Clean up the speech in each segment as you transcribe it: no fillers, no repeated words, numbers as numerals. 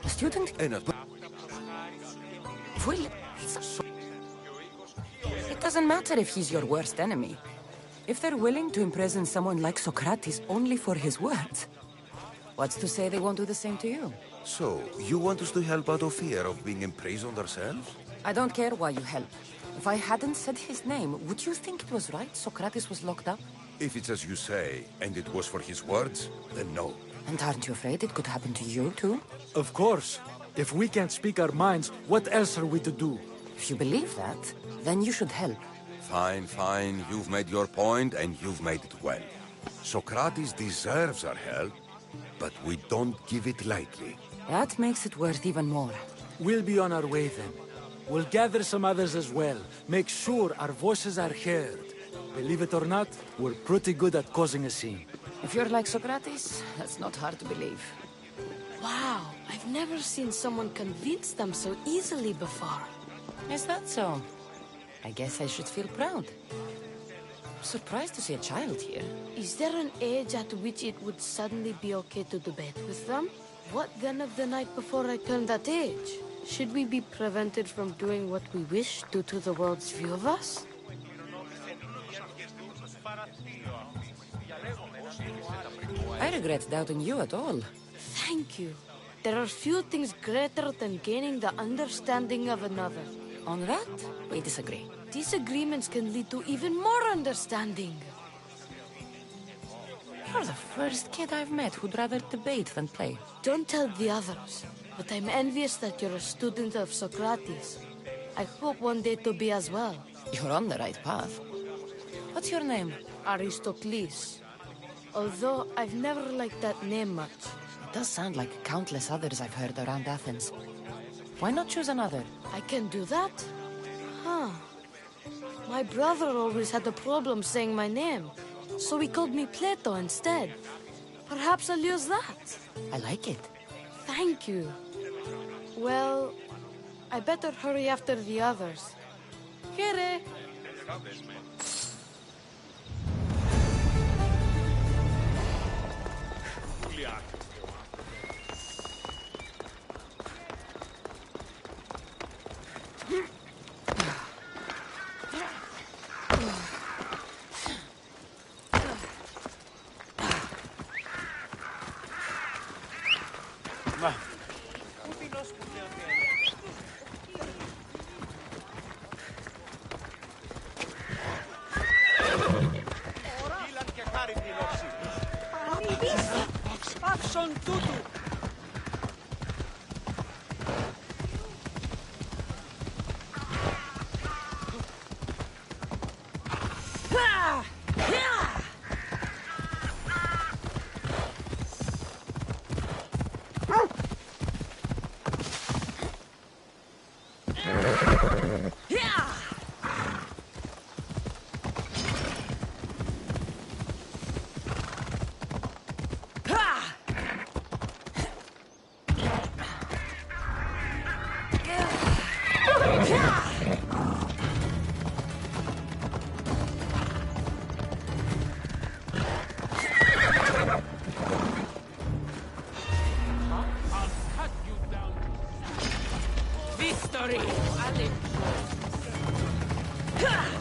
A student? Well, it doesn't matter if he's your worst enemy. If they're willing to imprison someone like Socrates only for his words, what's to say they won't do the same to you? So, you want us to help out of fear of being imprisoned ourselves? I don't care why you help. If I hadn't said his name, would you think it was right Socrates was locked up? If it's as you say, and it was for his words, then no. And aren't you afraid it could happen to you, too? Of course. If we can't speak our minds, what else are we to do? If you believe that, then you should help. Fine, fine. You've made your point, and you've made it well. Socrates deserves our help, but we don't give it lightly. That makes it worth even more. We'll be on our way then. We'll gather some others as well. Make sure our voices are heard. Believe it or not, we're pretty good at causing a scene. If you're like Socrates, that's not hard to believe. Wow, I've never seen someone convince them so easily before. Is that so? I guess I should feel proud. I'm surprised to see a child here. Is there an age at which it would suddenly be okay to debate with them? What then of the night before I turned that age? Should we be prevented from doing what we wish due to the world's view of us? I regret doubting you at all. Thank you. There are few things greater than gaining the understanding of another. On that, we disagree. Disagreements can lead to even more understanding. You're the first kid I've met who'd rather debate than play. Don't tell the others, but I'm envious that you're a student of Socrates. I hope one day to be as well. You're on the right path. What's your name? Aristocles. Although I've never liked that name much. It does sound like countless others I've heard around Athens. Why not choose another? I can do that? Huh. My brother always had a problem saying my name, so he called me Plato instead. Perhaps I'll use that. I like it. Thank you. Well, I better hurry after the others. Here.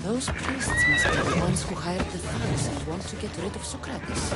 Those priests must be the ones who hired the thugs and want to get rid of Socrates.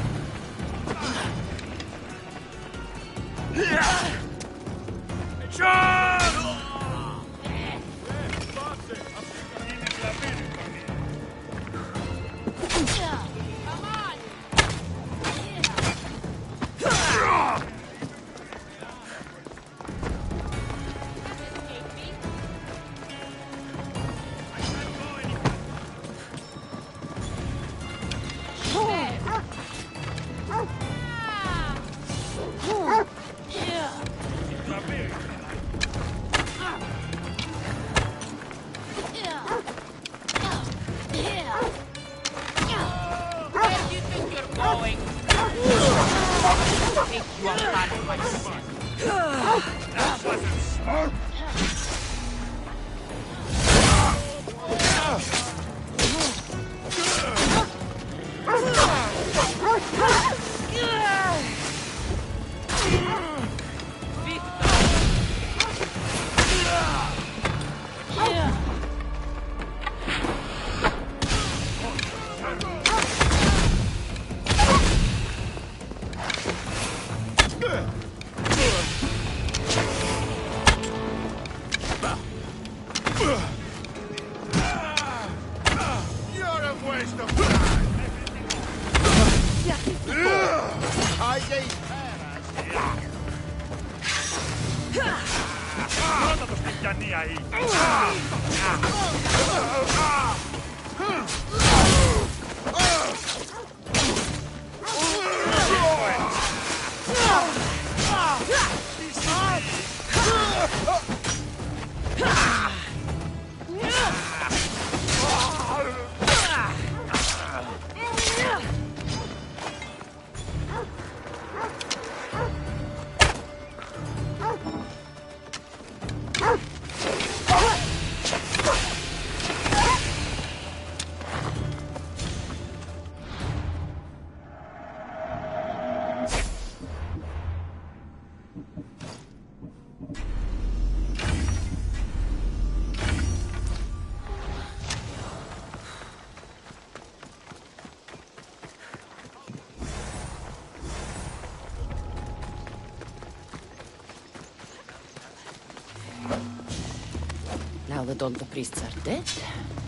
Now that all the priests are dead,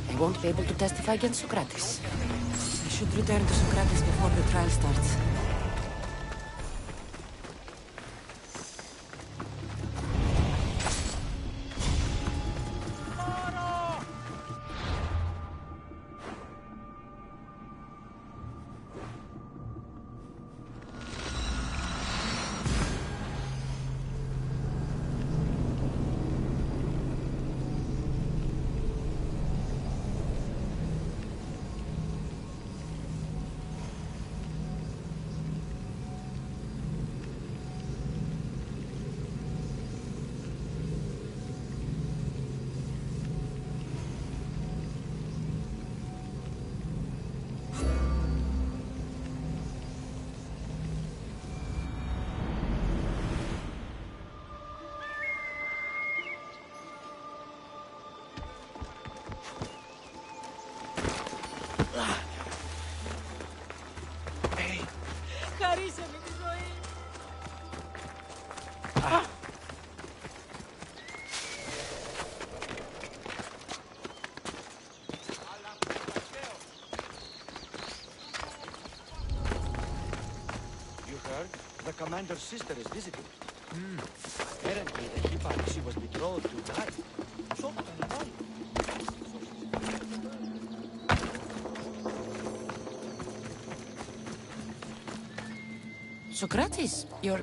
they won't be able to testify against Socrates. I should return to Socrates before the trial starts. The commander's sister is visiting. Apparently, the Hippo she was betrothed to died. So, Socrates, you're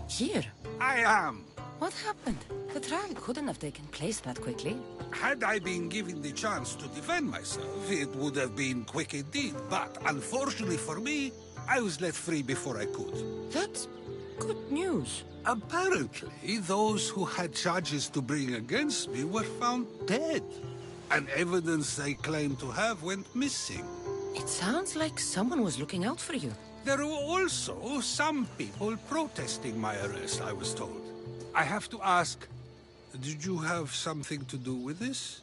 here. I am. What happened? The trial couldn't have taken place that quickly. Had I been given the chance to defend myself, it would have been quick indeed. But unfortunately for me, I was let free before I could. That's good news. Apparently, those who had charges to bring against me were found dead. And evidence they claimed to have went missing. It sounds like someone was looking out for you. There were also some people protesting my arrest, I was told. I have to ask, did you have something to do with this?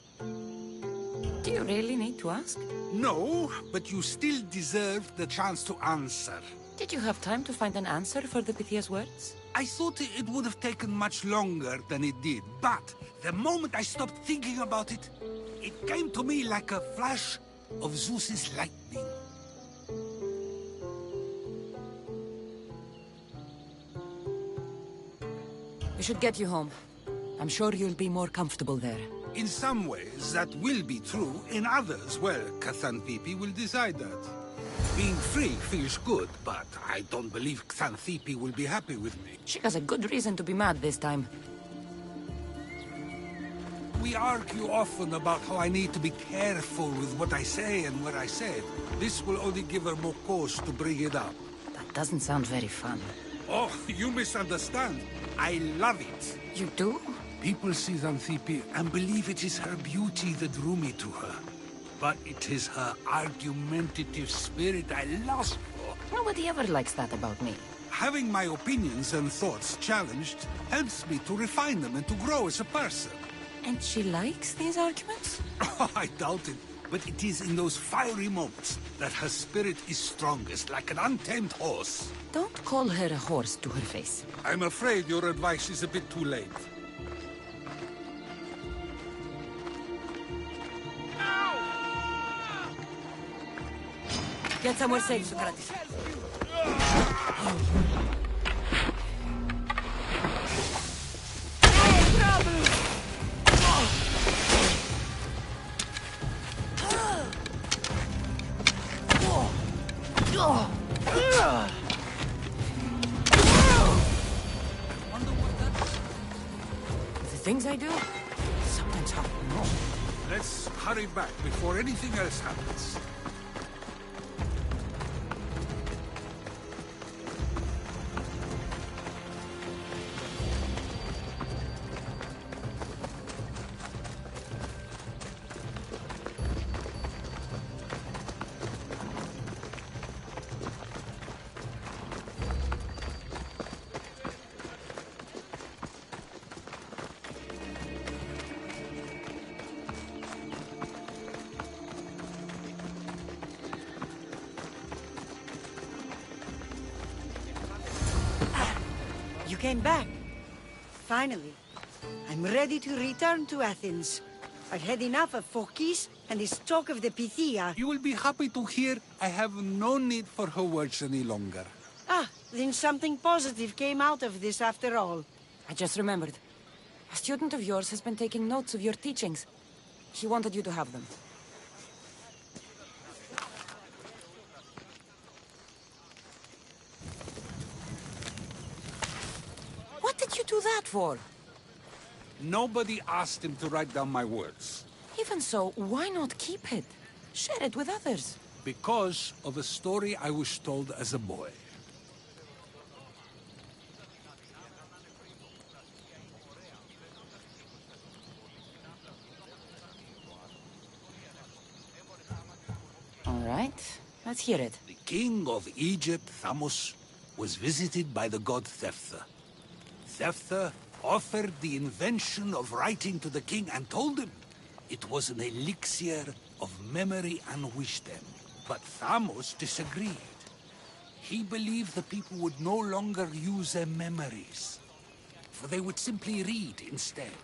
Do you really need to ask? No, but you still deserve the chance to answer. Did you have time to find an answer for the Pythia's words? I thought it would have taken much longer than it did, but the moment I stopped thinking about it, it came to me like a flash of Zeus's lightning. We should get you home. I'm sure you'll be more comfortable there. In some ways, that will be true. In others, well, Xanthippe will decide that. Being free feels good, but I don't believe Xanthippe will be happy with me. She has a good reason to be mad this time. We argue often about how I need to be careful with what I say and what I said. This will only give her more cause to bring it up. That doesn't sound very fun. Oh, you misunderstand. I love it. You do? People see Xanthippe and believe it is her beauty that drew me to her. But it is her argumentative spirit I lust for. Nobody ever likes that about me. Having my opinions and thoughts challenged helps me to refine them and to grow as a person. And she likes these arguments? Oh, I doubt it. But it is in those fiery moments that her spirit is strongest, like an untamed horse. Don't call her a horse to her face. I'm afraid your advice is a bit too late. Get somewhere safe, Socrates. things I do, sometimes hard to know. Let's hurry back before anything else happens. You came back. Finally. I'm ready to return to Athens. I've had enough of Phorkys and this talk of the Pythia. You will be happy to hear I have no need for her words any longer. Ah, then something positive came out of this after all. I just remembered. A student of yours has been taking notes of your teachings. He wanted you to have them. What did you do that for? Nobody asked him to write down my words. Even so, why not keep it? Share it with others. Because of a story I was told as a boy. All right, let's hear it. The king of Egypt, Thamos, was visited by the god Thephtha. Thephtha offered the invention of writing to the king and told him it was an elixir of memory and wisdom. But Thamos disagreed. He believed the people would no longer use their memories, for they would simply read instead.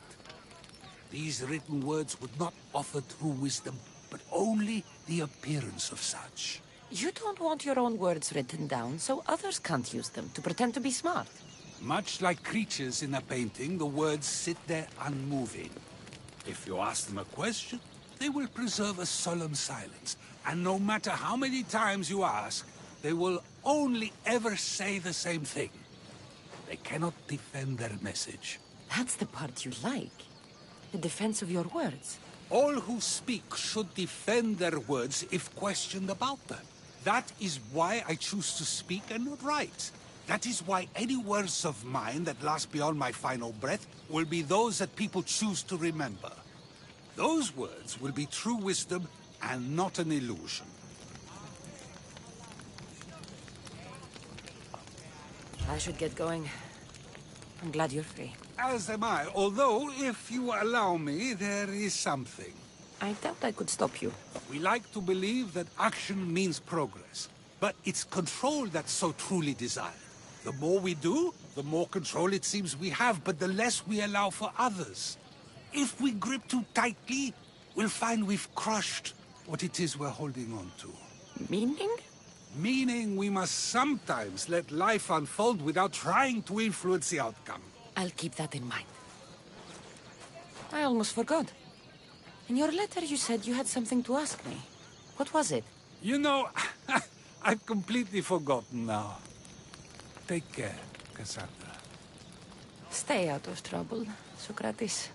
These written words would not offer true wisdom, but only the appearance of such. You don't want your own words written down, so others can't use them to pretend to be smart. Much like creatures in a painting, the words sit there unmoving. If you ask them a question, they will preserve a solemn silence. And no matter how many times you ask, they will only ever say the same thing. They cannot defend their message. That's the part you like. The defense of your words. All who speak should defend their words if questioned about them. That is why I choose to speak and not write. That is why any words of mine that last beyond my final breath will be those that people choose to remember. Those words will be true wisdom and not an illusion. I should get going. I'm glad you're free. As am I, although, if you allow me, there is something. I doubt I could stop you. We like to believe that action means progress, but it's control that's so truly desired. The more we do, the more control it seems we have, but the less we allow for others. If we grip too tightly, we'll find we've crushed what it is we're holding on to. Meaning? Meaning we must sometimes let life unfold without trying to influence the outcome. I'll keep that in mind. I almost forgot. In your letter you said you had something to ask me. What was it? You know, I've completely forgotten now. Take care, Cassandra. Stay out of trouble, Socrates.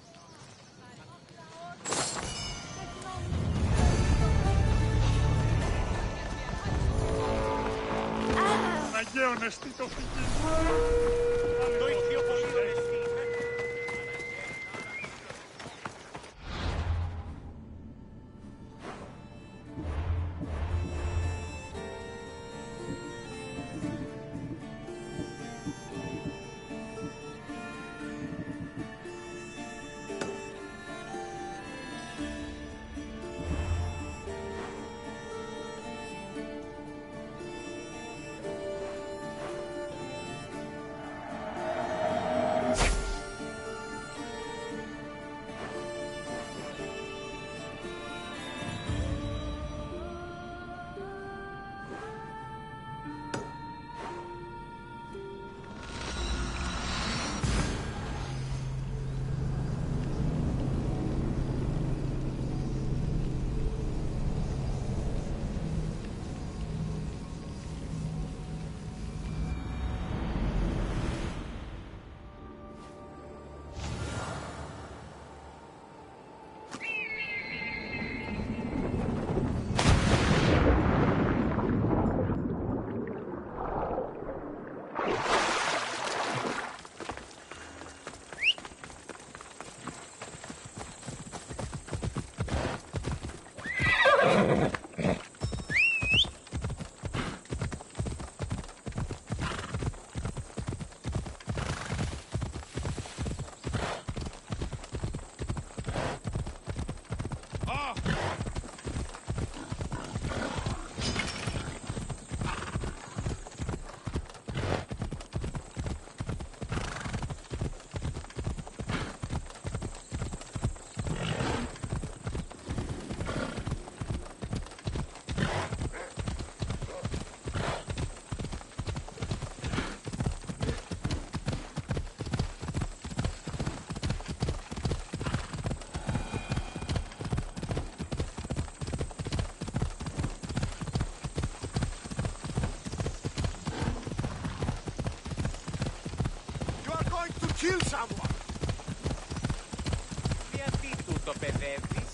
Το παιδεύεις.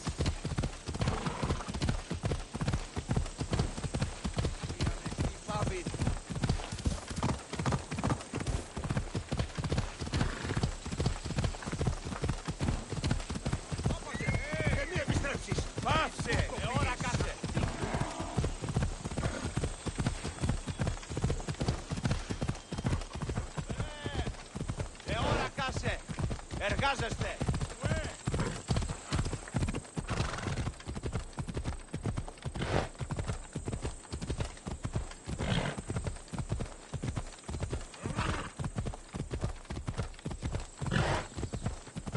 Πάψε! Ώρα κάσε! Ώρα κάσε! Εργάζεστε!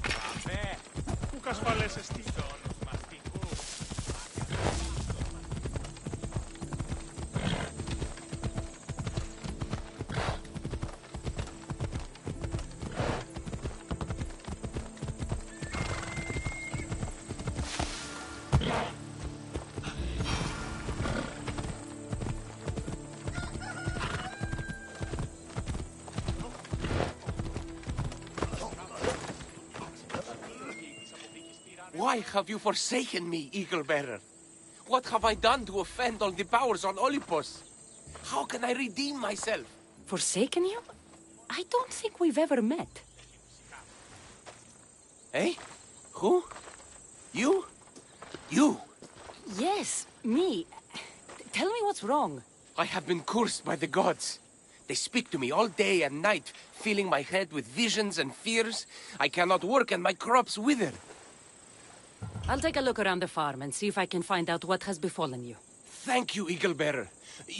Πάμε! Πού κασφαλέσαι στη ζώνους μαστικού! Why have you forsaken me, Eagle-Bearer? What have I done to offend all the powers on Olympus? How can I redeem myself? Forsaken you? I don't think we've ever met. Eh? Who? You? You! Yes, me. Tell me what's wrong. I have been cursed by the gods. They speak to me all day and night, filling my head with visions and fears. I cannot work and my crops wither. I'll take a look around the farm and see if I can find out what has befallen you. Thank you, Eagle-Bearer.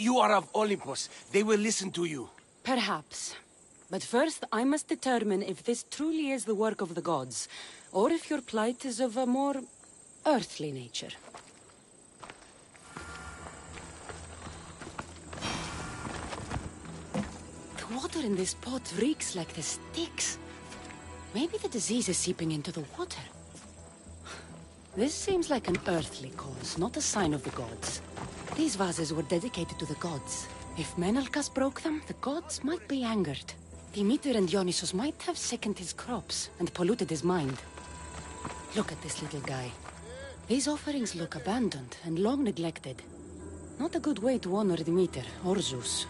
You are of Olympus. They will listen to you. Perhaps. But first, I must determine if this truly is the work of the gods, or if your plight is of a more earthly nature. The water in this pot reeks like the sticks. Maybe the disease is seeping into the water. This seems like an earthly cause, not a sign of the gods. These vases were dedicated to the gods. If Menalcas broke them, the gods might be angered. Demeter and Dionysos might have sickened his crops and polluted his mind. Look at this little guy. These offerings look abandoned and long neglected. Not a good way to honor Demeter or Zeus.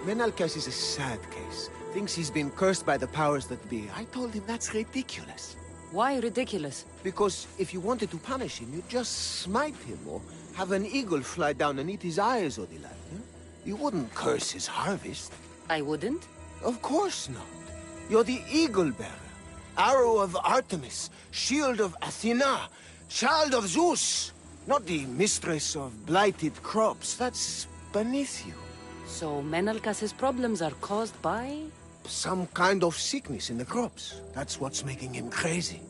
Menalcas is a sad case. Thinks he's been cursed by the powers that be. I told him that's ridiculous. Why ridiculous? Because if you wanted to punish him, you'd just smite him or have an eagle fly down and eat his eyes or the like. Huh? You wouldn't curse his harvest. I wouldn't? Of course not. You're the eagle-bearer. Arrow of Artemis, shield of Athena, child of Zeus. Not the mistress of blighted crops. That's beneath you. So Menalcas's problems are caused by... Some kind of sickness in the crops. That's what's making him crazy.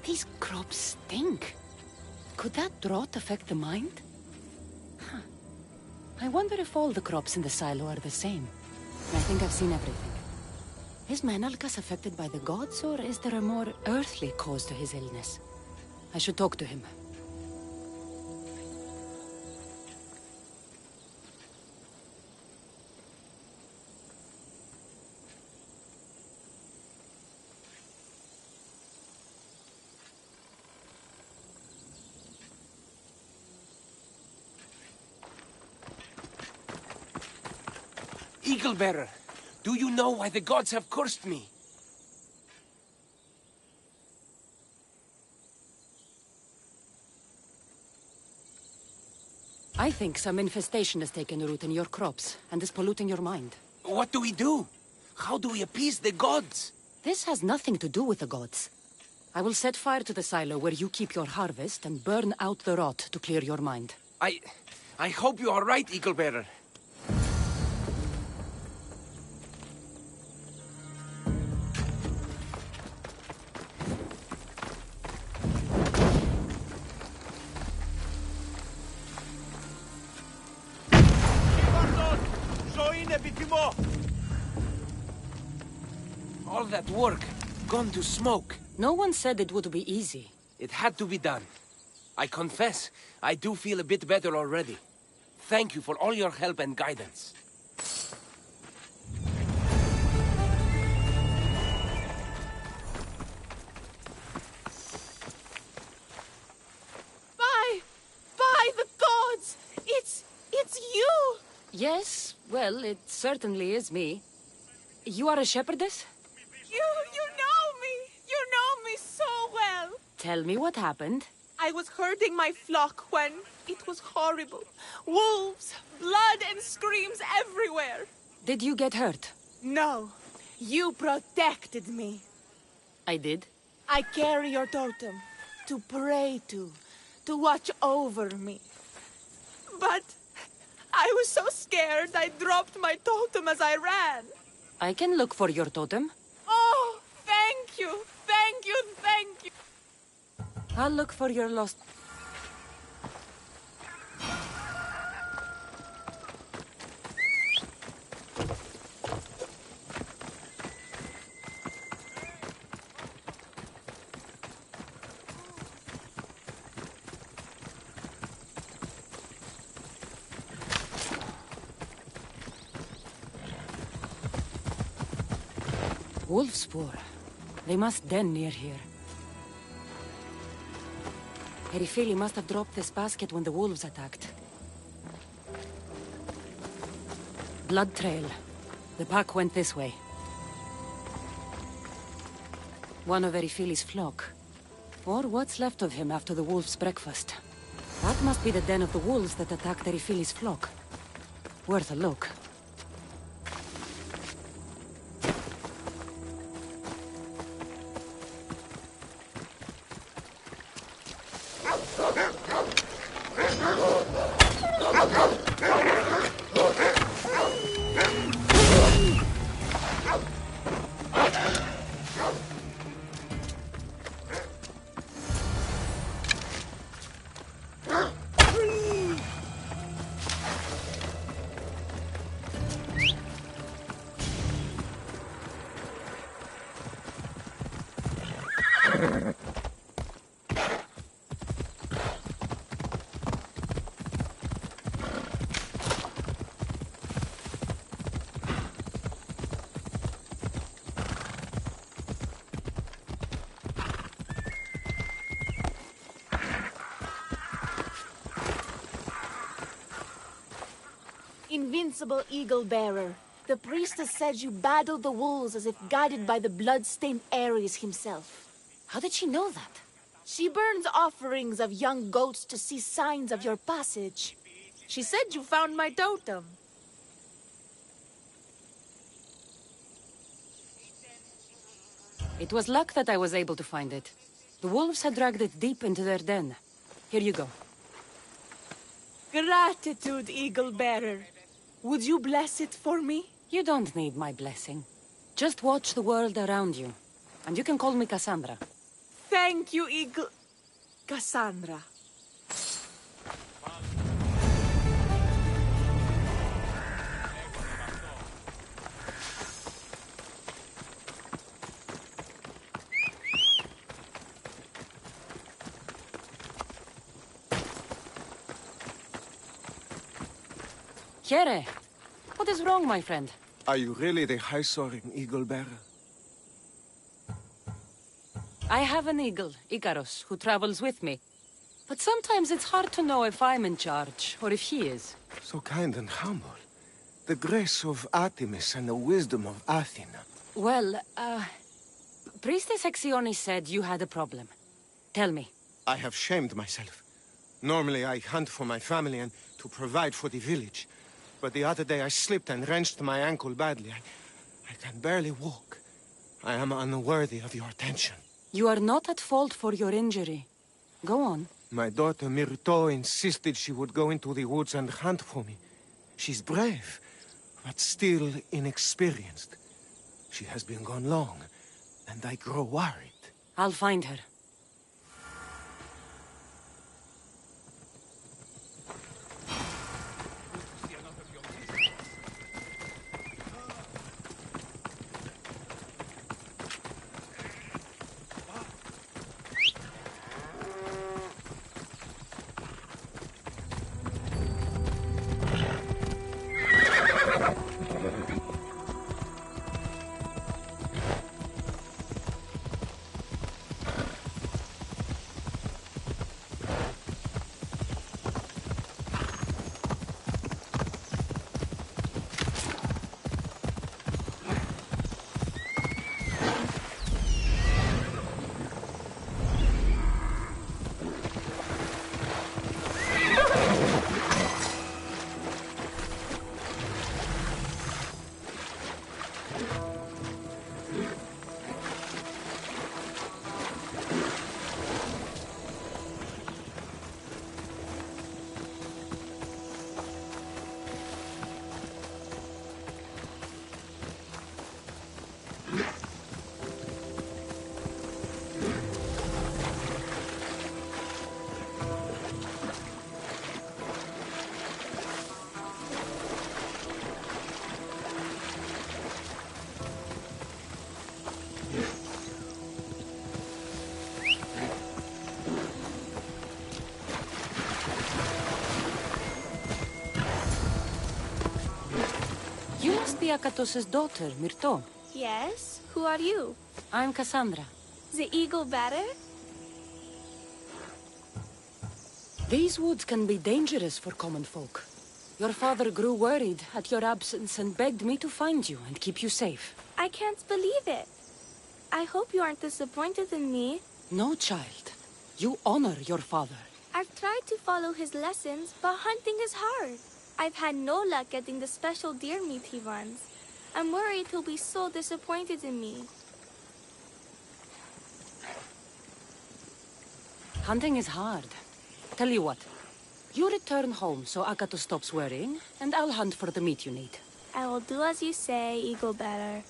These crops stink. Could that drought affect the mind? Huh. I wonder if all the crops in the silo are the same. I think I've seen everything. Is Menalcas affected by the gods, or is there a more earthly cause to his illness? I should talk to him. Eagle-Bearer, do you know why the gods have cursed me? I think some infestation has taken root in your crops and is polluting your mind. What do we do? How do we appease the gods? This has nothing to do with the gods. I will set fire to the silo where you keep your harvest and burn out the rot to clear your mind. I hope you are right, Eaglebearer. All that work, gone to smoke. No one said it would be easy. It had to be done. I confess, I do feel a bit better already. Thank you for all your help and guidance. By the gods! It's you! Yes, well, it certainly is me. You are a shepherdess? You know me! You know me so well! Tell me what happened. I was herding my flock when it was horrible. Wolves, blood and screams everywhere. Did you get hurt? No, you protected me. I did. I carry your totem to pray to watch over me. But I was so scared I dropped my totem as I ran. I can look for your totem. Oh, thank you, thank you, thank you. I'll look for your lost... Wolf spoor. They must den near here. Erifili must have dropped this basket when the wolves attacked. Blood trail. The pack went this way. One of Erifili's flock. Or what's left of him after the wolf's breakfast. That must be the den of the wolves that attacked Erifili's flock. Worth a look. Invincible Eagle Bearer, the priestess said you battled the wolves as if guided by the blood-stained Ares himself. How did she know that? She burns offerings of young goats to see signs of your passage. She said you found my totem. It was luck that I was able to find it. The wolves had dragged it deep into their den. Here you go. Gratitude, Eagle Bearer. Would you bless it for me? You don't need my blessing. Just watch the world around you. And you can call me Cassandra. Thank you, Eagle... Cassandra. Here, what is wrong, my friend? Are you really the high-soaring eagle bearer? I have an eagle, Icarus, who travels with me. But sometimes it's hard to know if I'm in charge, or if he is. So kind and humble. The grace of Artemis and the wisdom of Athena. Well, Priestess Hexione said you had a problem. Tell me. I have shamed myself. Normally I hunt for my family and to provide for the village. But the other day I slipped and wrenched my ankle badly. I can barely walk. I am unworthy of your attention. You are not at fault for your injury. Go on. My daughter Myrto insisted she would go into the woods and hunt for me. She's brave, but still inexperienced. She has been gone long, and I grow worried. I'll find her. You must be Akatos's daughter, Myrto. Yes? Who are you? I'm Cassandra. The eagle better? These woods can be dangerous for common folk. Your father grew worried at your absence and begged me to find you and keep you safe. I can't believe it. I hope you aren't disappointed in me. No, child. You honor your father. I've tried to follow his lessons, but hunting is hard. I've had no luck getting the special deer meat he wants. I'm worried he'll be so disappointed in me. Hunting is hard. Tell you what. You return home so Akato stops worrying, and I'll hunt for the meat you need. I will do as you say, eagle better.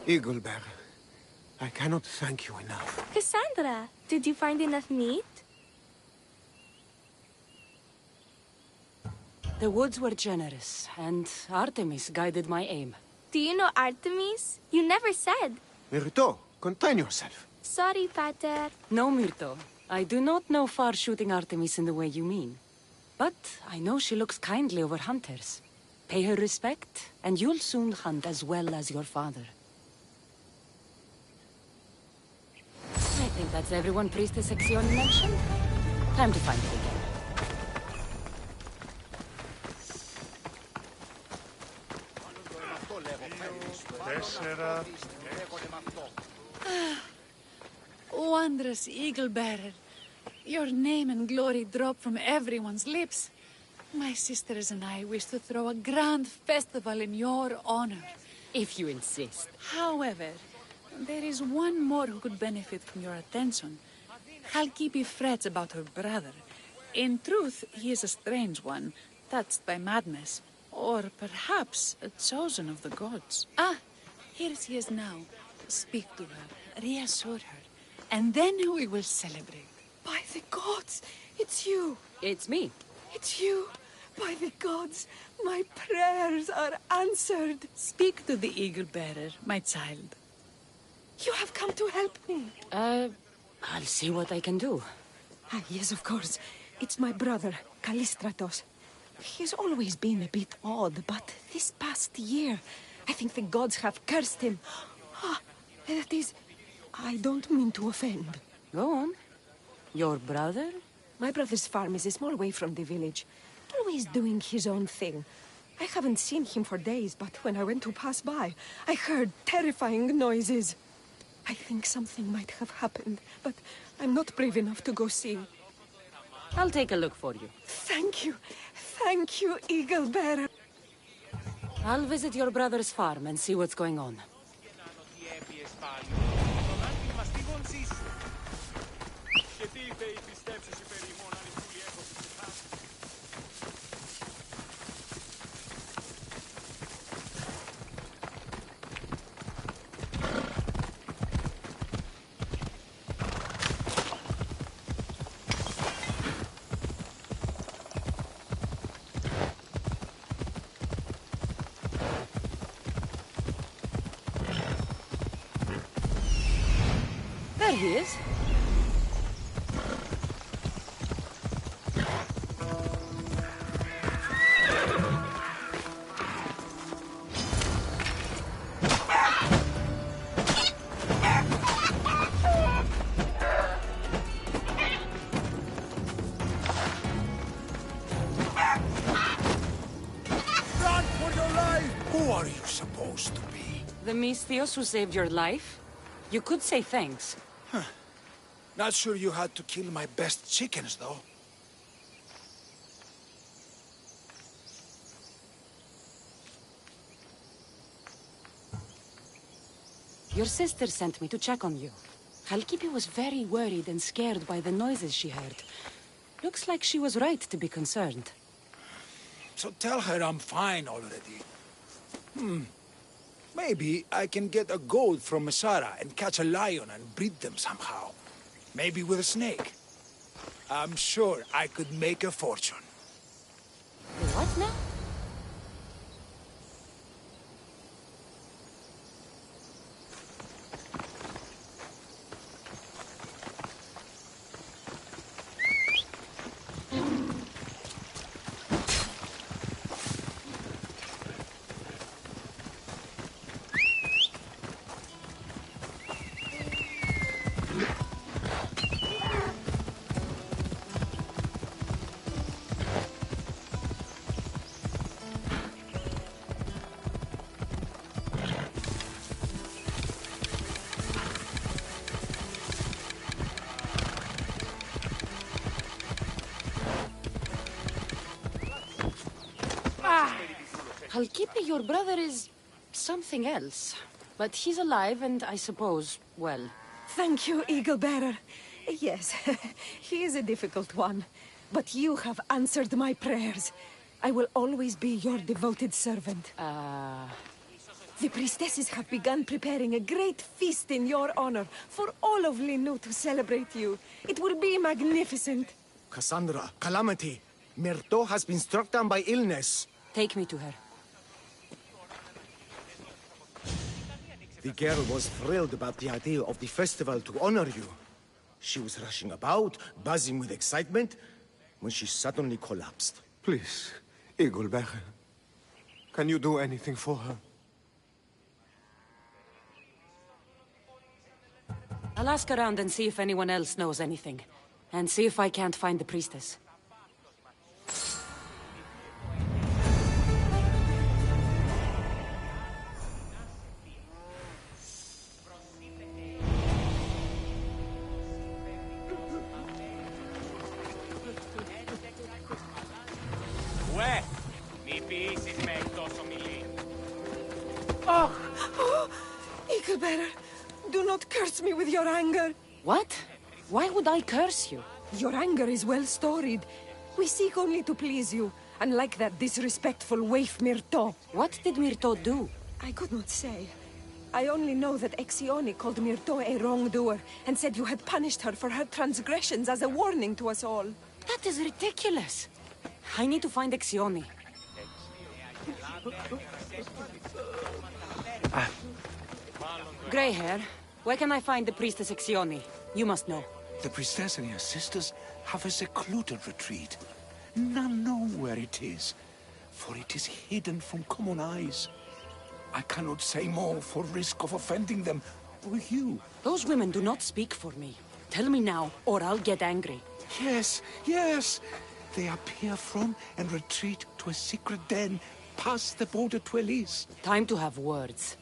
Eaglebearer, I cannot thank you enough. Cassandra, did you find enough meat? The woods were generous, and Artemis guided my aim. Do you know Artemis? You never said. Myrto, contain yourself. Sorry, Pater. No, Myrto. I do not know far-shooting Artemis in the way you mean. But I know she looks kindly over hunters. Pay her respect, and you'll soon hunt as well as your father. I think that's everyone Priestess Sexion mentioned. Time to find it again. Wondrous Eagle-bearer. Your name and glory drop from everyone's lips. My sisters and I wish to throw a grand festival in your honor. If you insist. However, there is one more who could benefit from your attention. Halkipi frets about her brother. In truth, he is a strange one, touched by madness. Or perhaps a chosen of the gods. Ah, here she is now. Speak to her, reassure her, and then we will celebrate. By the gods, it's you. It's me. It's you. By the gods, my prayers are answered. Speak to the Eagle-bearer, my child. You have come to help me. I'll see what I can do. Ah, yes, of course. It's my brother, Callistratos. He's always been a bit odd, but this past year, I think the gods have cursed him. Ah, that is... I don't mean to offend. Go on. Your brother? My brother's farm is a small way from the village. Always doing his own thing. I haven't seen him for days, but when I went to pass by, I heard terrifying noises. I think something might have happened, but I'm not brave enough to go see. I'll take a look for you. Thank you. Thank you, Eagle-bearer. I'll visit your brother's farm and see what's going on. There he is. Run for your life! Who are you supposed to be? The Misthios who saved your life? You could say thanks. Not sure you had to kill my best chickens, though. Your sister sent me to check on you. Halkipi was very worried and scared by the noises she heard. Looks like she was right to be concerned. So tell her I'm fine already. Maybe I can get a goat from Mesara and catch a lion and breed them somehow. Maybe with a snake. I'm sure I could make a fortune. What now? Halkipi, your brother is something else. But he's alive and I suppose, well... Thank you, Eagle-bearer. Yes, he is a difficult one. But you have answered my prayers. I will always be your devoted servant. The priestesses have begun preparing a great feast in your honor for all of Linu to celebrate you. It will be magnificent. Cassandra, Calamity, Myrto has been struck down by illness. Take me to her. The girl was thrilled about the idea of the festival to honor you. She was rushing about, buzzing with excitement, when she suddenly collapsed. Please, Eaglebearer. Can you do anything for her? I'll ask around and see if anyone else knows anything. And see if I can't find the priestess. Ουε! Μη ποιήσεις με εκτός ομιλή. Oh! Eaglebearer, do not curse me with your anger. What? Why would I curse you? Your anger is well storied. We seek only to please you, unlike that disrespectful waif Myrto. What did Myrto do? I could not say. I only know that Exione called Myrto a wrongdoer and said you had punished her for her transgressions as a warning to us all. That is ridiculous. I need to find Exione. Grey hair, where can I find the priestess Exione? You must know. The priestess and her sisters have a secluded retreat. None know where it is, for it is hidden from common eyes. I cannot say more for risk of offending them or you. Those women do not speak for me. Tell me now, or I'll get angry. Yes, yes. They appear from and retreat to a secret den past the border to Elise. Time to have words.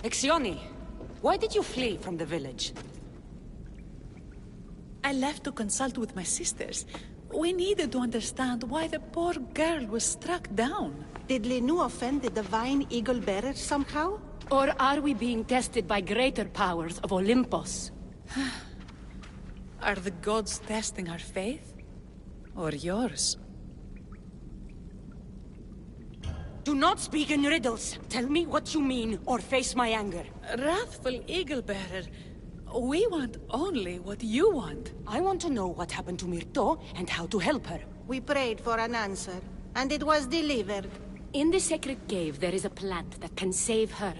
Exione, why did you flee from the village? I left to consult with my sisters. We needed to understand why the poor girl was struck down. Did Lenu offend the divine eagle bearer somehow? Or are we being tested by greater powers of Olympus? Are the gods testing our faith? Or yours? Do not speak in riddles. Tell me what you mean, or face my anger. Wrathful eagle bearer, We want only what you want. I want to know what happened to Myrto and how to help her. We prayed for an answer, and it was delivered. In the sacred cave, there is a plant that can save her.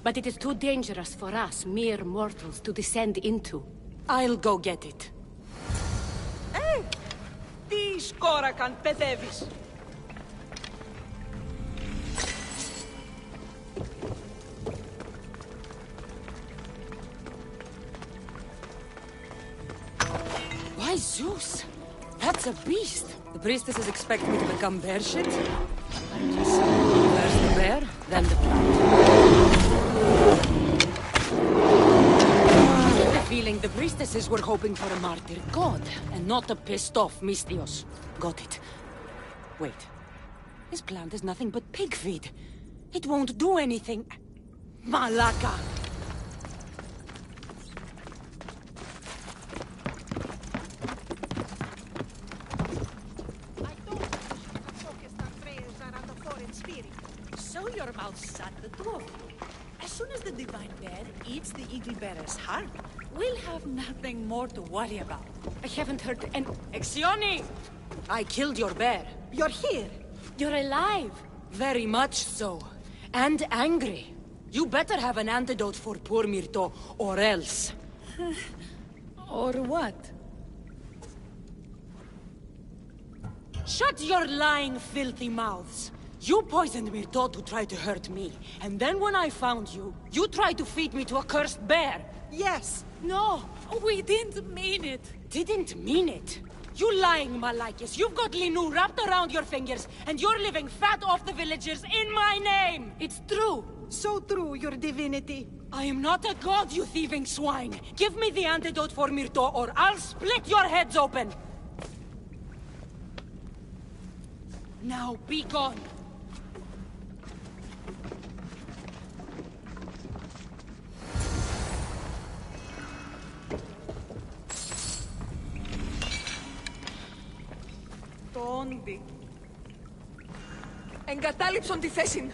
But it is too dangerous for us, mere mortals, to descend into. I'll go get it. Τι σκόρακαν, παιδεύεις. Why, Zeus? That's a beast. The priestesses expect me to become bear shit? First the bear, then the plant. I have a feeling the priestesses were hoping for a martyr god, and not a pissed-off Mystios. Got it. Wait. This plant is nothing but pig feed. It won't do anything. Malaka! So your mouth shut, the two of you. As soon as the divine bear eats the eagle bearer's heart, we'll have nothing more to worry about. I haven't heard any... Exioni! I killed your bear. You're here. You're alive. Very much so. And angry. You better have an antidote for poor Myrto, or else. Or what? Shut your lying, filthy mouths. You poisoned Myrto to try to hurt me. And then when I found you, you tried to feed me to a cursed bear. Yes. No. We didn't mean it. Didn't mean it. You lying Malakis. You've got Linu wrapped around your fingers, and you're living fat off the villagers in my name. It's true. So true, your divinity. I am not a god, you thieving swine. Give me the antidote for Myrto, or I'll split your heads open. Now be gone. Τόντι. Εγκατάλειψον τη θέση.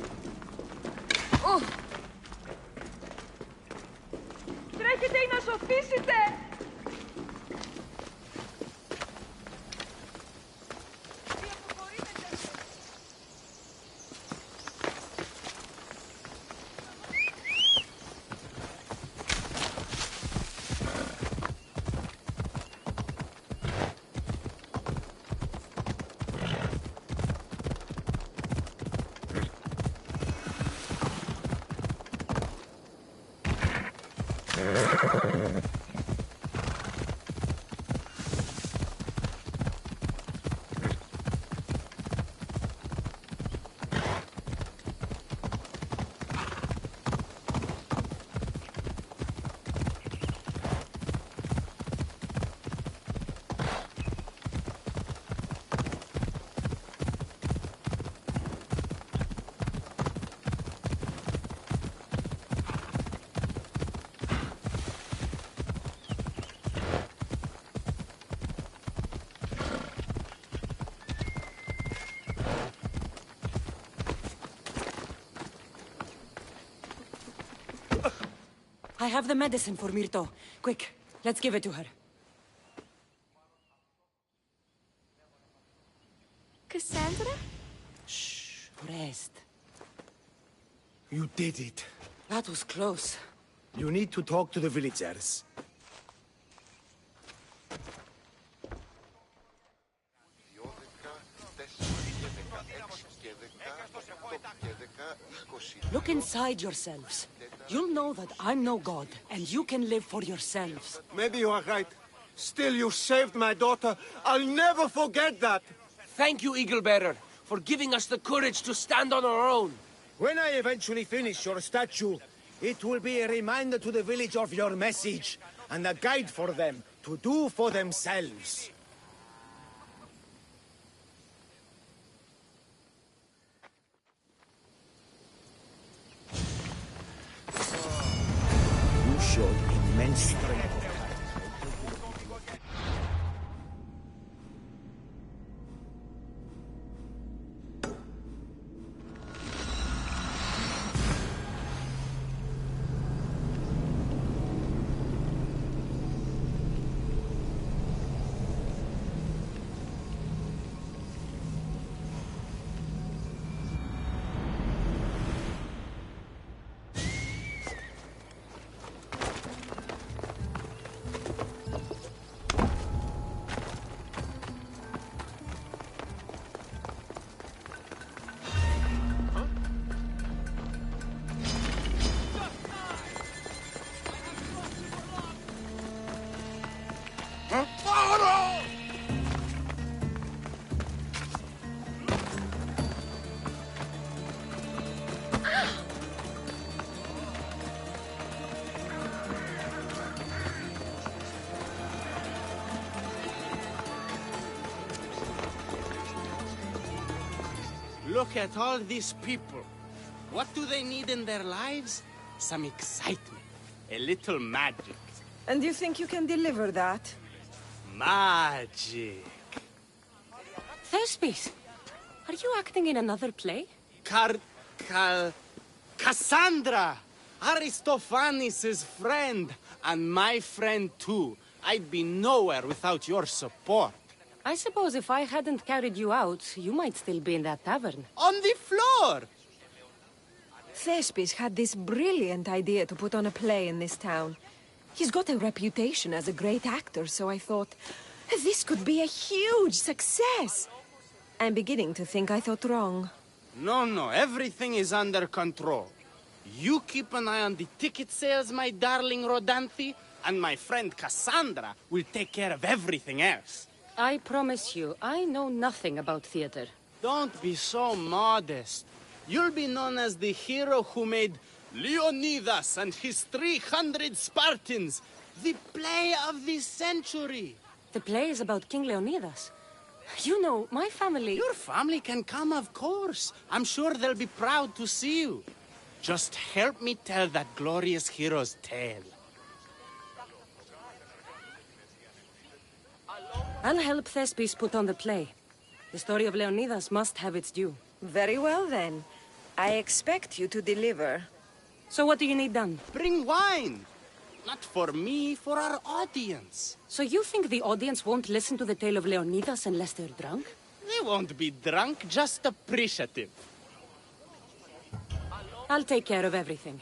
Τρέχετε ή να σωθήσετε! I have the medicine for Myrto. Quick, let's give it to her. Cassandra? Shh, rest. You did it. That was close. You need to talk to the villagers. Look inside yourselves. You'll know that I'm no god, and you can live for yourselves. Maybe you are right. Still, you saved my daughter. I'll never forget that. Thank you, Eagle Bearer, for giving us the courage to stand on our own. When I eventually finish your statue, it will be a reminder to the village of your message, and a guide for them to do for themselves. You showed immense strength of heart. Look at all these people. What do they need in their lives? Some excitement. A little magic. And you think you can deliver that? Magic. Thespis, are you acting in another play? Cassandra! Aristophanes' friend, and my friend too. I'd be nowhere without your support. I suppose if I hadn't carried you out, you might still be in that tavern. On the floor! Thespis had this brilliant idea to put on a play in this town. He's got a reputation as a great actor, so I thought, this could be a huge success. I'm beginning to think I thought wrong. No, everything is under control. You keep an eye on the ticket sales, my darling Rodanthe, and my friend Cassandra will take care of everything else. I promise you, I know nothing about theater. Don't be so modest. You'll be known as the hero who made Leonidas and his 300 Spartans, the play of the century. The play is about King Leonidas. You know, my family... Your family can come, of course. I'm sure they'll be proud to see you. Just help me tell that glorious hero's tale. I'll help Thespis put on the play. The story of Leonidas must have its due. Very well, then. I expect you to deliver. So what do you need done? Bring wine. Not for me, for our audience. So you think the audience won't listen to the tale of Leonidas unless they're drunk? They won't be drunk, just appreciative. I'll take care of everything.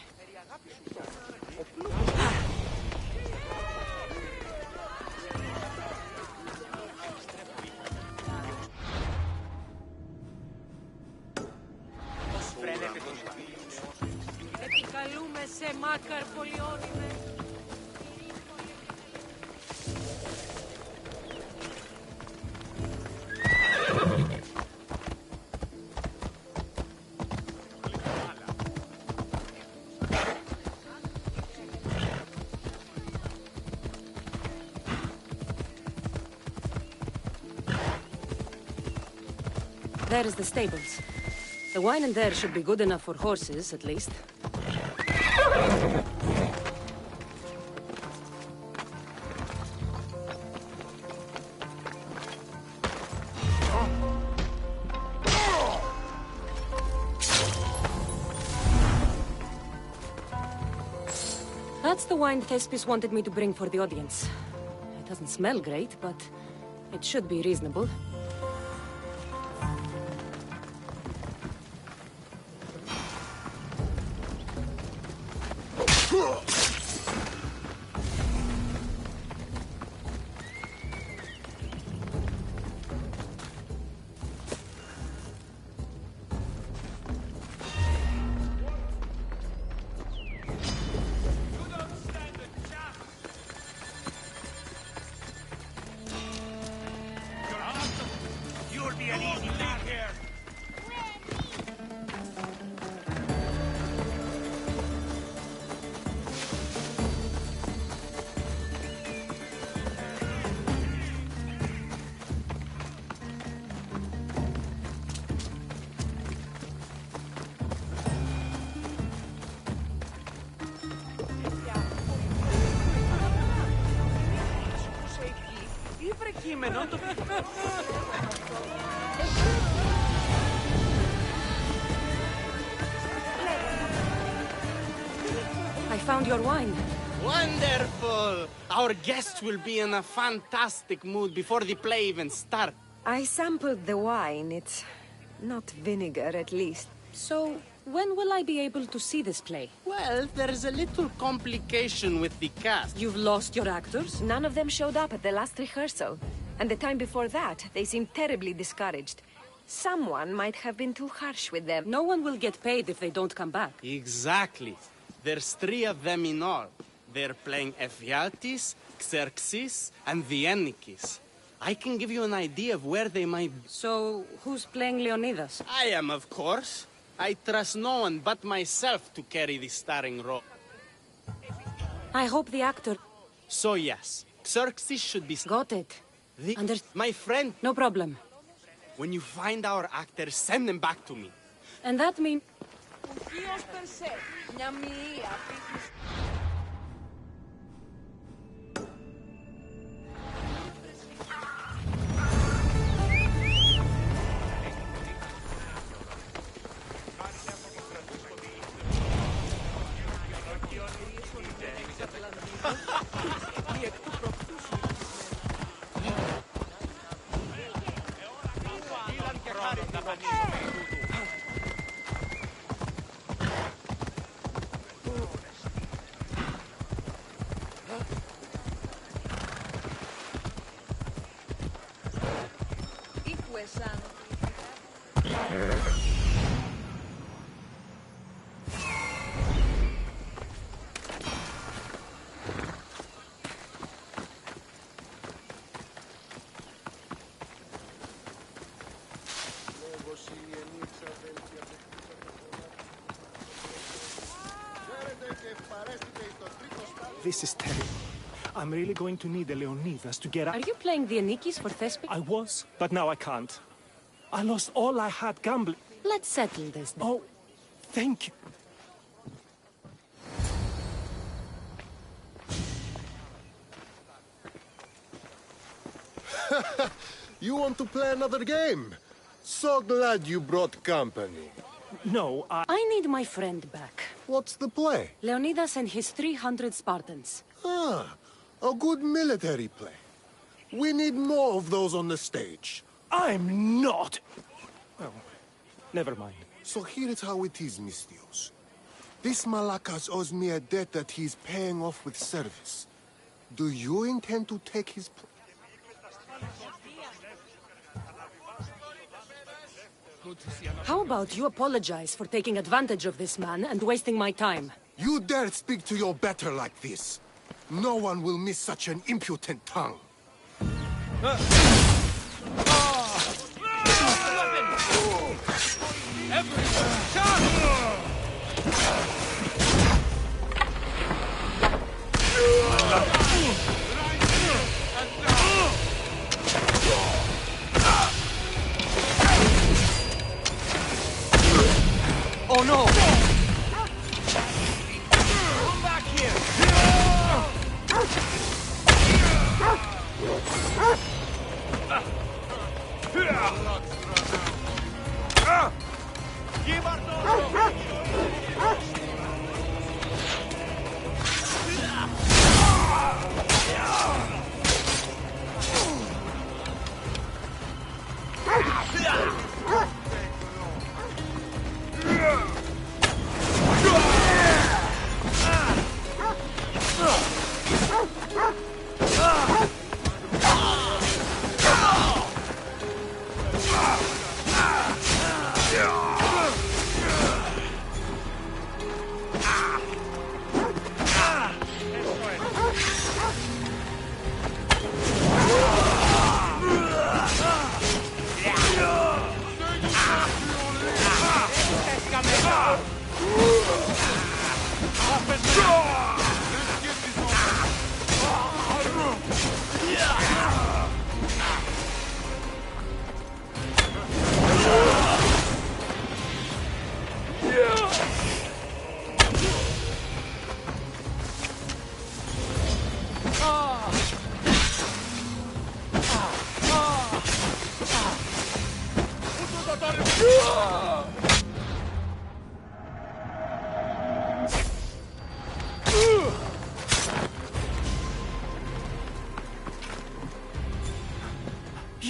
There is the stables. The wine in there should be good enough for horses, at least. That's the wine Thespis wanted me to bring for the audience. It doesn't smell great, but it should be reasonable. I found your wine. Wonderful! Our guests will be in a fantastic mood before the play even starts. I sampled the wine. It's not vinegar, at least. So, when will I be able to see this play? Well, there's a little complication with the cast. You've lost your actors? None of them showed up at the last rehearsal. And the time before that, they seemed terribly discouraged. Someone might have been too harsh with them. No one will get paid if they don't come back. Exactly. There's 3 of them in all. They're playing Ephialtes, Xerxes, and the Ennikis. I can give you an idea of where they might be. So, who's playing Leonidas? I am, of course. I trust no one but myself to carry the starring role. I hope the actor... So yes, Xerxes should be... Got it. My friend... No problem. When you find our actors, send them back to me. And that means... This is terrible. I'm really going to need the Leonidas to get out. Are you playing the Anikis for Thespis? I was, but now I can't. I lost all I had gambling. Let's settle this then. Oh, thank you. You want to play another game? So glad you brought company. No, I need my friend back. What's the play? Leonidas and his 300 Spartans. Ah, a good military play. We need more of those on the stage. I'm not! Oh, never mind. So here is how it is, Mistios. This Malakas owes me a debt that he's paying off with service. Do you intend to take his place? How about you apologize for taking advantage of this man and wasting my time? You dare speak to your better like this? No one will miss such an impudent tongue. Oh no! Come back here!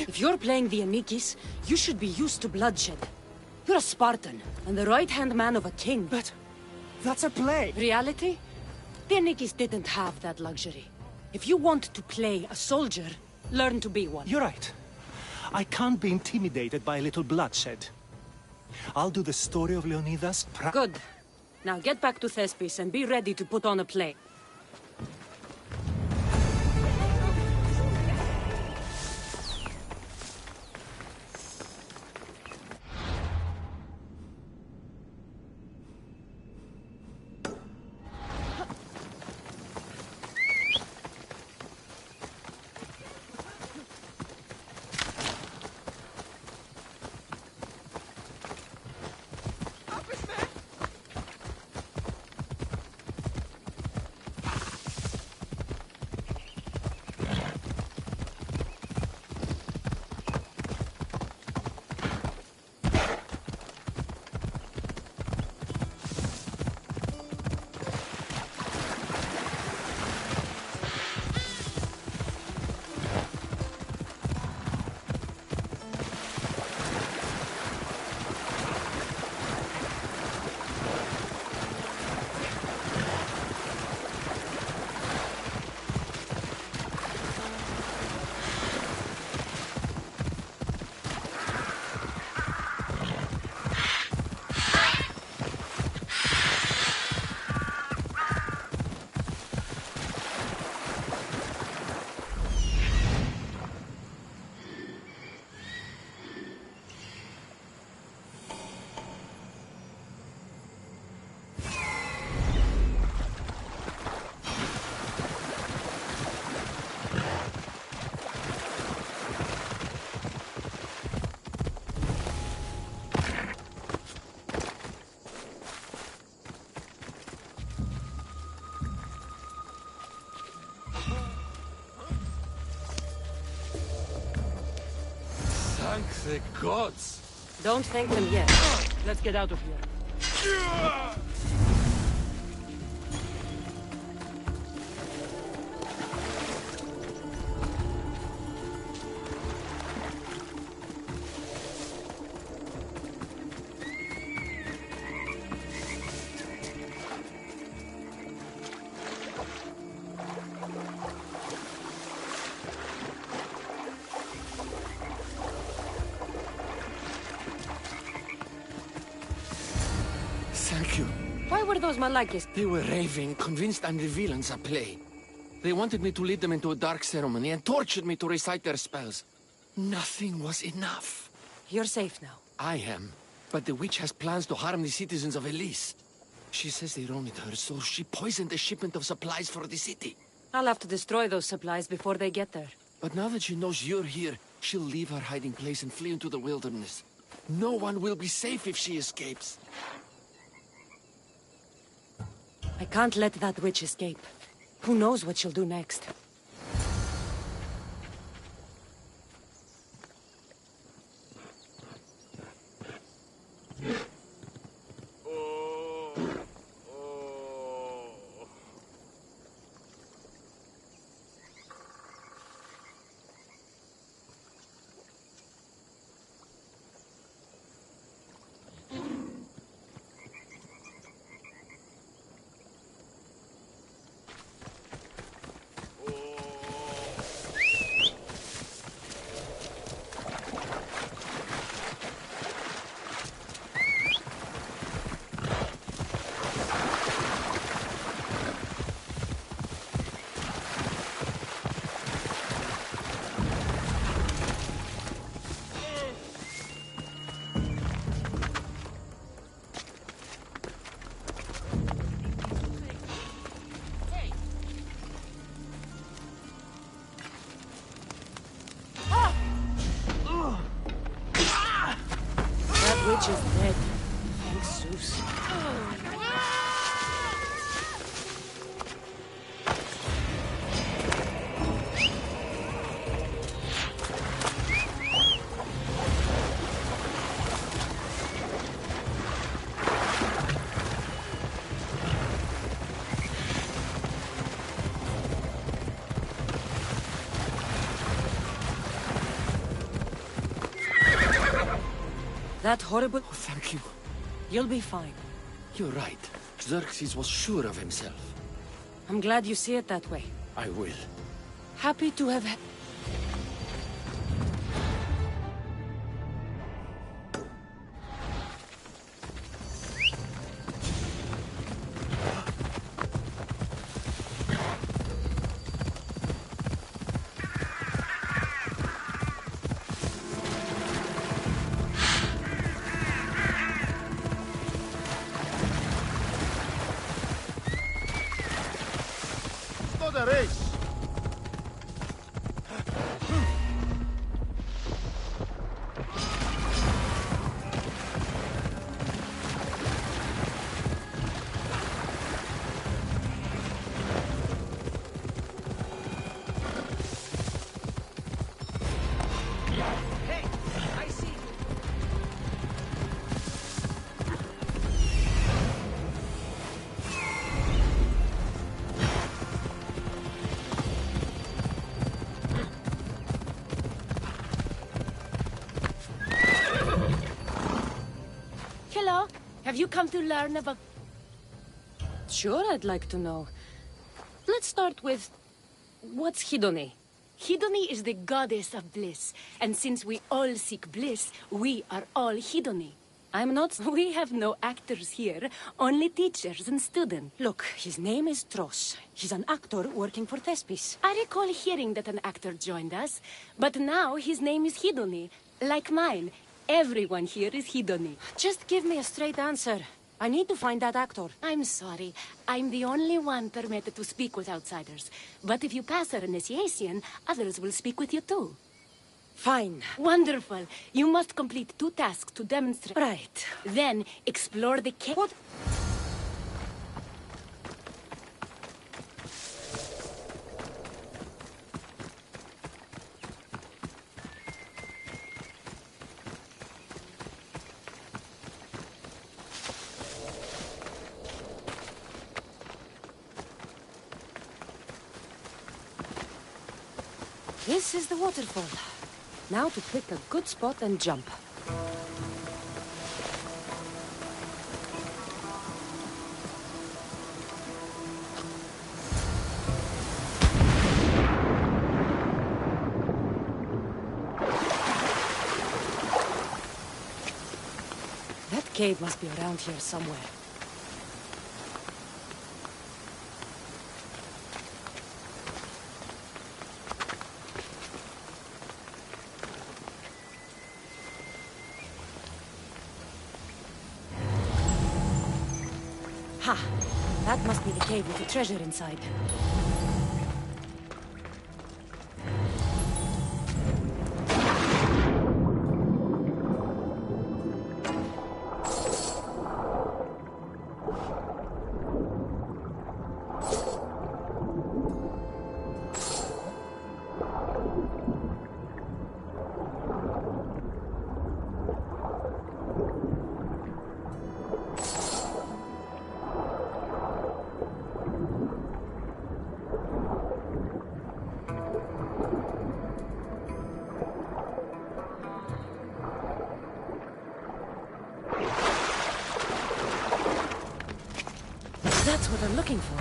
If you're playing the Anikis, you should be used to bloodshed. You're a Spartan, and the right-hand man of a king. But that's a play. Reality? The Anikis didn't have that luxury. If you want to play a soldier, learn to be one. You're right. I can't be intimidated by a little bloodshed. I'll do the story of Leonidas. Good. Now get back to Thespis and be ready to put on a play. Thank the gods. Don't thank them yet. Let's get out of here. Thank you. Why were those Malakis? They were raving, convinced I'm the villains at play. They wanted me to lead them into a dark ceremony and tortured me to recite their spells. Nothing was enough. You're safe now. I am, but the witch has plans to harm the citizens of Elise. She says they wronged her, so she poisoned the shipment of supplies for the city. I'll have to destroy those supplies before they get there. But now that she knows you're here, she'll leave her hiding place and flee into the wilderness. No one will be safe if she escapes. I can't let that witch escape. Who knows what she'll do next? Witch is dead. Thanks, Zeus. That horrible... Oh, thank you. You'll be fine. You're right. Xerxes was sure of himself. I'm glad you see it that way. I will. Happy to have... Hello. Have you come to learn about... Sure, I'd like to know. Let's start with... What's Hidone? Hidone is the goddess of bliss. And since we all seek bliss, we are all Hidone. I'm not... We have no actors here, only teachers and students. Look, his name is Tros. He's an actor working for Thespis. I recall hearing that an actor joined us, but now his name is Hidone, like mine. Everyone here is Hidone. Just give me a straight answer. I need to find that actor. I'm sorry. I'm the only one permitted to speak with outsiders. But if you pass our initiation, others will speak with you too. Fine. Wonderful. You must complete 2 tasks to demonstrate. Right. Then, explore the cave. What? This is the waterfall. Now to pick a good spot and jump. That cave must be around here somewhere. Ha! That must be the cave with the treasure inside. That's what I'm looking for.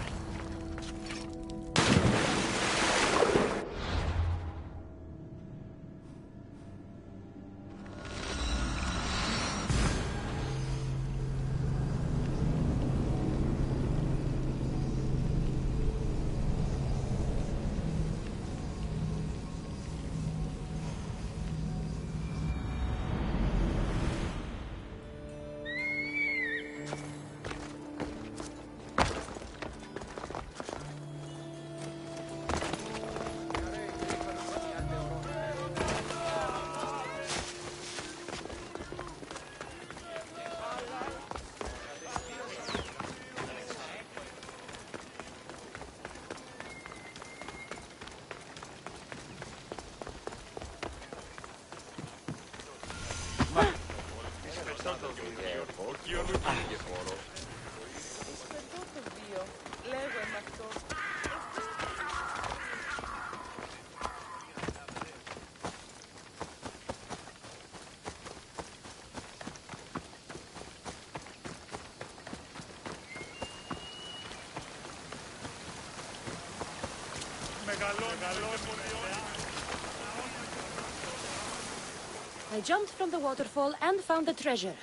I jumped from the waterfall and found the treasure.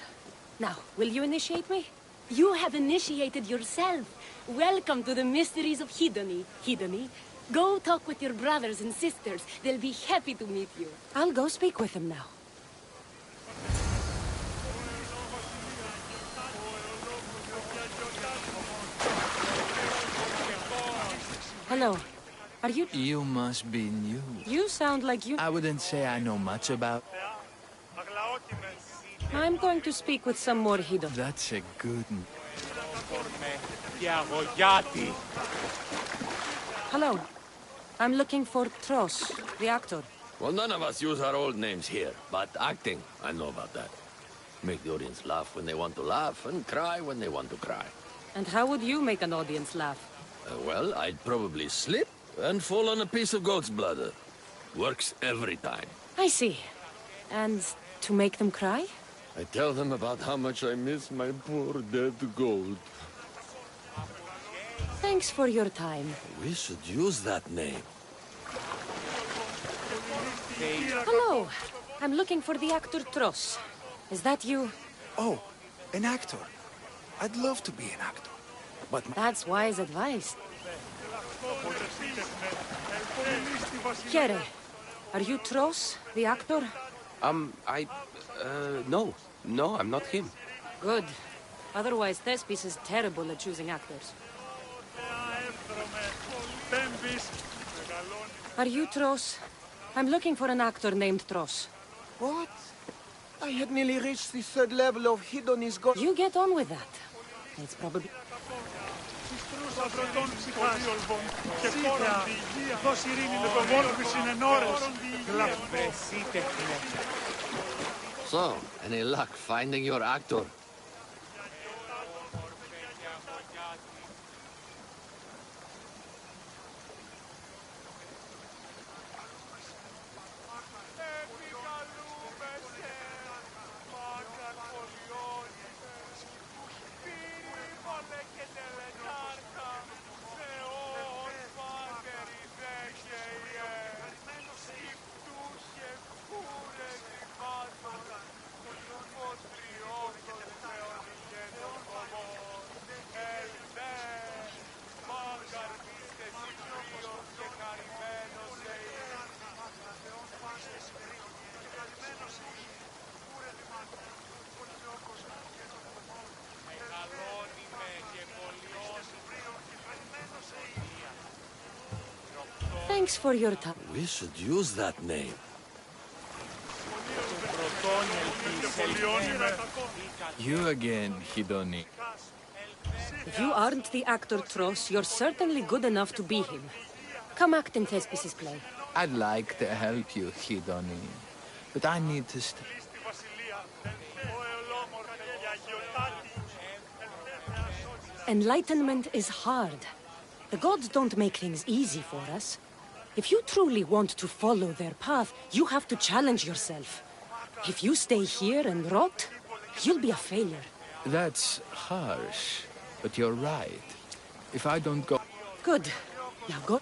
Now, will you initiate me? You have initiated yourself. Welcome to the mysteries of Hedony. Hedony, go talk with your brothers and sisters. They'll be happy to meet you. I'll go speak with them now. Hello. Are you... You must be new. You sound like you... I wouldn't say I know much about... I'm going to speak with some more Hedon. That's a good... Hello. I'm looking for Tros, the actor. Well, none of us use our old names here, but acting, I know about that. Make the audience laugh when they want to laugh, and cry when they want to cry. And how would you make an audience laugh? Well, I'd probably slip and fall on a piece of goat's bladder. Works every time. I see. And to make them cry? I tell them about how much I miss my poor dead goat. Thanks for your time. We should use that name. Hello. I'm looking for the actor Tros. Is that you? Oh, an actor. I'd love to be an actor. But... That's wise advice. Here, are you Tros, the actor? No. No, I'm not him. Good. Otherwise, Thespis is terrible at choosing actors. Are you Tros? I'm looking for an actor named Tros. What? I had nearly reached the 3rd level of Hedony's god. You get on with that. It's probably... So, any luck finding your actor? Thanks for your time. We should use that name. You again, Hidoni. If you aren't the actor Tros, you're certainly good enough to be him. Come act in Thespis' play. I'd like to help you, Hidoni, but I need to Enlightenment is hard. The gods don't make things easy for us. If you truly want to follow their path, you have to challenge yourself. If you stay here and rot, you'll be a failure. That's harsh, but you're right. If I don't go... Good. Now go.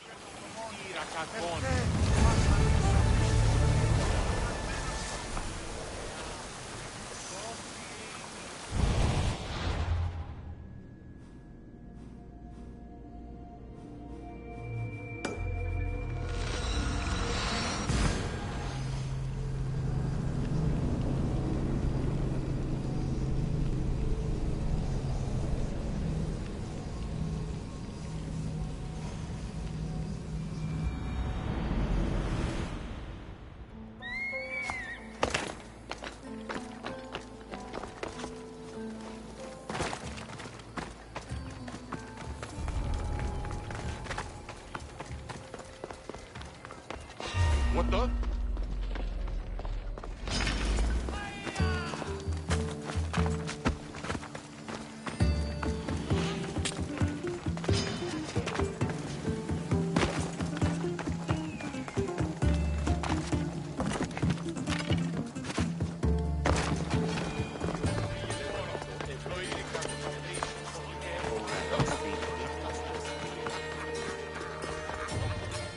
What the?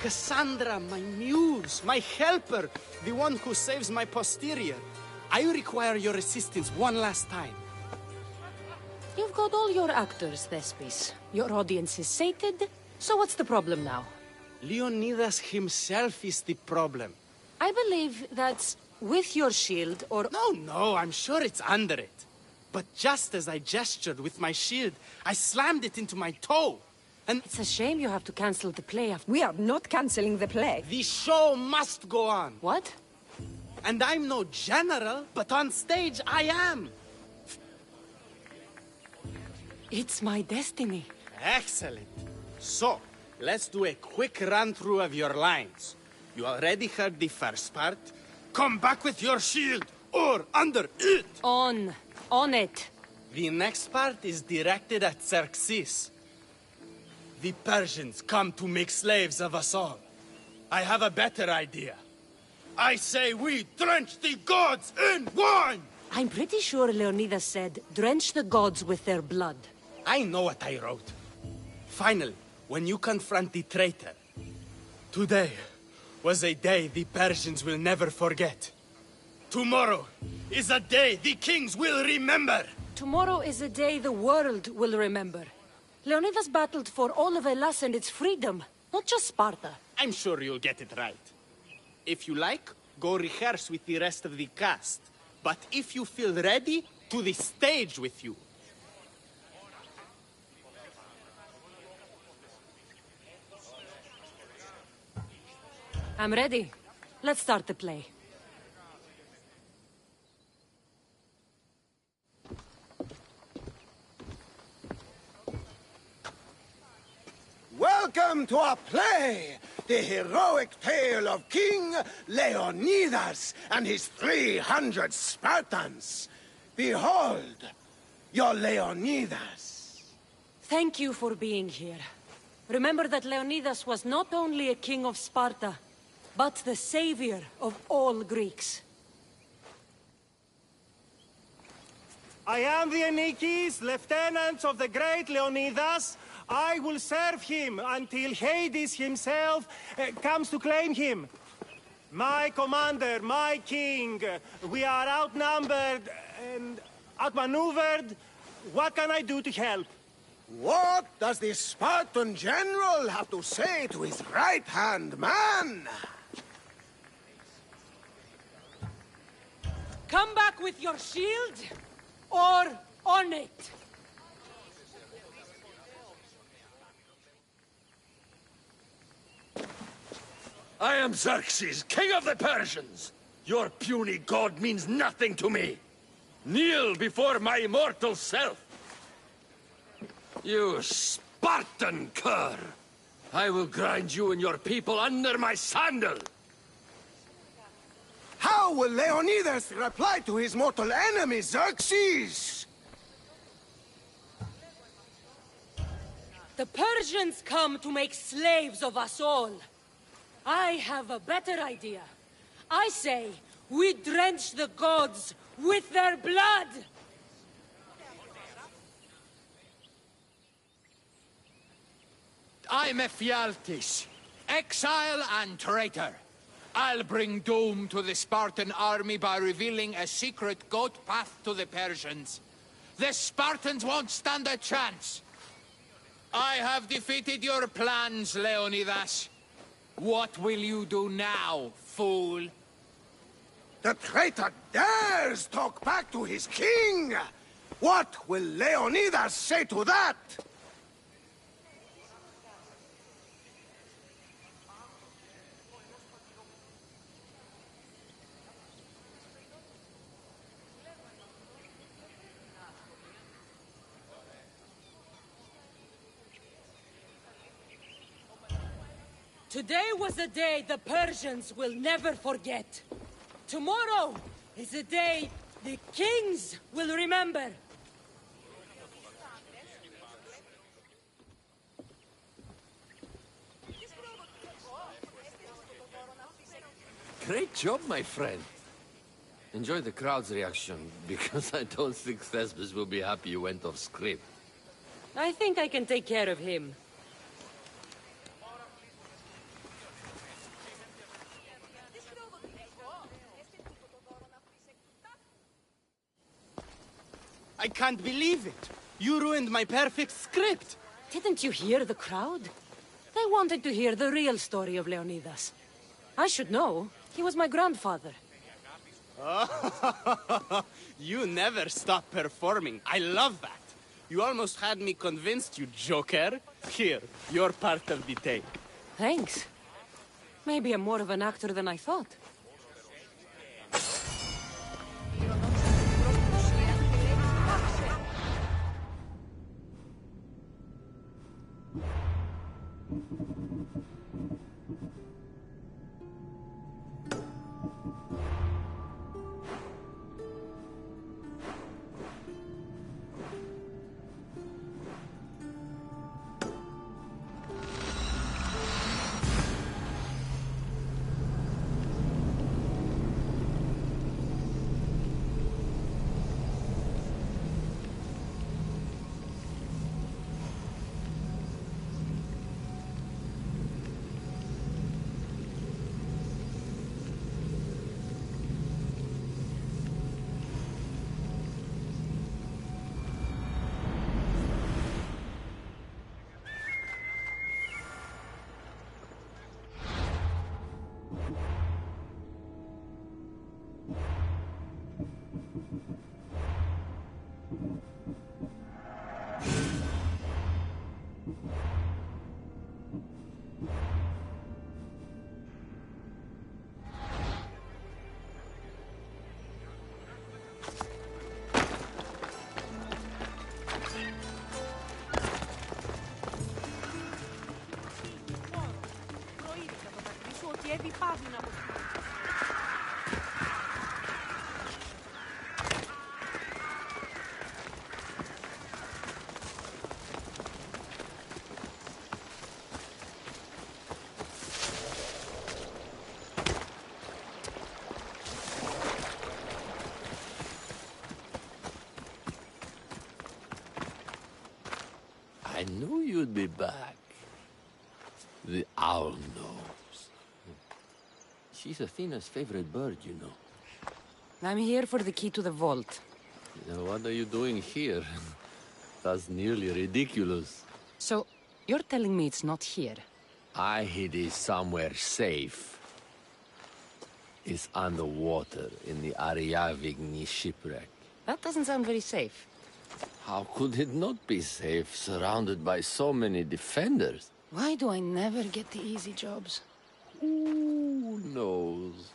Cassandra, my muse, my helper, the one who saves my posterior. I require your assistance one last time. You've got all your actors, Thespis. Your audience is sated, so what's the problem now? Leonidas himself is the problem. I believe that's with your shield or... No, I'm sure it's under it. But just as I gestured with my shield, I slammed it into my toe. And it's a shame you have to cancel the play after... We are not canceling the play. The show must go on. What? And I'm no general, but on stage I am. It's my destiny. Excellent. So, let's do a quick run-through of your lines. You already heard the first part. Come back with your shield, or under it. On it. The next part is directed at Xerxes. The Persians come to make slaves of us all. I have a better idea. I say we drench the gods in wine! I'm pretty sure Leonidas said, drench the gods with their blood. I know what I wrote. Finally, when you confront the traitor, today was a day the Persians will never forget. Tomorrow is a day the kings will remember. Tomorrow is a day the world will remember. Leonidas battled for all of Hellas and its freedom, not just Sparta. I'm sure you'll get it right. If you like, go rehearse with the rest of the cast. But if you feel ready, to the stage with you. I'm ready. Let's start the play. Welcome to our play, the heroic tale of King Leonidas and his 300 Spartans. Behold, your Leonidas. Thank you for being here. Remember that Leonidas was not only a king of Sparta, but the savior of all Greeks. I am the Anikis, lieutenants of the great Leonidas. I will serve him until Hades himself comes to claim him. My commander, my king, we are outnumbered and outmaneuvered. What can I do to help? What does the Spartan general have to say to his right-hand man? Come back with your shield, or on it! I am Xerxes, king of the Persians. Your puny god means nothing to me. Kneel before my immortal self. You Spartan cur! I will grind you and your people under my sandal! How will Leonidas reply to his mortal enemy, Xerxes? The Persians come to make slaves of us all. I have a better idea. I say, we drench the gods with their blood! I'm Ephialtes, exile and traitor. I'll bring doom to the Spartan army by revealing a secret goat path to the Persians. The Spartans won't stand a chance. I have defeated your plans, Leonidas. What will you do now, fool? The traitor dares talk back to his king! What will Leonidas say to that? Today was a day the Persians will never forget. Tomorrow is a day the kings will remember. Great job, my friend. Enjoy the crowd's reaction, because I don't think Thespis will be happy you went off script. I think I can take care of him. I can't believe it. You ruined my perfect script. Didn't you hear the crowd? They wanted to hear the real story of Leonidas. I should know. He was my grandfather. You never stop performing. I love that. You almost had me convinced, you joker. Here, your part of the tape. Thanks. Maybe I'm more of an actor than I thought. I knew you'd be back. The owl knows. She's Athena's favorite bird, you know. I'm here for the key to the vault. Now, what are you doing here? That's nearly ridiculous. So, you're telling me it's not here? I hid it somewhere safe. It's underwater in the Ariavigny shipwreck. That doesn't sound very safe. How could it not be safe, surrounded by so many defenders? Why do I never get the easy jobs? Who knows?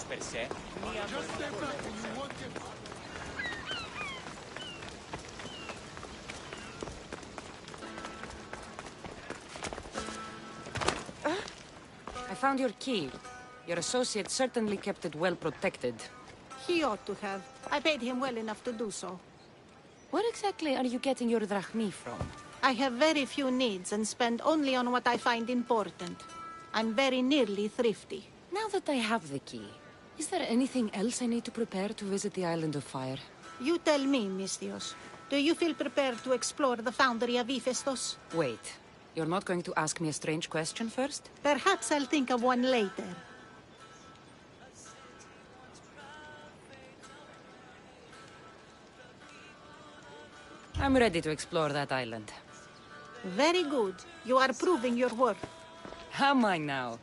Per sé, I found your key. Your associate certainly kept it well protected. He ought to have. I paid him well enough to do so. Where exactly are you getting your drachmi from? I have very few needs and spend only on what I find important. I'm very nearly thrifty. Now that I have the key, is there anything else I need to prepare to visit the Island of Fire? You tell me, Misthios. Do you feel prepared to explore the foundry of Hephaestus? Wait, you're not going to ask me a strange question first? Perhaps I'll think of one later. I'm ready to explore that island. Very good. You are proving your worth. Am I now?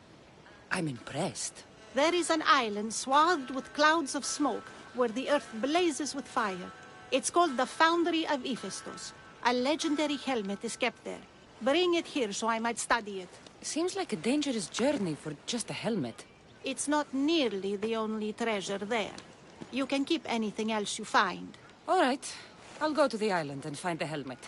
I'm impressed. There is an island swathed with clouds of smoke, where the earth blazes with fire. It's called the Foundry of Hephaestus. A legendary helmet is kept there. Bring it here so I might study it. Seems like a dangerous journey for just a helmet. It's not nearly the only treasure there. You can keep anything else you find. All right. I'll go to the island and find the helmet.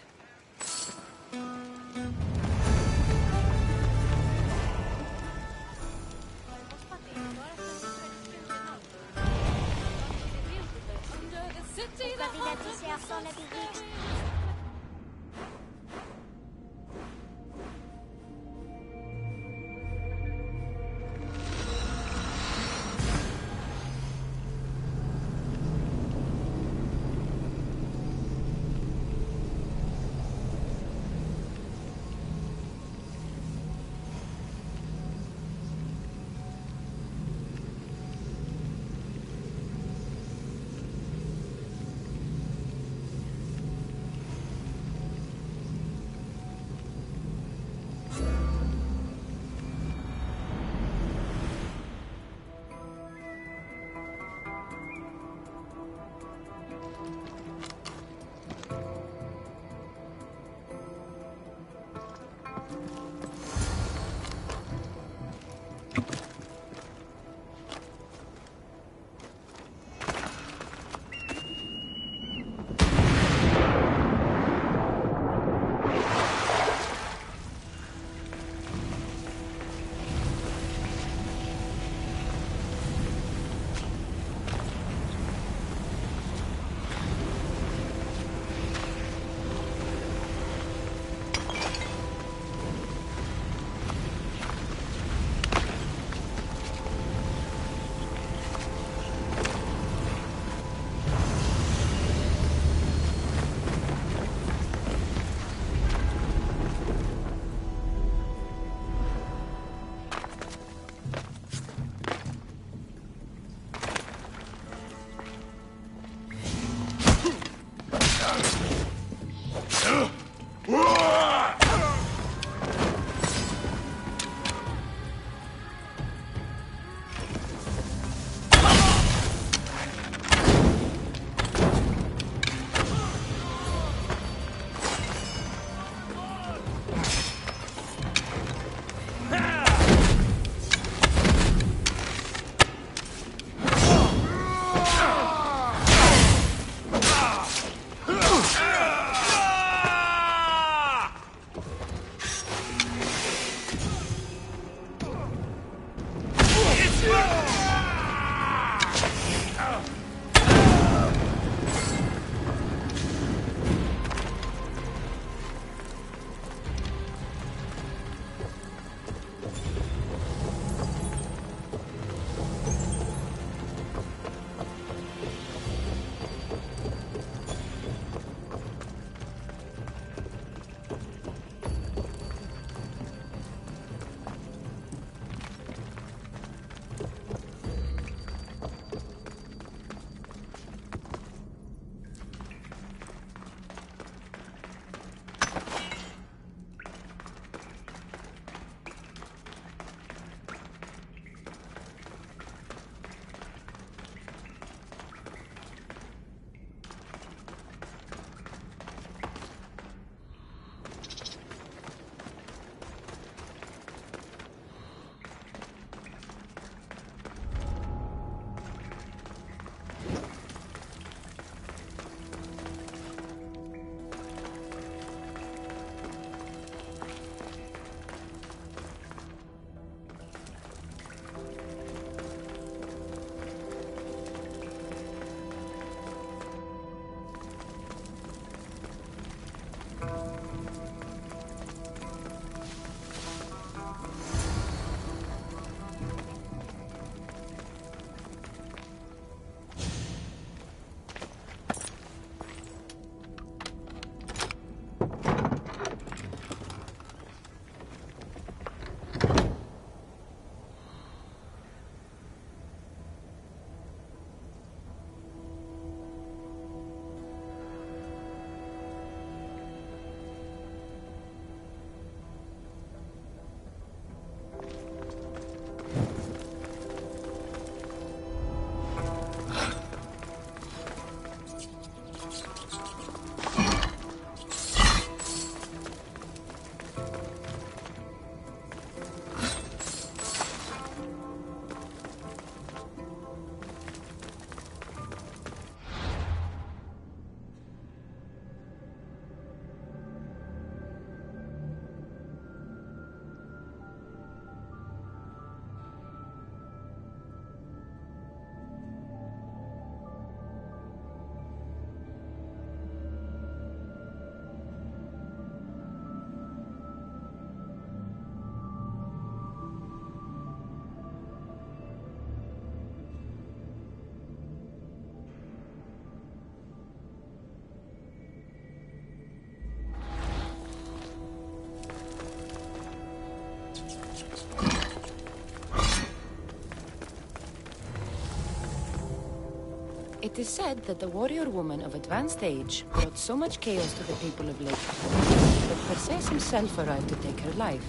It is said that the warrior woman of advanced age brought so much chaos to the people of Lake that Perseus himself arrived to take her life.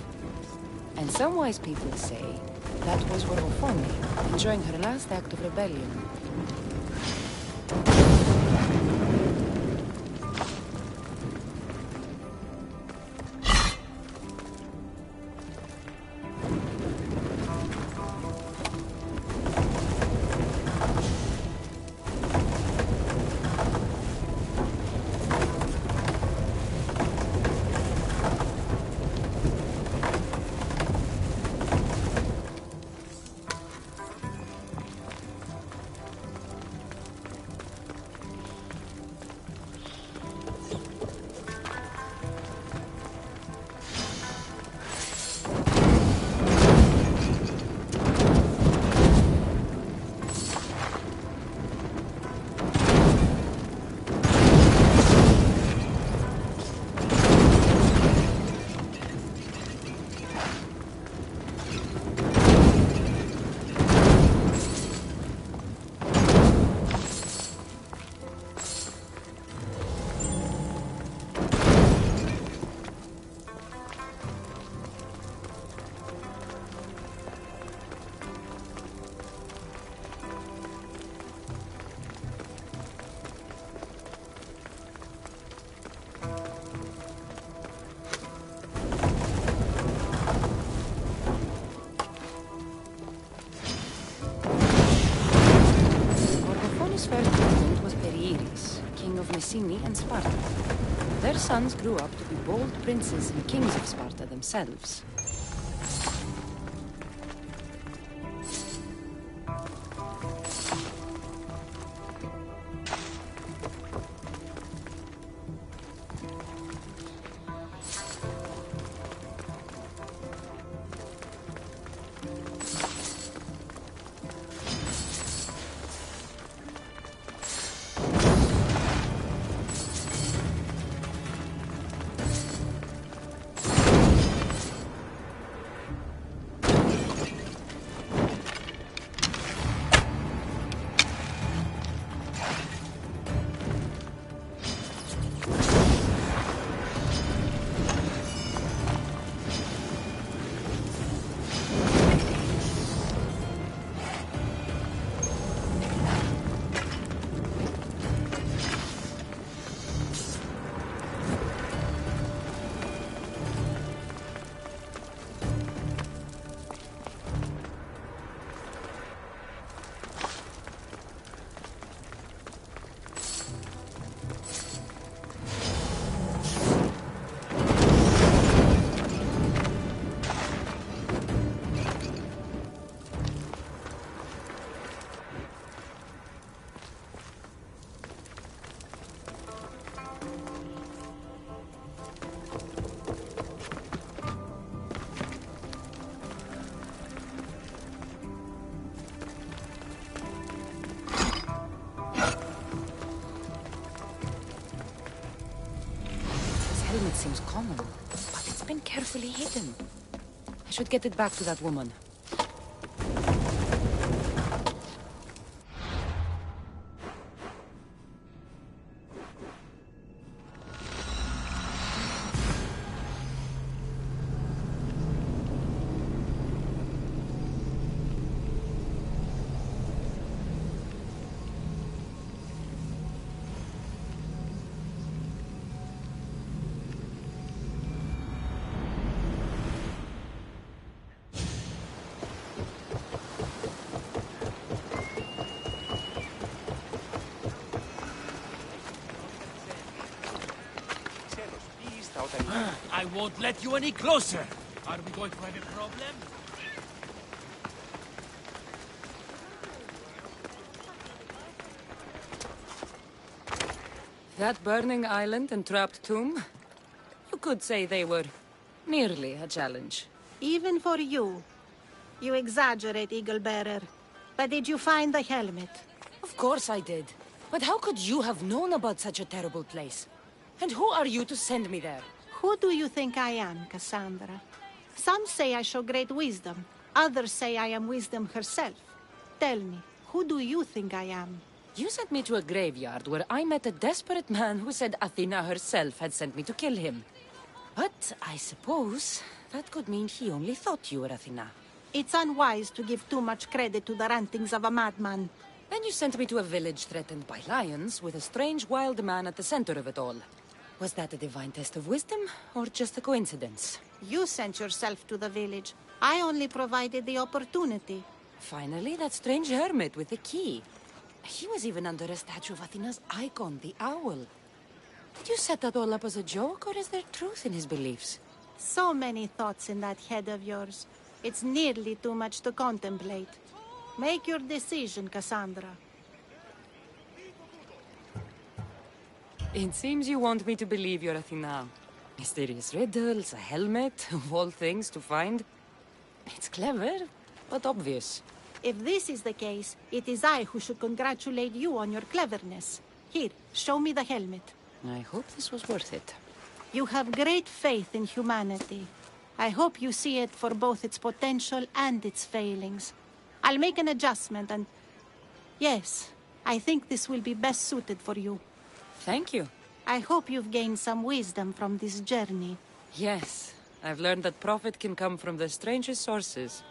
And some wise people say that was Orgophone, enjoying her last act of rebellion. Mycenae and Sparta. Their sons grew up to be bold princes and kings of Sparta themselves. It seems common, but it's been carefully hidden. I should get it back to that woman. I won't let you any closer. Are we going to have a problem? That burning island and trapped tomb? You could say they were nearly a challenge. Even for you. You exaggerate, Eagle-Bearer. But did you find the helmet? Of course I did. But how could you have known about such a terrible place? And who are you to send me there? Who do you think I am, Cassandra? Some say I show great wisdom. Others say I am wisdom herself. Tell me, who do you think I am? You sent me to a graveyard where I met a desperate man who said Athena herself had sent me to kill him. But I suppose that could mean he only thought you were Athena. It's unwise to give too much credit to the rantings of a madman. Then you sent me to a village threatened by lions with a strange wild man at the center of it all. Was that a divine test of wisdom, or just a coincidence? You sent yourself to the village. I only provided the opportunity. Finally, that strange hermit with the key. He was even under a statue of Athena's icon, the owl. Did you set that all up as a joke, or is there truth in his beliefs? So many thoughts in that head of yours. It's nearly too much to contemplate. Make your decision, Cassandra. It seems you want me to believe you're Athena. Mysterious riddles, a helmet, of all things to find. It's clever, but obvious. If this is the case, it is I who should congratulate you on your cleverness. Here, show me the helmet. I hope this was worth it. You have great faith in humanity. I hope you see it for both its potential and its failings. I'll make an adjustment and... Yes, I think this will be best suited for you. Thank you. I hope you've gained some wisdom from this journey. Yes, I've learned that profit can come from the strangest sources.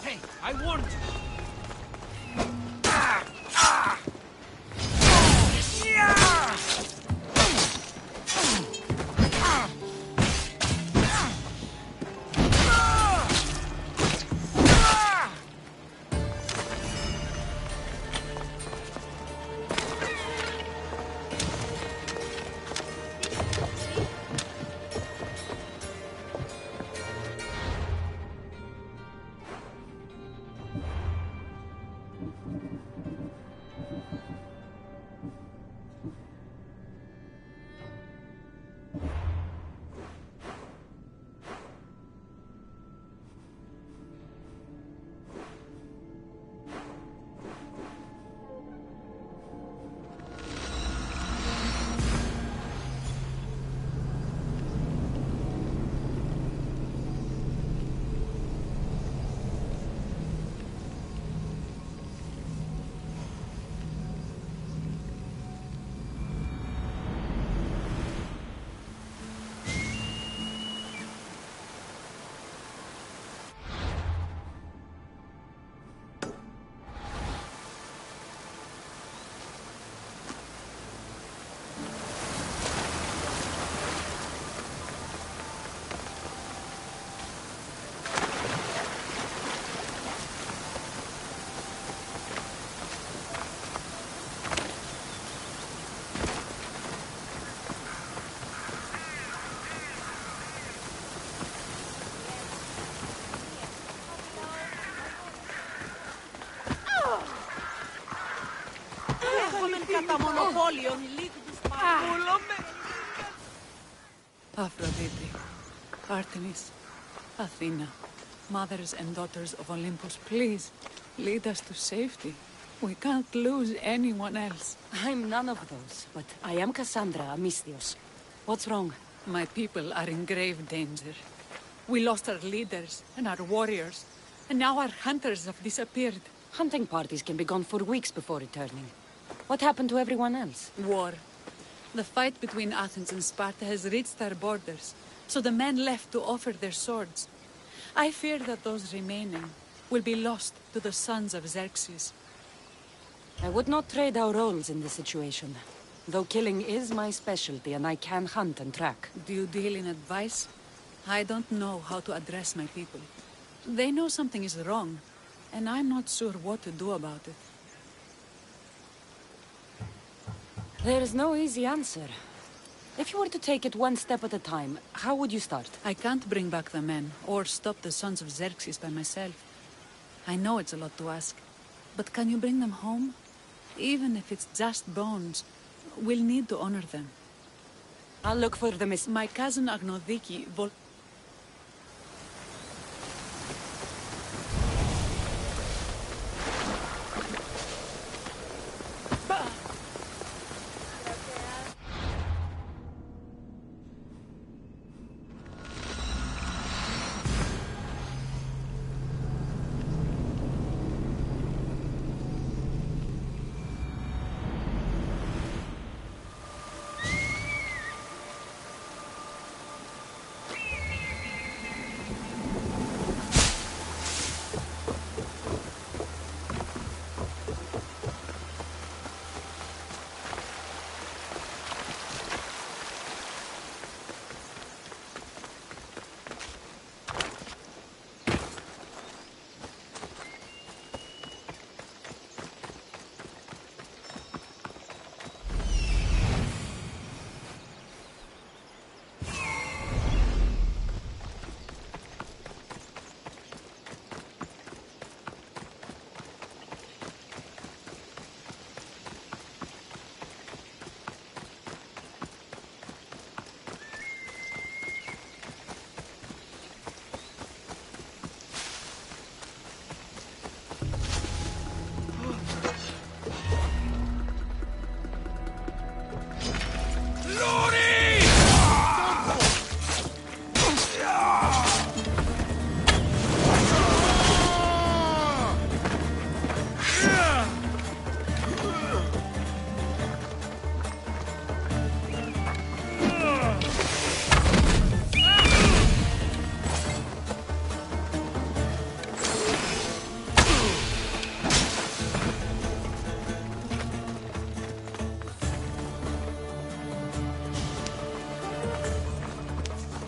Hey, I warned you! Aphrodite, Artemis, Athena, mothers and daughters of Olympus, please, lead us to safety. We can't lose anyone else. I'm none of those, but I am Cassandra, a Misthios. What's wrong? My people are in grave danger. We lost our leaders and our warriors, and now our hunters have disappeared. Hunting parties can be gone for weeks before returning. What happened to everyone else? War. The fight between Athens and Sparta has reached our borders, so the men left to offer their swords. I fear that those remaining will be lost to the sons of Xerxes. I would not trade our roles in this situation. Though killing is my specialty and I can hunt and track. Do you deal in advice? I don't know how to address my people. They know something is wrong, and I'm not sure what to do about it. There is no easy answer. If you were to take it one step at a time, how would you start? I can't bring back the men, or stop the sons of Xerxes by myself. I know it's a lot to ask, but can you bring them home? Even if it's just bones, we'll need to honor them. I'll look for them. My cousin Agnodiki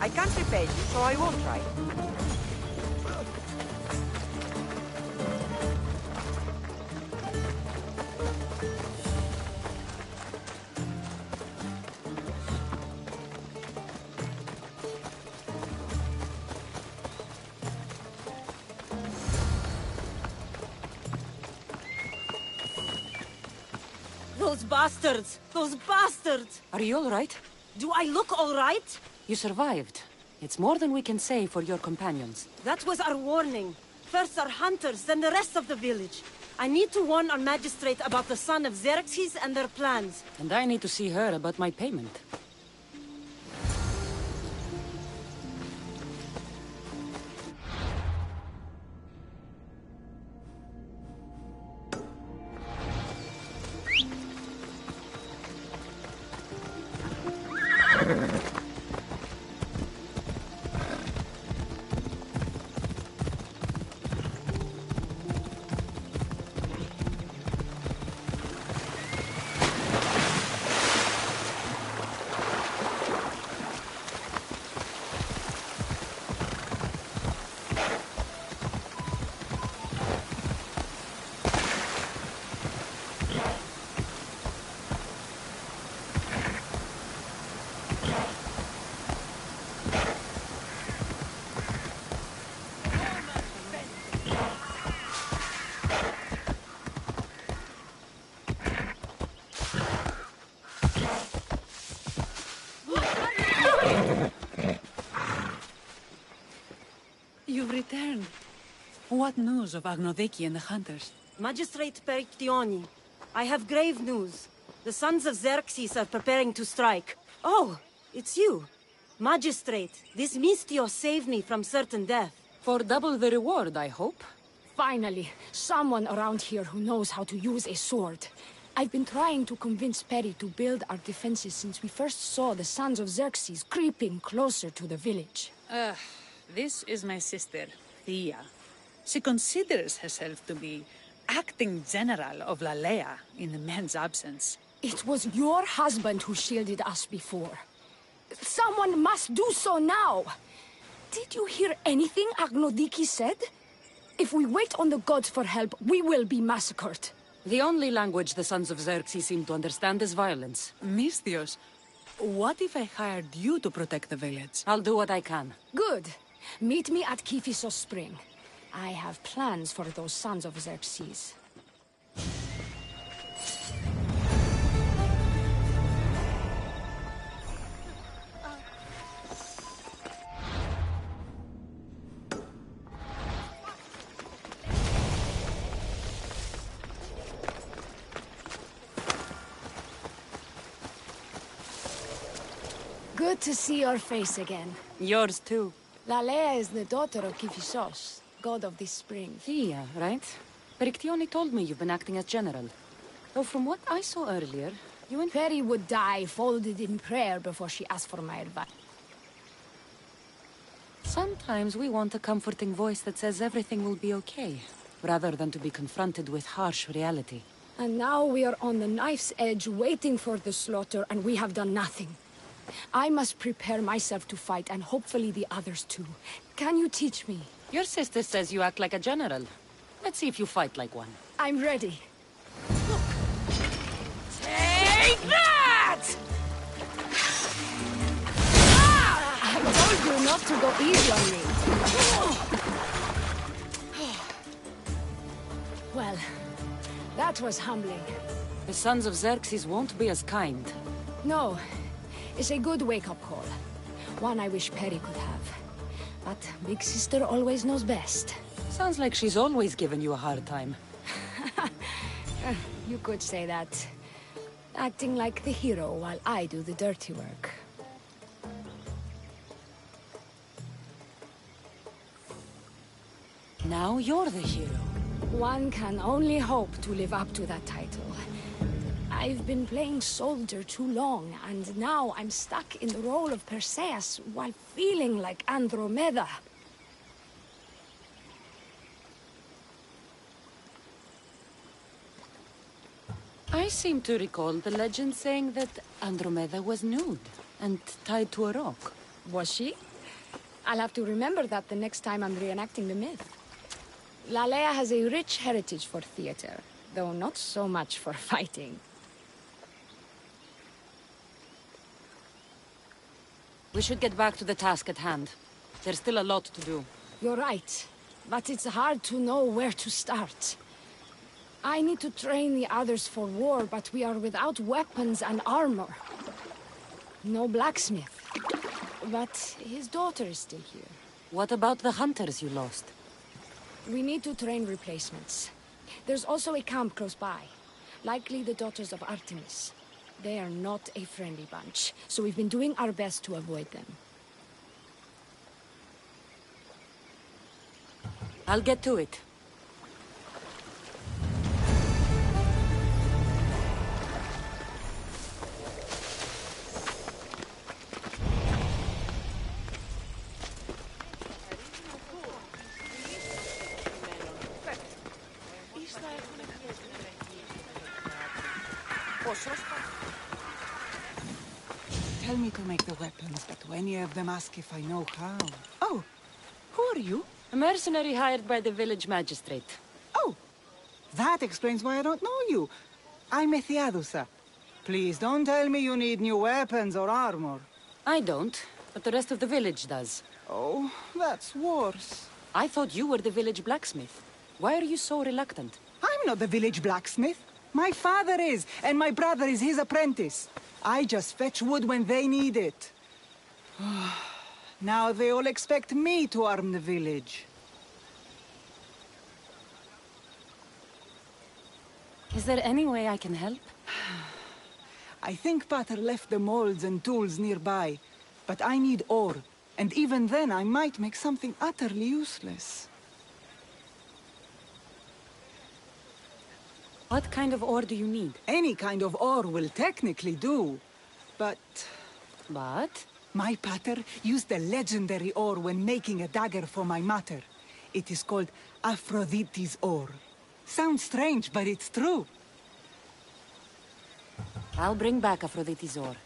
I can't repay you, so I won't try. Those bastards! Those bastards! Are you all right? Do I look all right? You survived. It's more than we can say for your companions. That was our warning. First our hunters, then the rest of the village. I need to warn our magistrate about the son of Xerxes and their plans. And I need to see her about my payment. You've returned. What news of Agnodeki and the hunters? Magistrate Perictioni, I have grave news. The sons of Xerxes are preparing to strike. Oh, it's you. Magistrate, this Mistio saved me from certain death. For double the reward, I hope. Finally, someone around here who knows how to use a sword. I've been trying to convince Peri to build our defenses since we first saw the sons of Xerxes creeping closer to the village. This is my sister, Thea. She considers herself to be acting general of Lalea in the men's absence. It was your husband who shielded us before. Someone must do so now! Did you hear anything Agnodiki said? If we wait on the gods for help, we will be massacred. The only language the sons of Xerxes seem to understand is violence. Mistios, what if I hired you to protect the village? I'll do what I can. Good. Meet me at Kiphisos Spring. I have plans for those sons of Xerxes. Good to see your face again. Yours too. Lalea is the daughter of Kiphisos, god of this spring. Thea, right? Perictioni told me you've been acting as general. Though from what I saw earlier, you and Peri would die folded in prayer before she asked for my advice. Sometimes we want a comforting voice that says everything will be okay, rather than to be confronted with harsh reality. And now we are on the knife's edge waiting for the slaughter, and we have done nothing. I must prepare myself to fight, and hopefully the others too. Can you teach me? Your sister says you act like a general. Let's see if you fight like one. I'm ready. Take that! I told you not to go easy on me. Well, that was humbling. The sons of Xerxes won't be as kind. No. It's a good wake-up call. One I wish Peri could have. But Big Sister always knows best. Sounds like she's always given you a hard time. You could say that. Acting like the hero while I do the dirty work. Now you're the hero. One can only hope to live up to that title. I've been playing soldier too long, and now I'm stuck in the role of Perseus while feeling like Andromeda. I seem to recall the legend saying that Andromeda was nude and tied to a rock. Was she? I'll have to remember that the next time I'm reenacting the myth. Lalea has a rich heritage for theater, though not so much for fighting. We should get back to the task at hand. There's still a lot to do. You're right, but it's hard to know where to start. I need to train the others for war, but we are without weapons and armor. No blacksmith. But his daughter is still here. What about the hunters you lost? We need to train replacements. There's also a camp close by. Likely the daughters of Artemis. They are not a friendly bunch, so we've been doing our best to avoid them. I'll get to it. Tell me to make the weapons, but when any of them ask if I know how... Oh, who are you? A mercenary hired by the village magistrate. Oh, that explains why I don't know you. I'm Ethiadusa. Please don't tell me you need new weapons or armor. I don't, but the rest of the village does. Oh, that's worse. I thought you were the village blacksmith. Why are you so reluctant? I'm not the village blacksmith. My father is, and my brother is his apprentice. I just fetch wood when they need it. Now they all expect me to arm the village. Is there any way I can help? I think Pater left the molds and tools nearby, but I need ore, and even then I might make something utterly useless. What kind of ore do you need? Any kind of ore will technically do, but... But? My pater used the legendary ore when making a dagger for my mater. It is called Aphrodite's ore. Sounds strange, but it's true. I'll bring back Aphrodite's ore.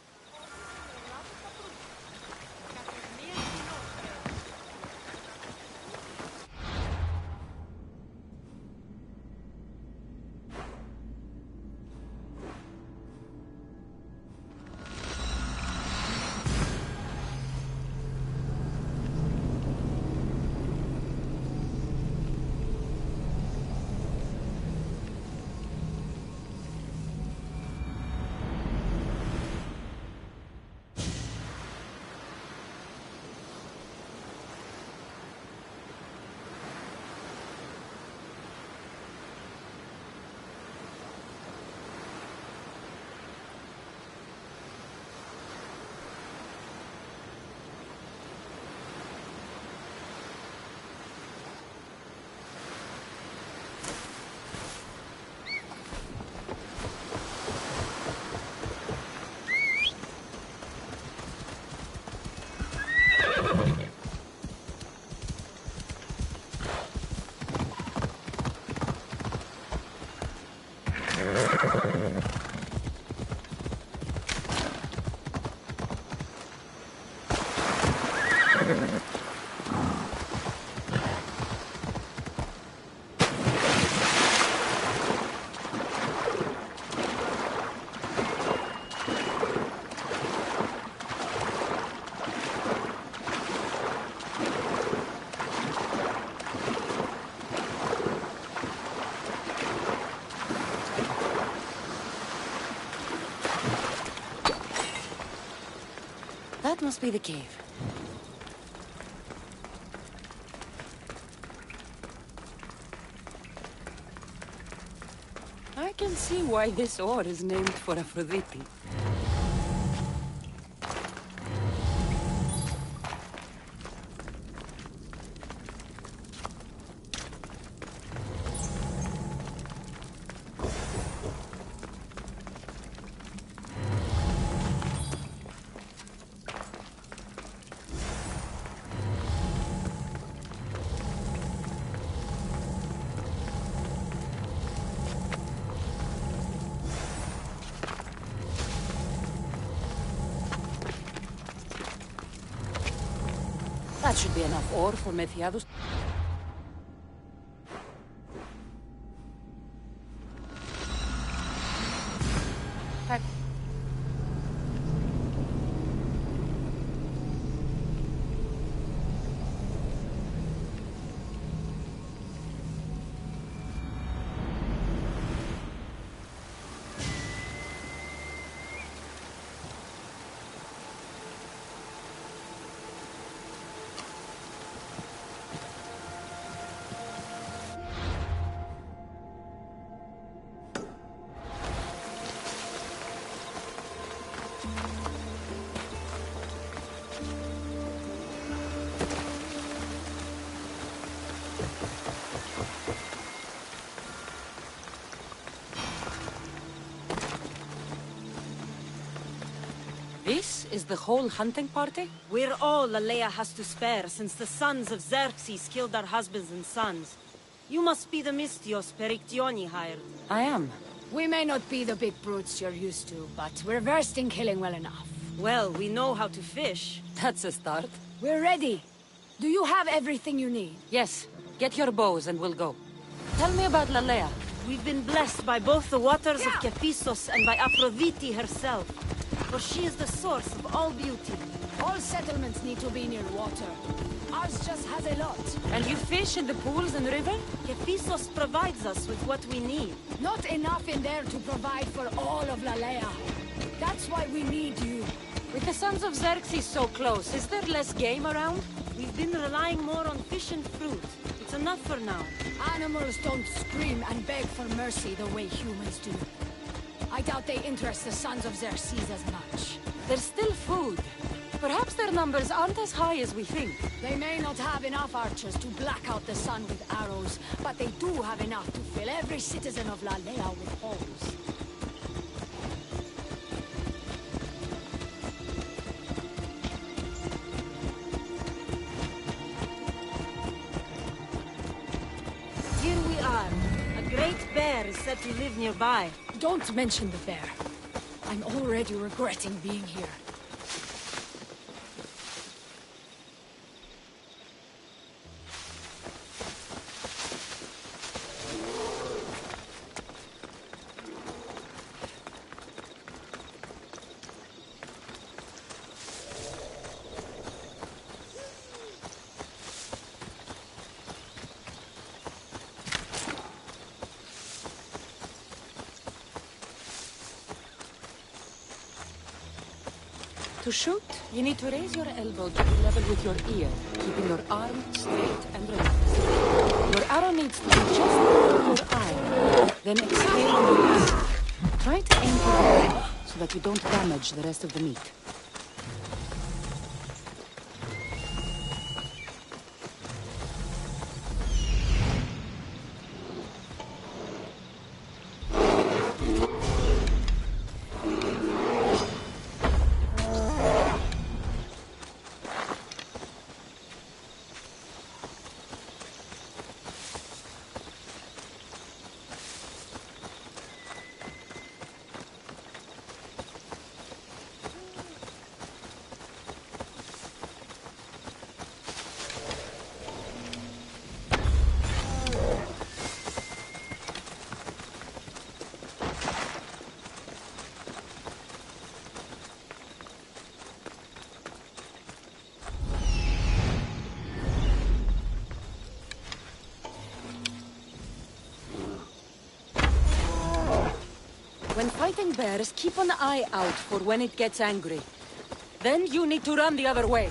That must be the cave. I can see why this ore is named for Aphrodite. That should be enough ore for Methiadus. This is the whole hunting party? We're all Aleia has to spare, since the sons of Xerxes killed our husbands and sons. You must be the Mystios Perictioni hired. I am. We may not be the big brutes you're used to, but we're versed in killing well enough. Well, we know how to fish. That's a start. We're ready. Do you have everything you need? Yes. Get your bows and we'll go. Tell me about Lalea. We've been blessed by both the waters of Kephisos and by Aphrodite herself. For she is the source of all beauty. All settlements need to be near water. Ours just has a lot. And you fish in the pools and river? Kephisos provides us with what we need. Not enough in there to provide for all of Lalea. That's why we need you. With the sons of Xerxes so close, is there less game around? We've been relying more on fish and fruit. It's enough for now. Animals don't scream and beg for mercy the way humans do. I doubt they interest the sons of Xerxes as much. There's still food. Perhaps their numbers aren't as high as we think. They may not have enough archers to black out the sun with arrows, but they do have enough to fill every citizen of Lalea with holes. Here we are. A great bear is said to live nearby. Don't mention the bear. I'm already regretting being here. To shoot, you need to raise your elbow to be level with your ear, keeping your arm straight and relaxed. Your arrow needs to be just below your eye. Then exhale and release. Try to aim for the belly, so that you don't damage the rest of the meat. When fighting bears, keep an eye out for when it gets angry. Then you need to run the other way.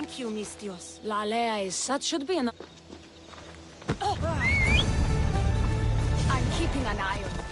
Thank you, Mistios. Lalea is That should be enough. I'm keeping an eye on you.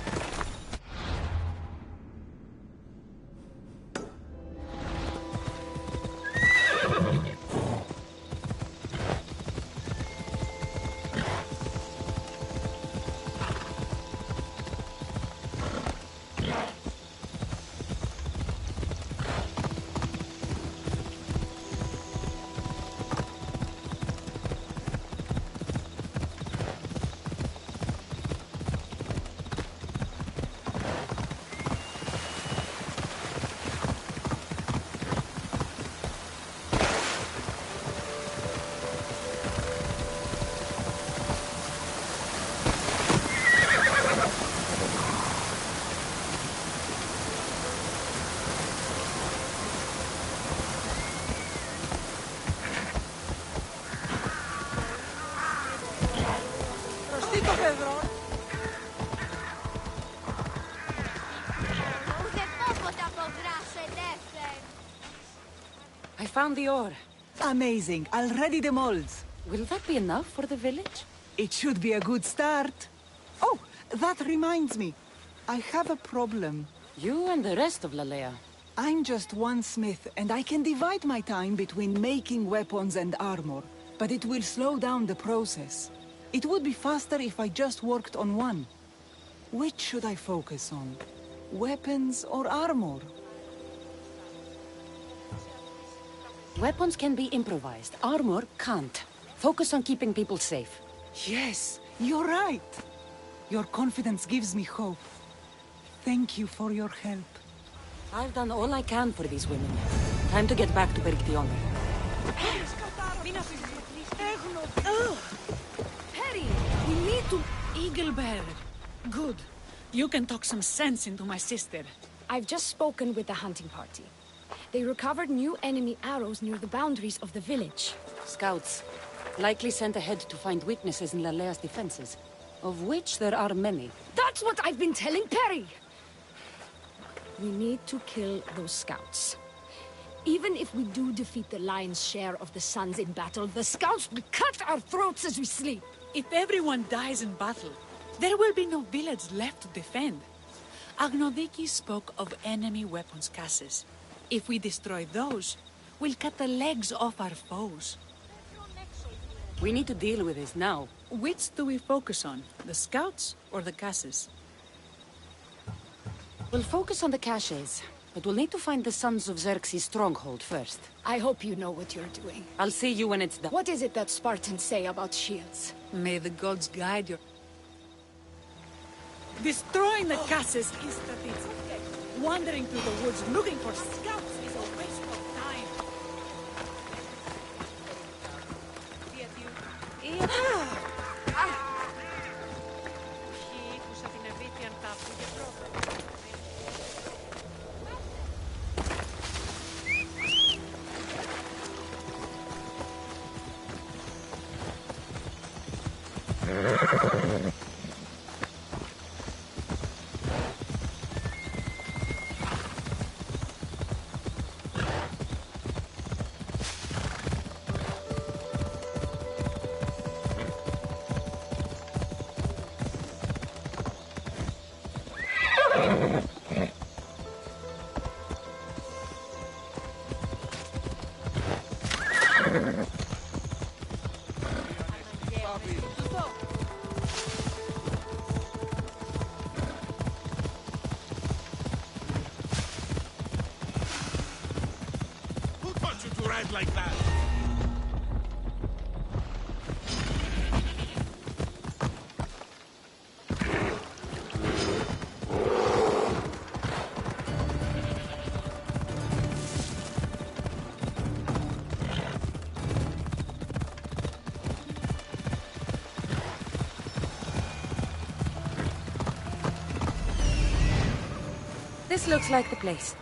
I found the ore. Amazing. I'll ready the molds. Will that be enough for the village? It should be a good start. Oh, that reminds me. I have a problem. You and the rest of Lalea. I'm just one smith, and I can divide my time between making weapons and armor, but it will slow down the process. It would be faster if I just worked on one. Which should I focus on? Weapons or armor? Weapons can be improvised. Armor can't. Focus on keeping people safe. Yes, you're right. Your confidence gives me hope. Thank you for your help. I've done all I can for these women. Time to get back to Beriktione. Perry, we need to... Eaglebearer. Good. You can talk some sense into my sister. I've just spoken with the hunting party. They recovered new enemy arrows near the boundaries of the village. Scouts. Likely sent ahead to find weaknesses in Lalea's defenses. Of which there are many. That's what I've been telling Perry! We need to kill those scouts. Even if we do defeat the lion's share of the sons in battle, the scouts will cut our throats as we sleep. If everyone dies in battle, there will be no village left to defend. Agnodiki spoke of enemy weapons caches. If we destroy those, we'll cut the legs off our foes. We need to deal with this now. Which do we focus on? The scouts or the caches? We'll focus on the caches, but we'll need to find the Sons of Xerxes' stronghold first. I hope you know what you're doing. I'll see you when it's done. What is it that Spartans say about shields? May the gods guide your... Destroying the caches is strategic. Wandering through the woods looking for scouts is a waste of time. Who taught you to ride like that? This looks like the place.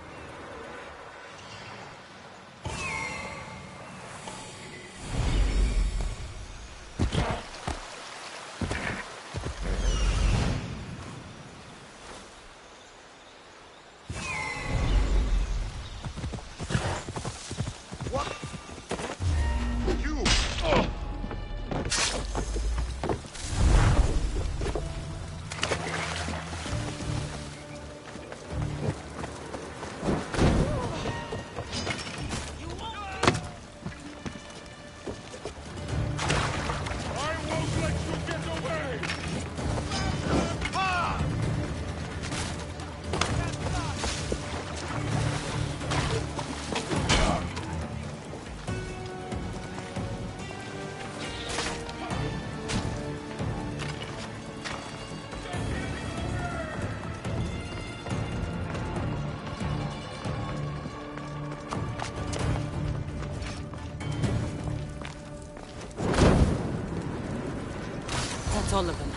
That's all of them.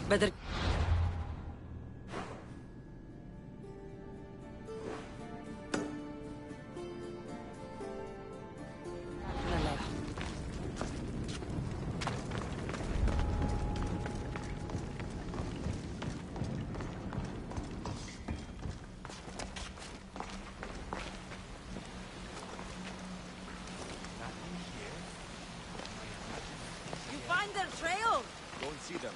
Better... You find their trail? Don't see them.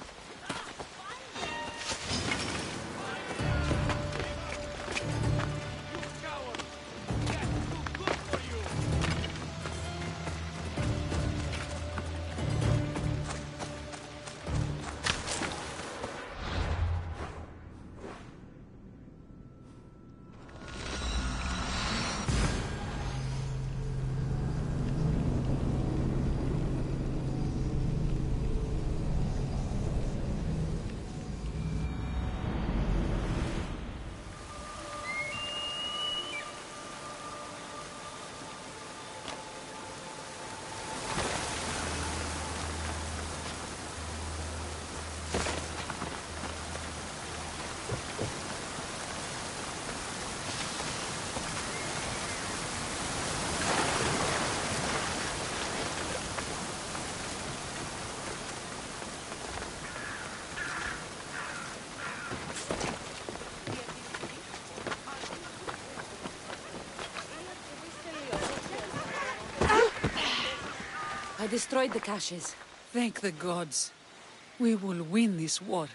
I destroyed the caches. Thank the gods. We will win this war.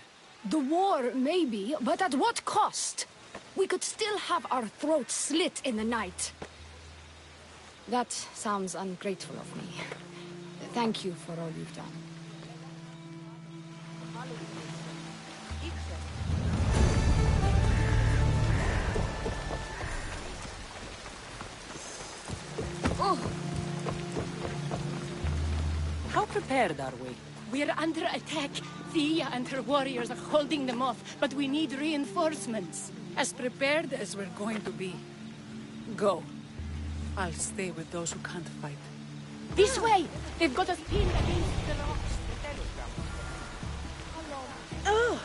The war, maybe, but at what cost? We could still have our throats slit in the night. That sounds ungrateful of me. Thank you for all you've done. How prepared are we? We're under attack. Thea and her warriors are holding them off, but we need reinforcements. As prepared as we're going to be. Go. I'll stay with those who can't fight. This way! They've got us pinned against the rocks. Oh!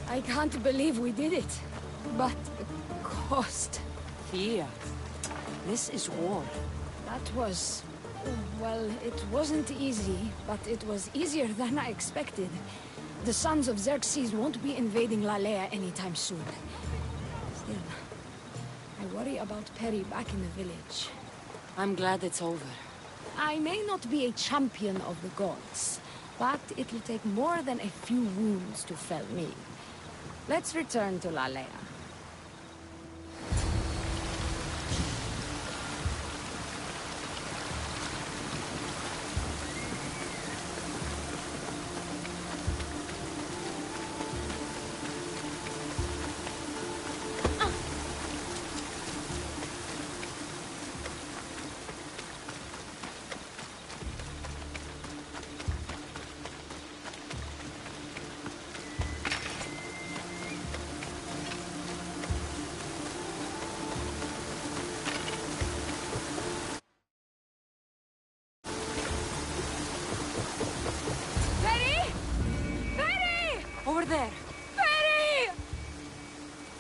I can't believe we did it. But the cost... Thea, this is war. That was... well, it wasn't easy, but it was easier than I expected. The sons of Xerxes won't be invading Lalea anytime soon. Still, I worry about Perry back in the village. I'm glad it's over. I may not be a champion of the gods, but it'll take more than a few wounds to fell me. Let's return to Lalea.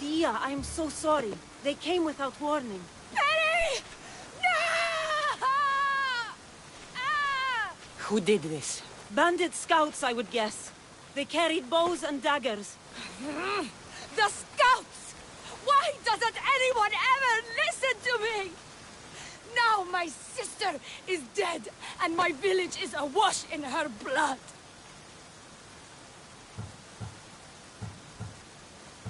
Thea, I'm so sorry. They came without warning. Perry! No! Who did this? Bandit scouts, I would guess. They carried bows and daggers. The scouts! Why doesn't anyone ever listen to me? Now my sister is dead, and my village is awash in her blood.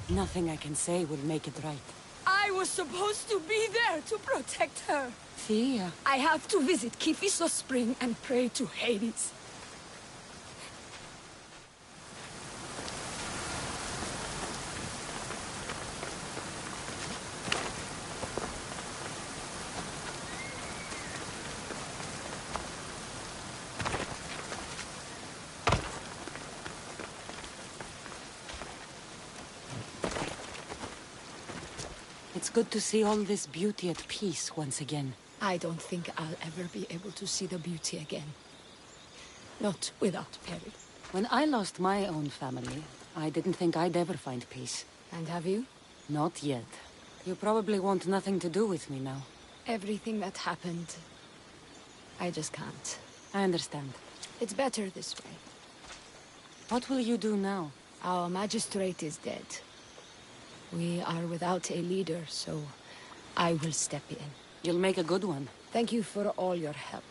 Nothing I can say will make it right. I was supposed to be there to protect her. Thea. I have to visit Kifiso Spring and pray to Hades. It's good to see all this beauty at peace once again. I don't think I'll ever be able to see the beauty again. Not without Perry. When I lost my own family, I didn't think I'd ever find peace. And have you? Not yet. You probably want nothing to do with me now. Everything that happened, I just can't. I understand. It's better this way. What will you do now? Our magistrate is dead. We are without a leader, so I will step in. You'll make a good one. Thank you for all your help.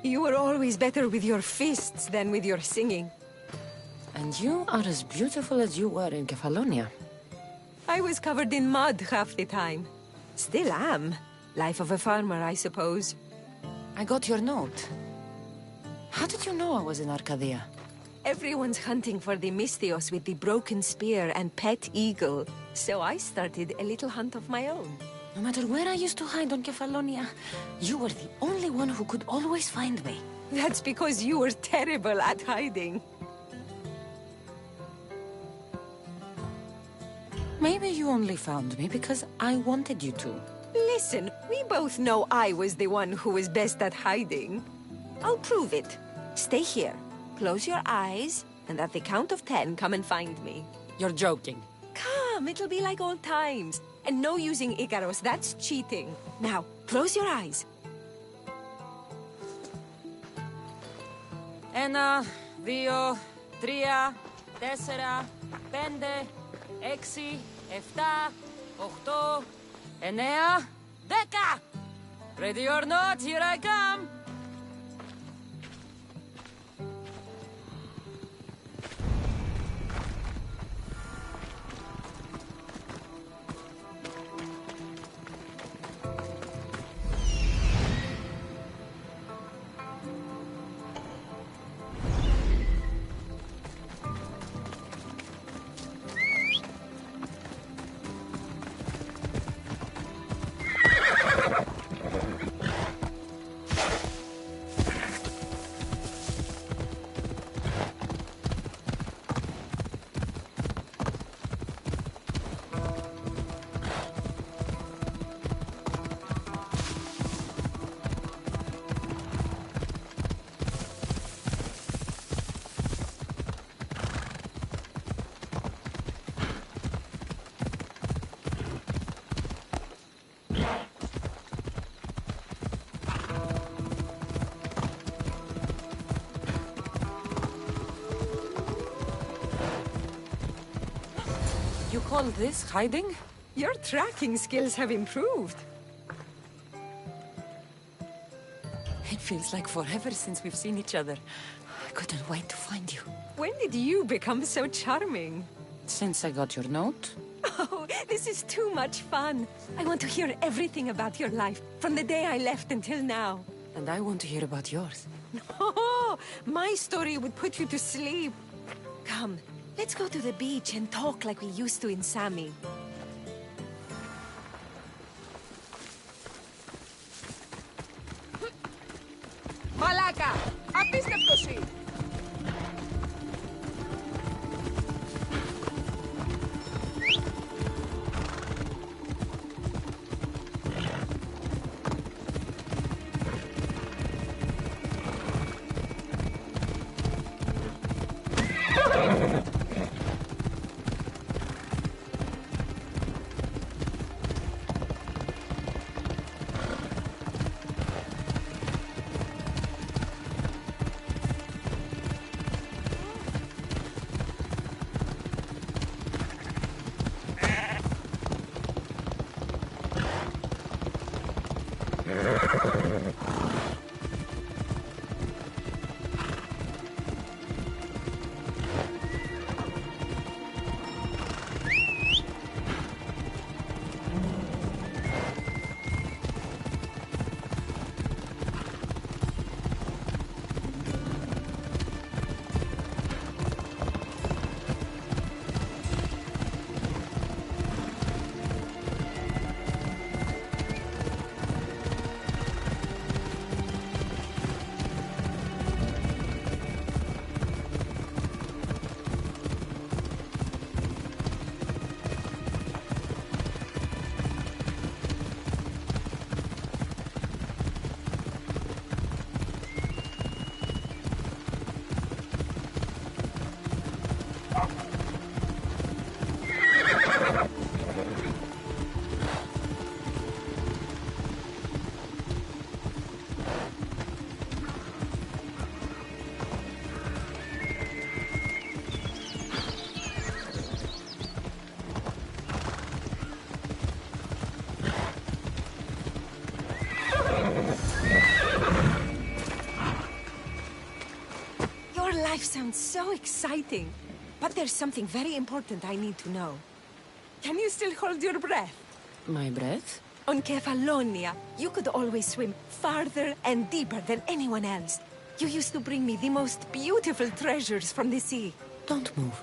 You were always better with your fists than with your singing. And you are as beautiful as you were in Kefalonia. I was covered in mud half the time. Still am. Life of a farmer, I suppose. I got your note. How did you know I was in Arcadia? Everyone's hunting for the Mystios with the broken spear and pet eagle. So I started a little hunt of my own. No matter where I used to hide on Kefalonia, you were the only one who could always find me. That's because you were terrible at hiding. Maybe you only found me because I wanted you to. Listen, we both know I was the one who was best at hiding. I'll prove it. Stay here. Close your eyes, and at the count of 10, come and find me. You're joking. Come, it'll be like old times. And no using Icaros, that's cheating. Now, close your eyes. Ένα, δύο, τρία, τέσσερα, πέντε, έξι, εφτά, οχτώ, εννέα, δέκα! Ready or not, here I come! You call this hiding? Your tracking skills have improved. It feels like forever since we've seen each other. I couldn't wait to find you. When did you become so charming? Since I got your note. Oh, this is too much fun. I want to hear everything about your life, from the day I left until now. And I want to hear about yours. Oh, my story would put you to sleep. Come, let's go to the beach and talk like we used to in Sami. Μαλάκα! Απίστευτος είναι! Life sounds so exciting. But there's something very important I need to know. Can you still hold your breath? My breath? On Kefalonia, you could always swim farther and deeper than anyone else. You used to bring me the most beautiful treasures from the sea. Don't move.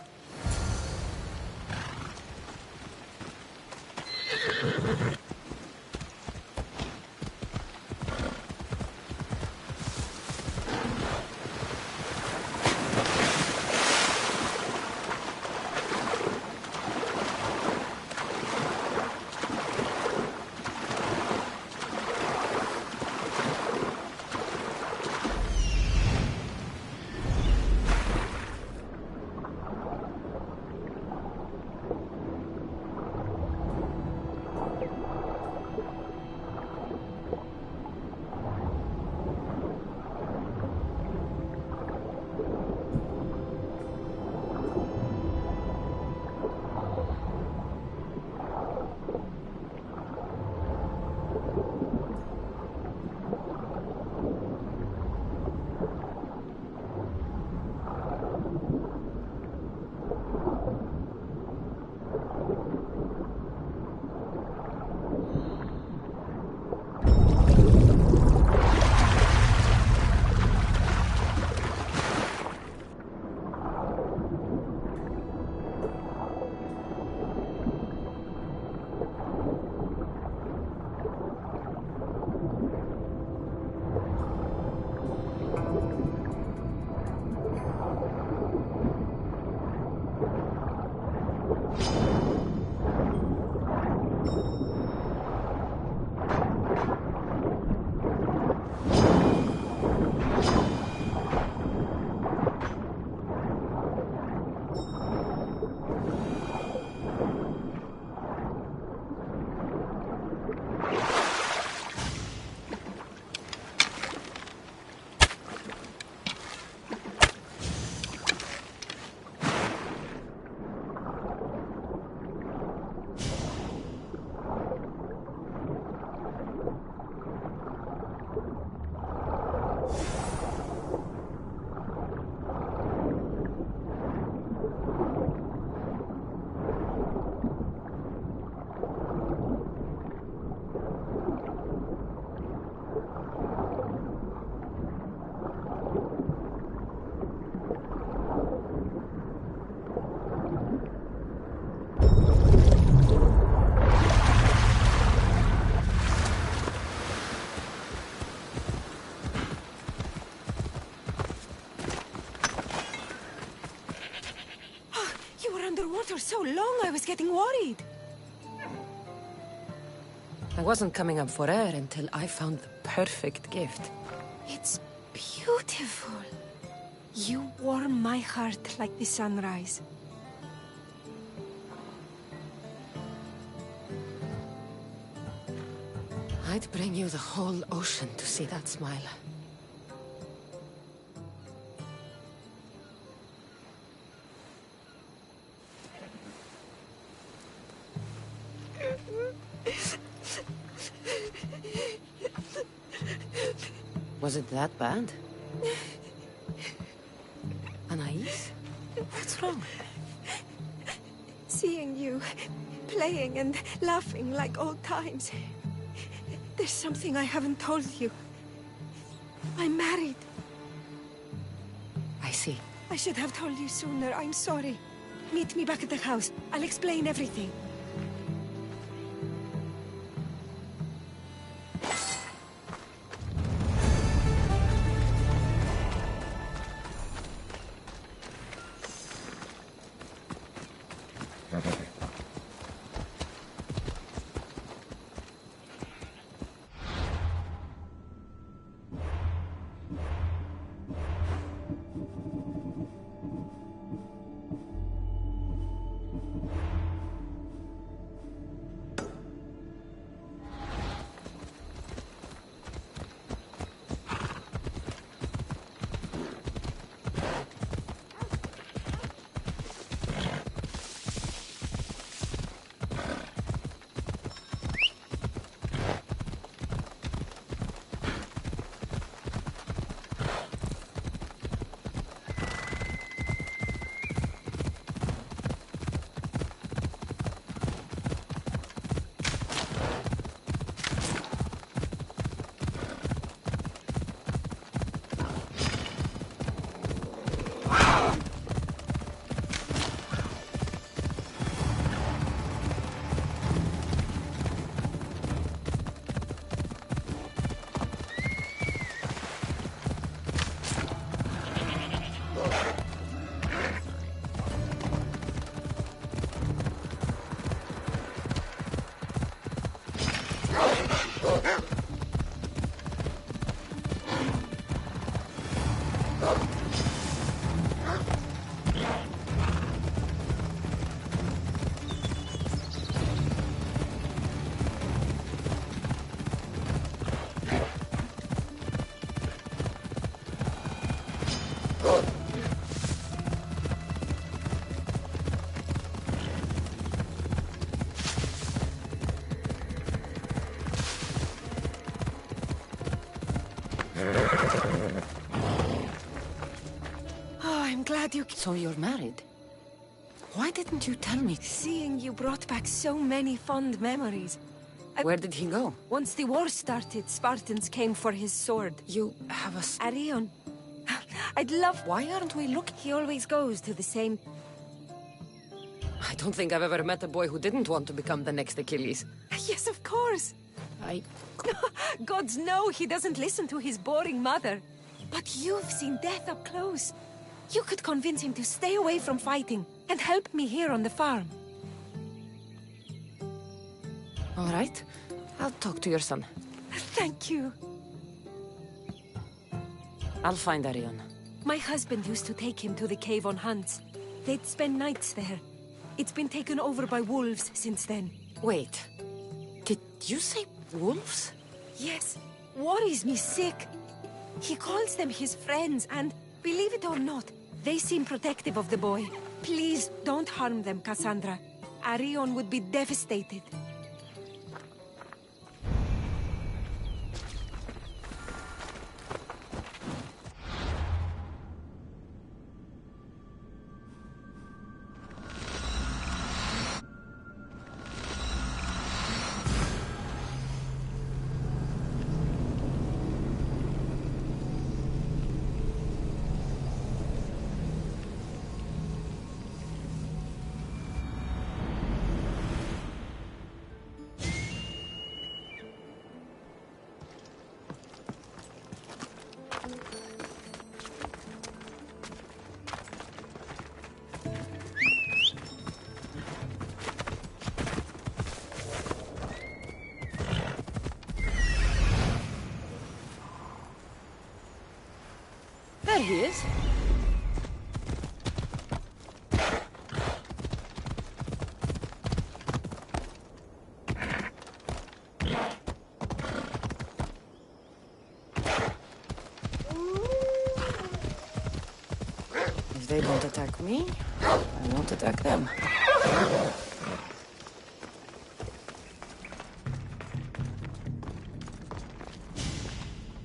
underwater so long, I was getting worried. I wasn't coming up for air until I found the perfect gift. It's beautiful. You warm my heart like the sunrise. I'd bring you the whole ocean to see that smile. Was it that bad? Anais? What's wrong? Seeing you playing and laughing like old times. There's something I haven't told you. I'm married. I see. I should have told you sooner. I'm sorry. Meet me back at the house. I'll explain everything. Glad you... So you're married? Why didn't you tell me? Seeing you brought back so many fond memories. Where did he go? Once the war started, Spartans came for his sword. You have a... Arion. I'd love... Why aren't we looking? He always goes to the same... I don't think I've ever met a boy who didn't want to become the next Achilles. Yes, of course. Gods know he doesn't listen to his boring mother. But you've seen death up close. You could convince him to stay away from fighting and help me here on the farm. All right. I'll talk to your son. Thank you. I'll find Arion. My husband used to take him to the cave on hunts. They'd spend nights there. It's been taken over by wolves since then. Wait. Did you say wolves? Yes. Worries me sick. He calls them his friends and, believe it or not, they seem protective of the boy. Please, don't harm them, Cassandra. Arion would be devastated. he is. If they won't attack me, I won't attack them.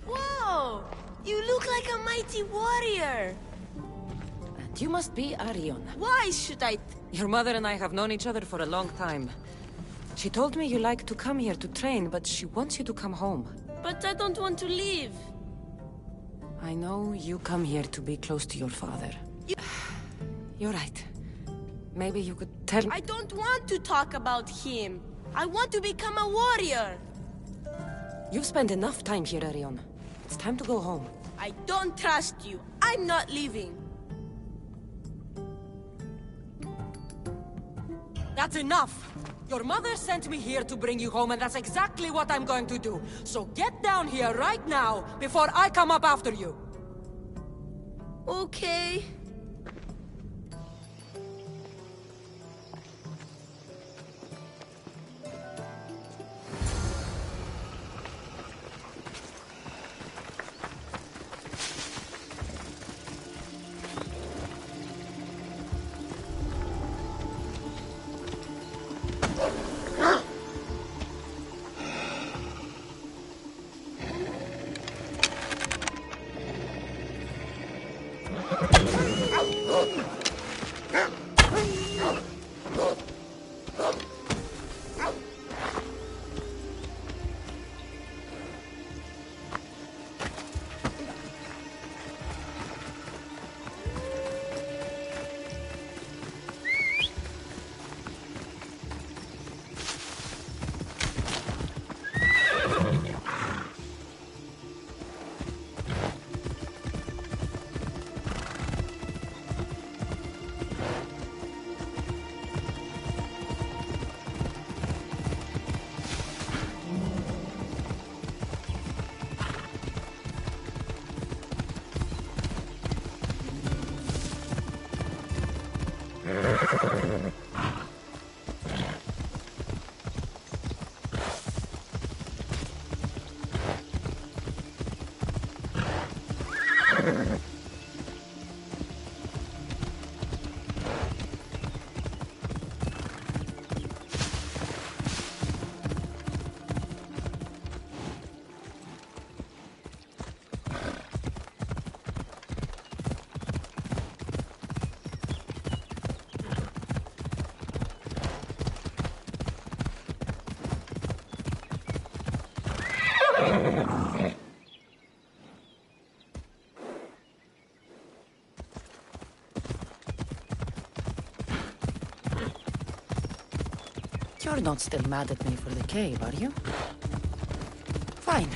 Whoa! You look like a mighty warrior! And you must be Arion. Why should I... Your mother and I have known each other for a long time. She told me you like to come here to train, but she wants you to come home. But I don't want to leave. I know you come here to be close to your father. You're right. Maybe you could tell me... I don't want to talk about him. I want to become a warrior. You've spent enough time here, Arion. It's time to go home. I don't trust you. I'm not leaving. That's enough! Your mother sent me here to bring you home, and that's exactly what I'm going to do. So get down here right now, before I come up after you. Okay. You're not still mad at me for the cave, are you? Fine.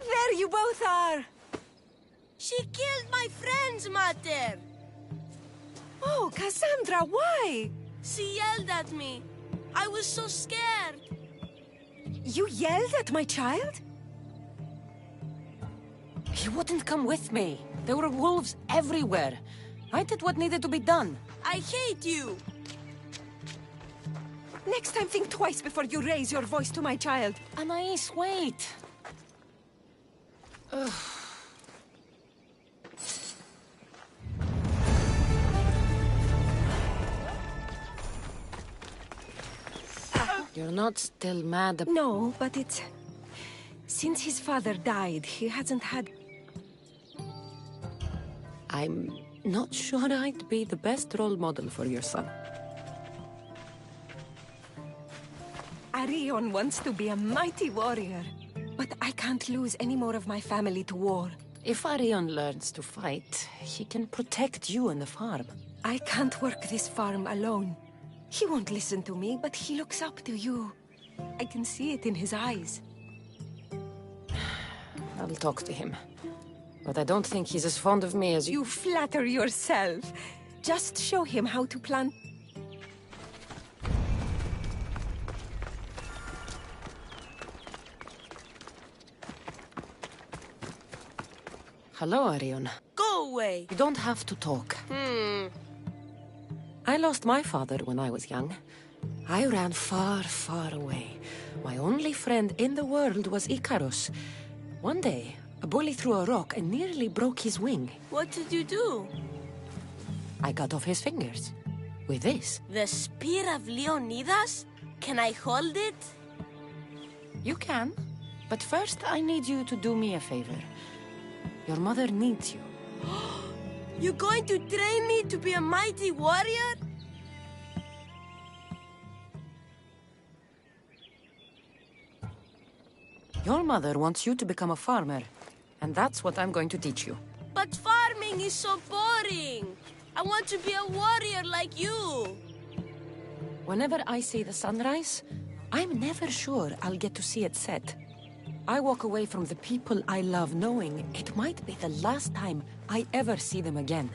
There you both are! She killed my friends, Mater! Oh, Cassandra, why? She yelled at me. I was so scared. You yelled at my child? You wouldn't come with me. There were wolves everywhere. I did what needed to be done. I hate you! Next time, think twice before you raise your voice to my child. Anais, wait. Ugh. You're not still mad? No, but it's... Since his father died, he hasn't had... I'm not sure I'd be the best role model for your son. Arion wants to be a mighty warrior, but I can't lose any more of my family to war. If Arion learns to fight, he can protect you and the farm. I can't work this farm alone. He won't listen to me, but he looks up to you. I can see it in his eyes. I'll talk to him. But I don't think he's as fond of me as you. You flatter yourself. Just show him how to plant. Hello, Arion. Go away! You don't have to talk. I lost my father when I was young. I ran far, far away. My only friend in the world was Icarus. One day, a bully threw a rock and nearly broke his wing. What did you do? I cut off his fingers. With this. The spear of Leonidas? Can I hold it? You can. But first, I need you to do me a favor. Your mother needs you. You're going to train me to be a mighty warrior? Your mother wants you to become a farmer. And that's what I'm going to teach you. But farming is so boring. I want to be a warrior like you. Whenever I see the sunrise, I'm never sure I'll get to see it set. I walk away from the people I love knowing it might be the last time I ever see them again.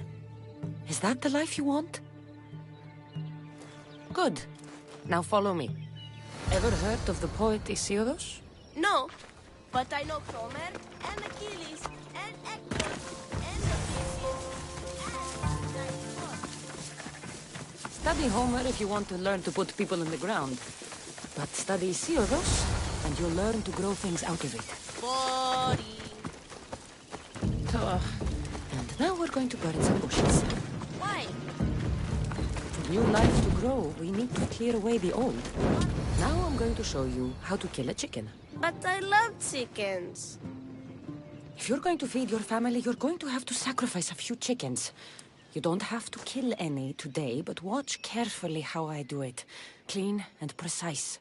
Is that the life you want? Good. Now follow me. Ever heard of the poet Isildos? No, but I know Homer and Achilles and Hector and Odysseus and Dionysus. Study Homer if you want to learn to put people in the ground. But study Isildos, and you'll learn to grow things out of it. Boring. And now we're going to burn some bushes. Why? For new life to grow, we need to clear away the old. Now I'm going to show you how to kill a chicken. But I love chickens. If you're going to feed your family, you're going to have to sacrifice a few chickens. You don't have to kill any today, but watch carefully how I do it. Clean and precise.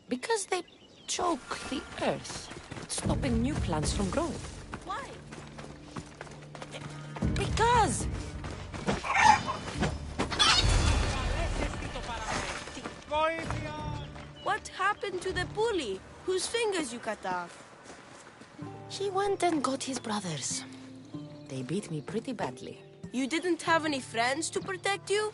Because they choke the earth, stopping new plants from growing. Why? Because! What happened to the bully whose fingers you cut off? He went and got his brothers. They beat me pretty badly. You didn't have any friends to protect you?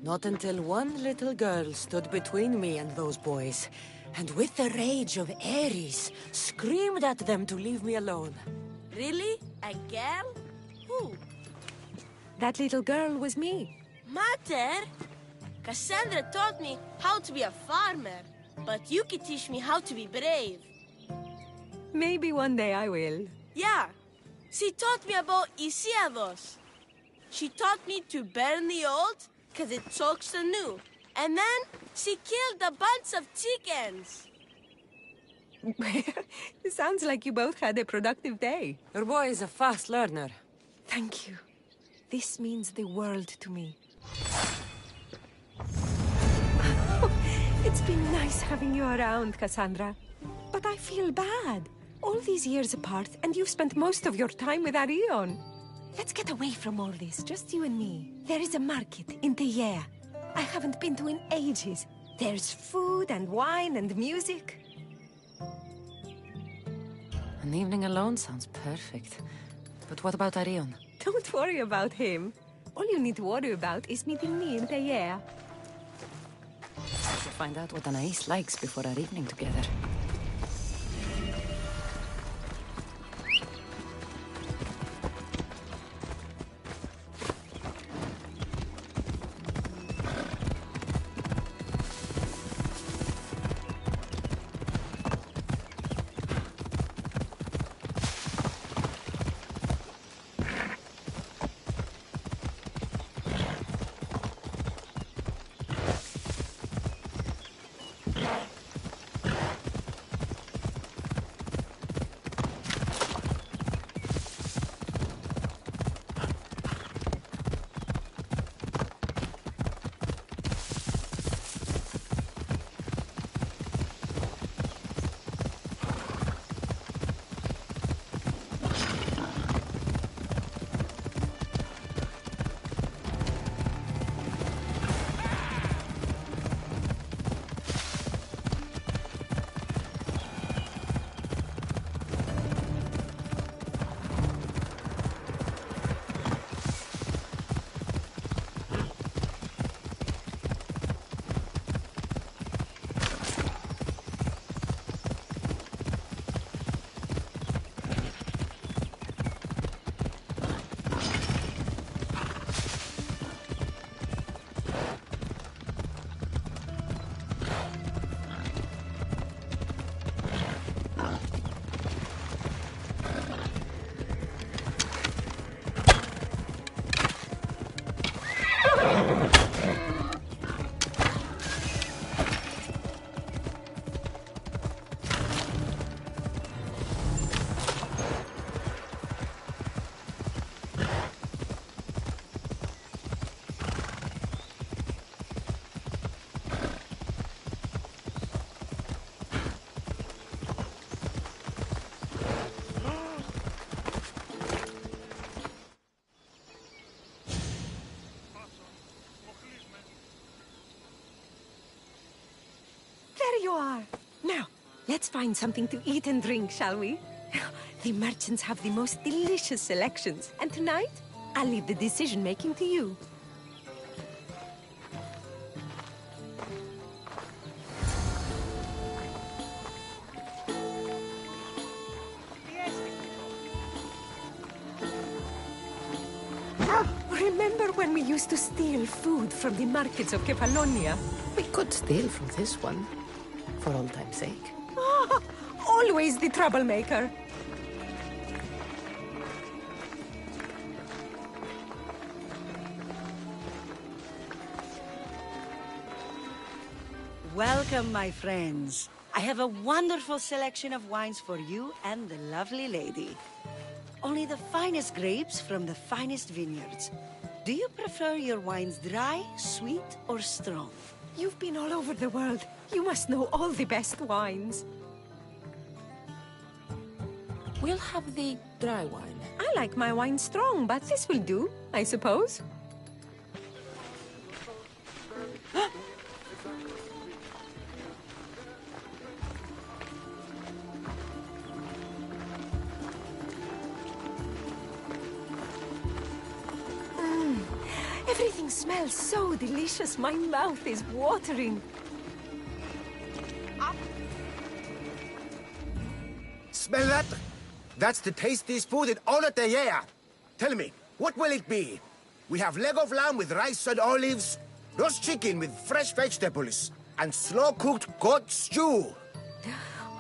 Not until one little girl stood between me and those boys, and with the rage of Ares, screamed at them to leave me alone. Really? A girl? Who? That little girl was me. Mater? Cassandra taught me how to be a farmer, but you could teach me how to be brave. Maybe one day I will. Yeah. She taught me about Isildos. She taught me to burn the old, because it chokes the new. And then she killed a bunch of chickens. It sounds like you both had a productive day. Your boy is a fast learner. Thank you. This means the world to me. It's been nice having you around, Cassandra. But I feel bad. All these years apart, and you've spent most of your time with Arion. Let's get away from all this, just you and me. There is a market in Teia. I haven't been to in ages. There's food and wine and music. An evening alone sounds perfect. But what about Arion? Don't worry about him. All you need to worry about is meeting me in Teia. We should find out what Anais likes before our evening together. you are. Now, let's find something to eat and drink, shall we? The merchants have the most delicious selections, and tonight, I'll leave the decision-making to you. Remember when we used to steal food from the markets of Kefalonia? We could steal from this one, for old time's sake. Ah, always the troublemaker. Welcome, my friends. I have a wonderful selection of wines for you and the lovely lady. Only the finest grapes from the finest vineyards. Do you prefer your wines dry, sweet, or strong? You've been all over the world. You must know all the best wines. We'll have the dry wine. I like my wine strong, but this will do, I suppose. Everything smells so delicious. My mouth is watering. Smell that? That's the tastiest food in all of the year. Tell me, what will it be? We have leg of lamb with rice and olives, roast chicken with fresh vegetables, and slow-cooked goat stew.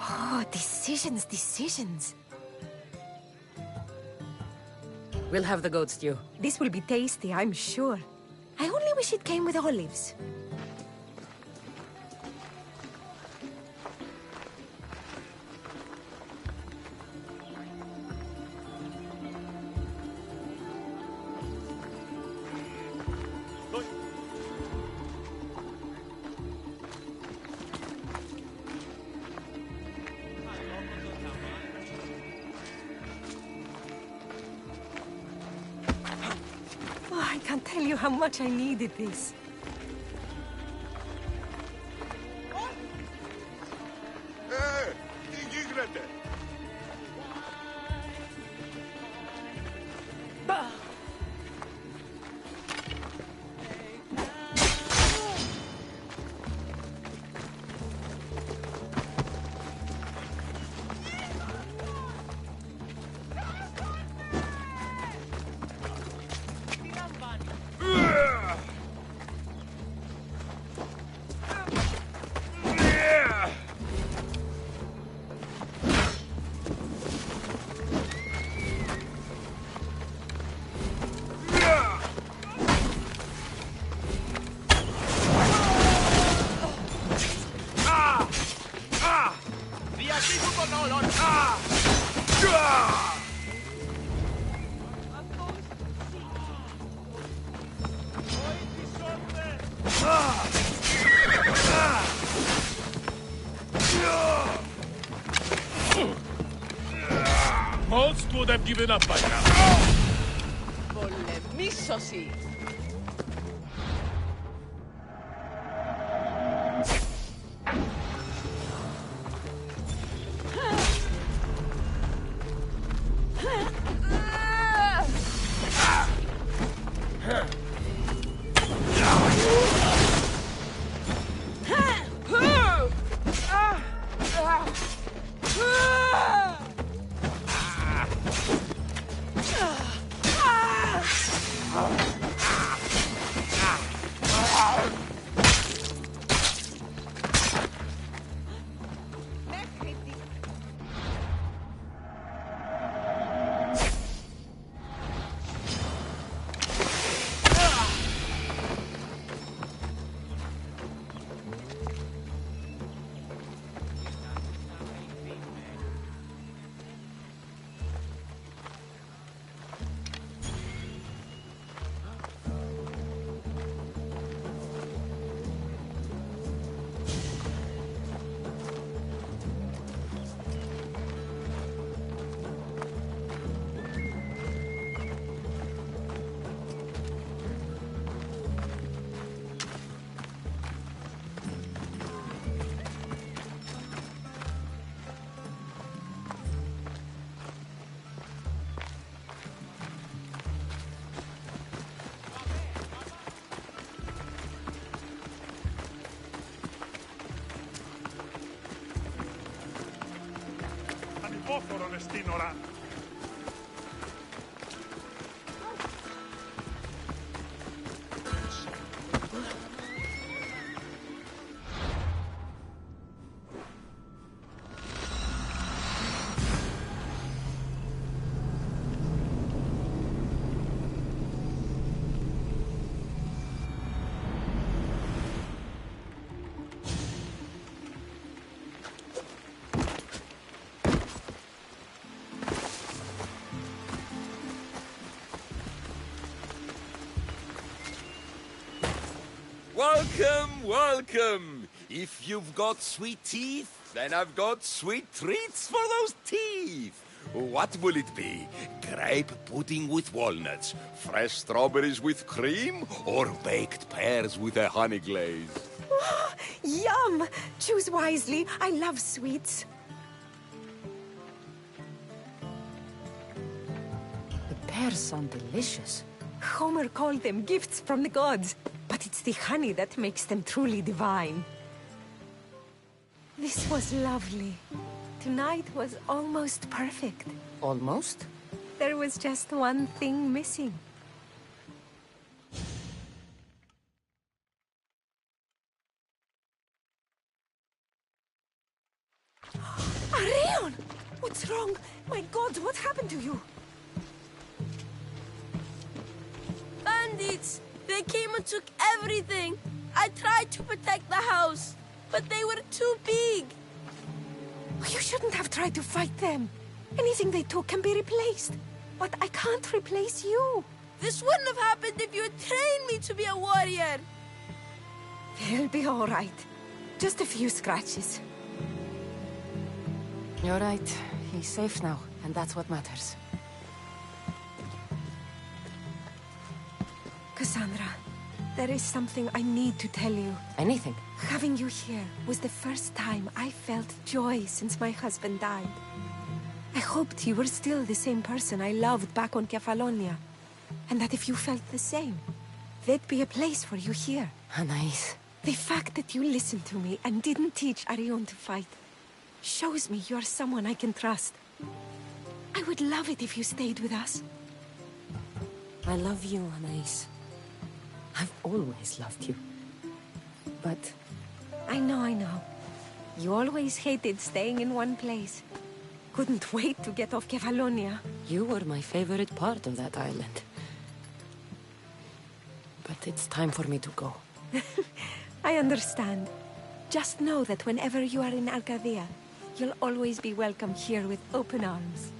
Oh, decisions, decisions. We'll have the goat stew. This will be tasty, I'm sure. I only wish it came with olives. I can't tell you how much I needed this. Most would have given up by now. Πολεμήσωση. λιπόφορο μες στην ώρα. Welcome, welcome! If you've got sweet teeth, then I've got sweet treats for those teeth! What will it be? Grape pudding with walnuts, fresh strawberries with cream, or baked pears with a honey glaze? Yum! Choose wisely. I love sweets. The pears sound delicious. Homer called them gifts from the gods. But it's the honey that makes them truly divine. This was lovely. Tonight was almost perfect. Almost? There was just one thing missing. Arion! What's wrong? My God, what happened to you? Bandits! They came and took everything. I tried to protect the house, but they were too big. You shouldn't have tried to fight them. Anything they took can be replaced. But I can't replace you. This wouldn't have happened if you had trained me to be a warrior. They'll be all right. Just a few scratches. You're right. He's safe now, and that's what matters. Cassandra, there is something I need to tell you. Anything? Having you here was the first time I felt joy since my husband died. I hoped you were still the same person I loved back on Kefalonia. And that if you felt the same, there'd be a place for you here. Anais. The fact that you listened to me and didn't teach Arion to fight shows me you're someone I can trust. I would love it if you stayed with us. I love you, Anais. I've always loved you. But... I know. You always hated staying in one place. Couldn't wait to get off Kefalonia. You were my favorite part of that island. But it's time for me to go. I understand. Just know that whenever you are in Arcadia, you'll always be welcome here with open arms.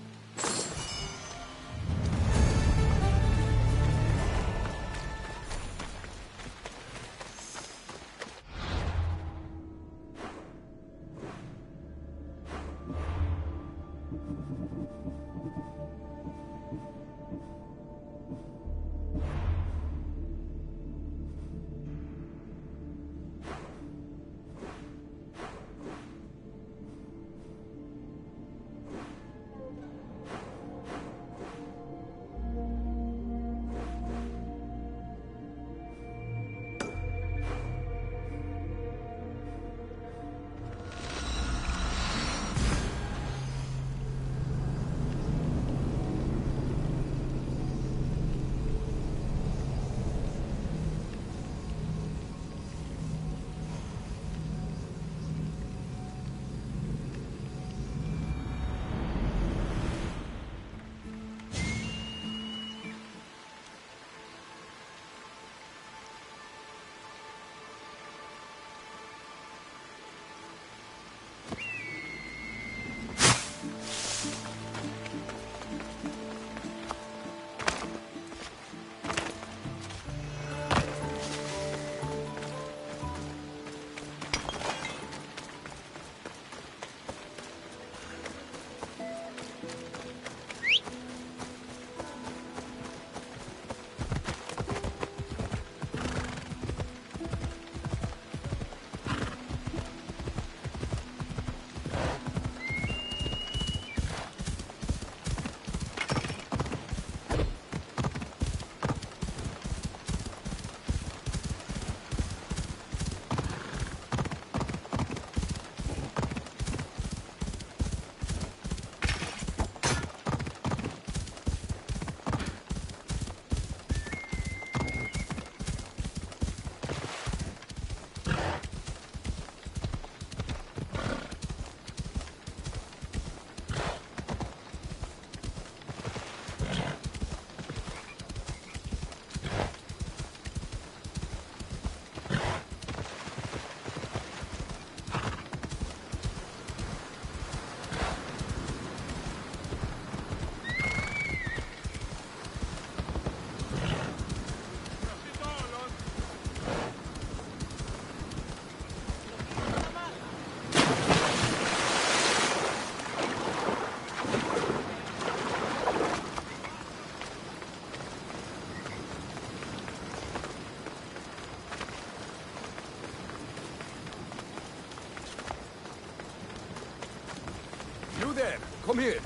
there! Come here!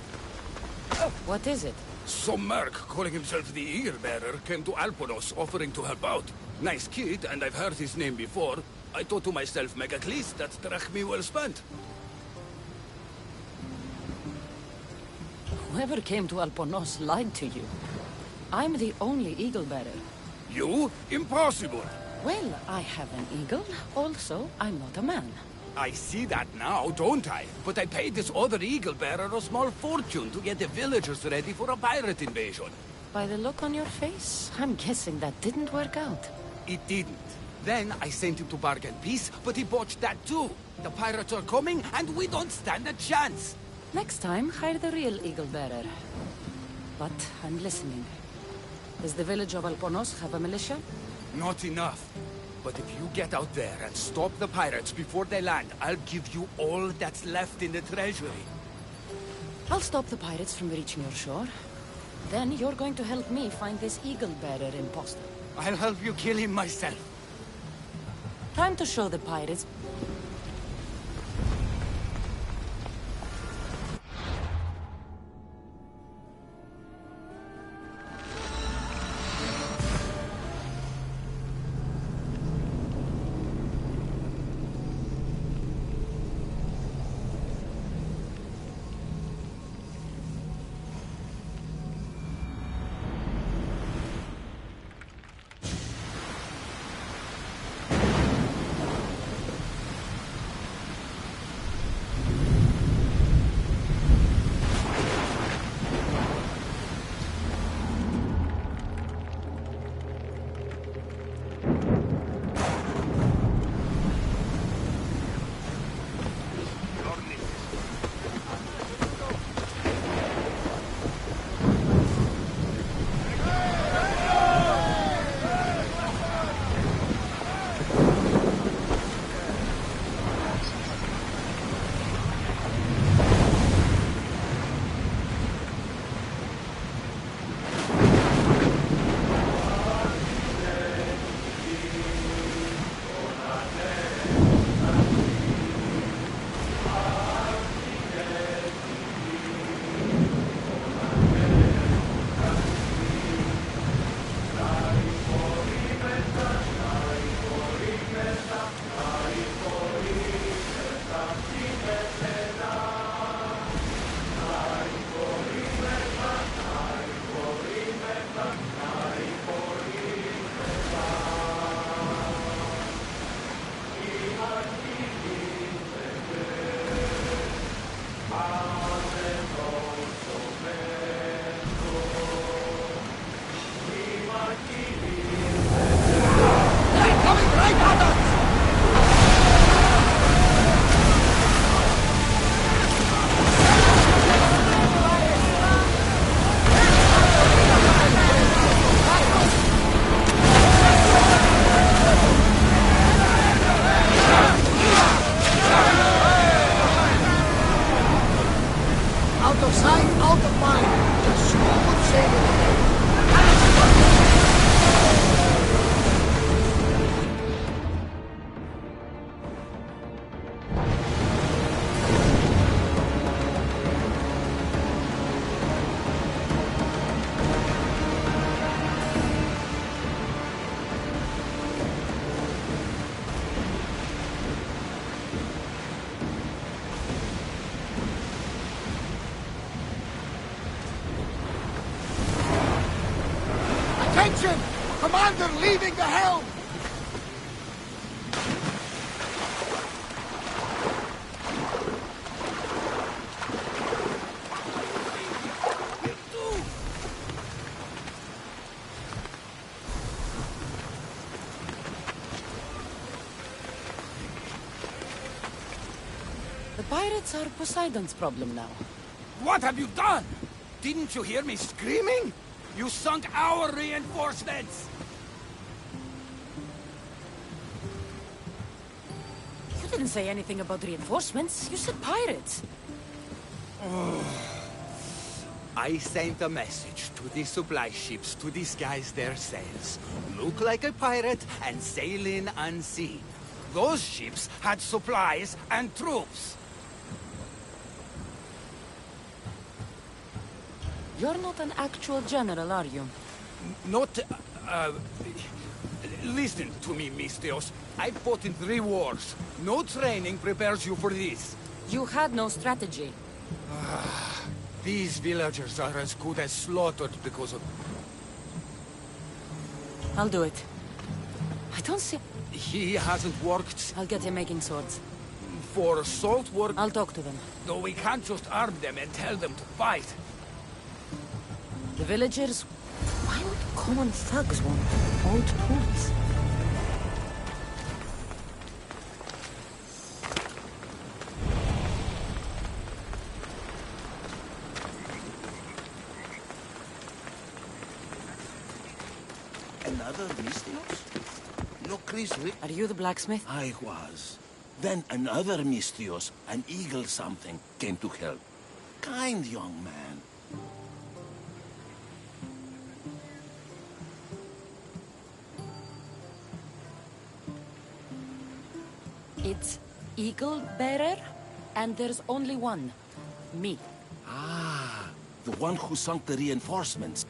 What is it? Some merc calling himself the Eagle Bearer came to Alponos offering to help out. Nice kid, and I've heard his name before. I thought to myself, Megacles, that's drachmi well spent. Whoever came to Alponos lied to you. I'm the only eagle bearer. You? Impossible! Well, I have an eagle. Also, I'm not a man. I see that now, don't I? But I paid this other Eagle Bearer a small fortune to get the villagers ready for a pirate invasion. By the look on your face, I'm guessing that didn't work out. It didn't. Then I sent him to bargain peace, but he botched that too. The pirates are coming, and we don't stand a chance. Next time, hire the real eagle bearer. But I'm listening. Does the village of Alponos have a militia? Not enough. But if you get out there and stop the pirates before they land, I'll give you all that's left in the treasury. I'll stop the pirates from reaching your shore. Then you're going to help me find this eagle bearer imposter. I'll help you kill him myself. Time to show the pirates. Attention! Commander leaving the helm! The pirates are Poseidon's problem now. What have you done? Didn't you hear me screaming? You sunk our reinforcements! You didn't say anything about reinforcements. You said pirates. I sent a message to the supply ships to disguise their sails. Look like a pirate and sail in unseen. Those ships had supplies and troops. You're not an actual general, are you? Not, listen to me, Misthios. I fought in 3 wars. No training prepares you for this. You had no strategy. These villagers are as good as slaughtered because of... I'll do it. I don't see... He hasn't worked... I'll get him making swords. For salt work... I'll talk to them. No, we can't just arm them and tell them to fight. The villagers... Why would common thugs want old tools? Another Misthios? Look, Chris, are you the blacksmith? I was. Then another Misthios, an eagle something, came to help. Kind young man. It's Eagle Bearer, and there's only one. Me. Ah, the one who sunk the reinforcements.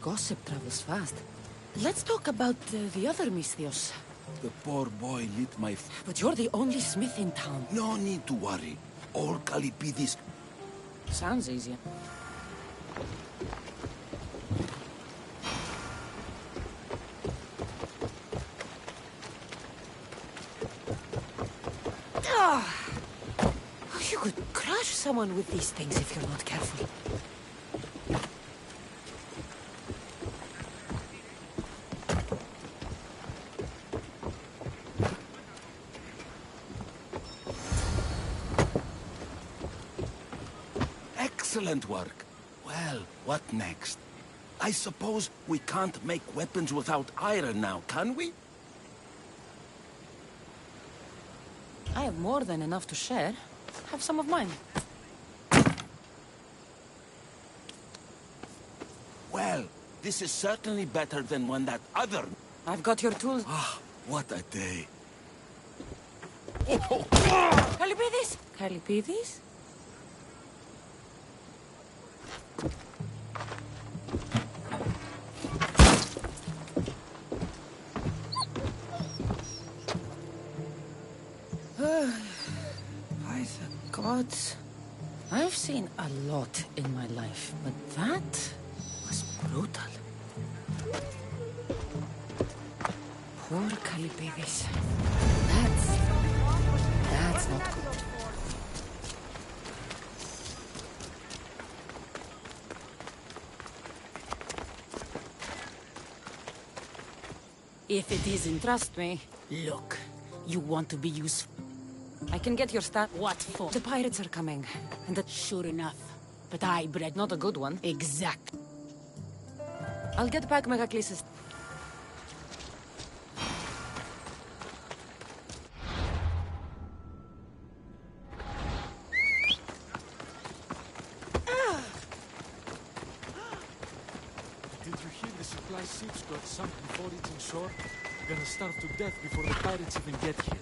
Gossip travels fast. Let's talk about the other Misthios. The poor boy lit my... But you're the only smith in town. No need to worry. All Kalipidis... Sounds easier. You could crush someone with these things if you're not careful. Excellent work. Well, what next? I suppose we can't make weapons without iron now, can we? I have more than enough to share. Have some of mine. Well, this is certainly better than when that other... I've got your tools. Ah, what a day. Kalipidis! Kalipidis? By the gods. I've seen a lot in my life, but that was brutal. Poor Kalipidis. That's not good. If it isn't, trust me. Look, you want to be useful. I can get your stat. What for? The pirates are coming. And that... Sure enough. But I bred... Not a good one. Exact. I'll get back Megacles'... Did you hear the supply ships got sunk before reaching shore? Gonna starve to death before the pirates even get here.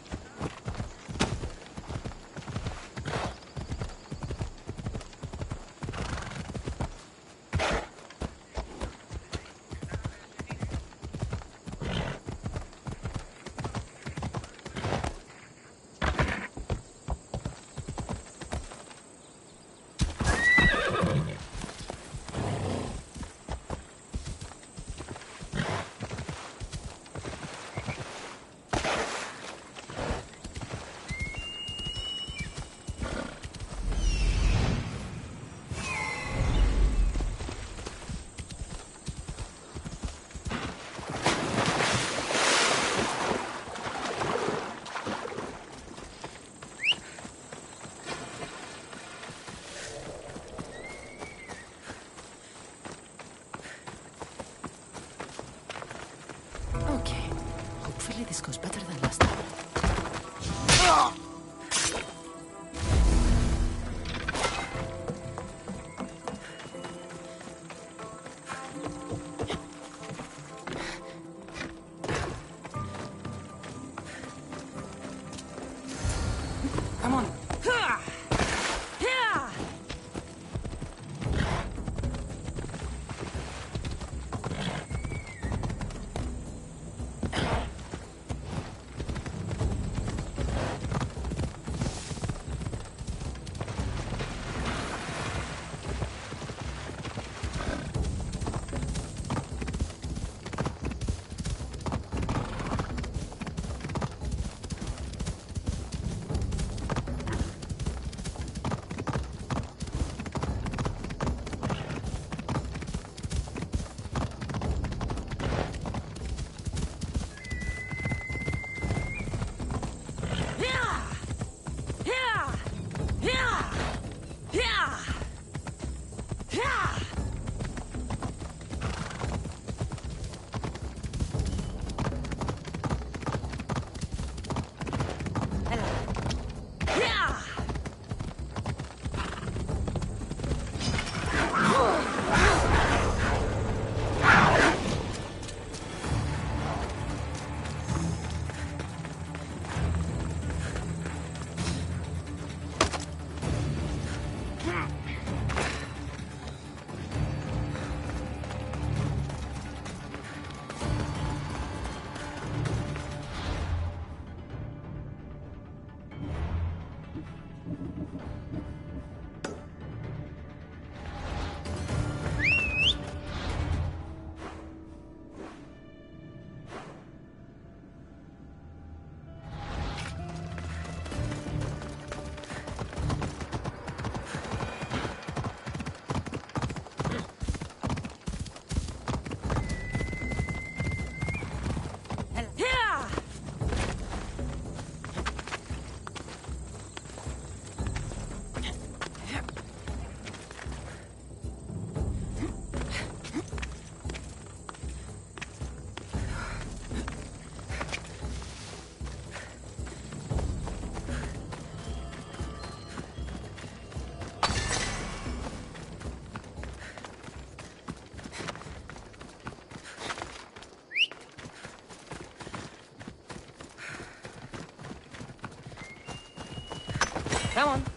Come on.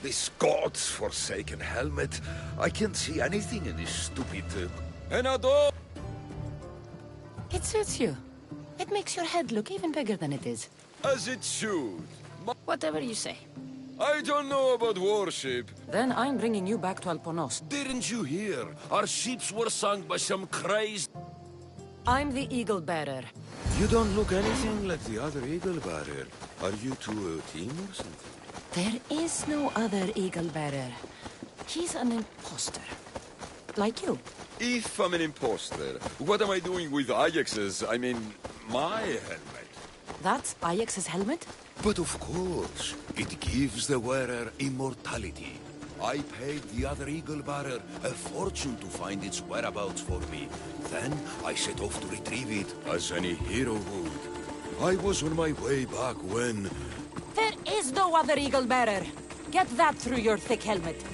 This god's forsaken helmet. I can't see anything in this stupid... Enado! It suits you. It makes your head look even bigger than it is. As it should. Whatever you say. I don't know about worship. Then I'm bringing you back to Alponos. Didn't you hear? Our ships were sunk by some crazed... I'm the Eagle Bearer. You don't look anything like the other Eagle Bearer. Are you two a team or something? There is no other Eagle Bearer. He's an imposter. Like you. If I'm an imposter, what am I doing with Ajax's, my helmet? That's Ajax's helmet? But of course, it gives the wearer immortality. I paid the other Eagle Bearer a fortune to find its whereabouts for me. Then I set off to retrieve it, as any hero would. I was on my way back when... There is no other Eagle Bearer. Get that through your thick helmet.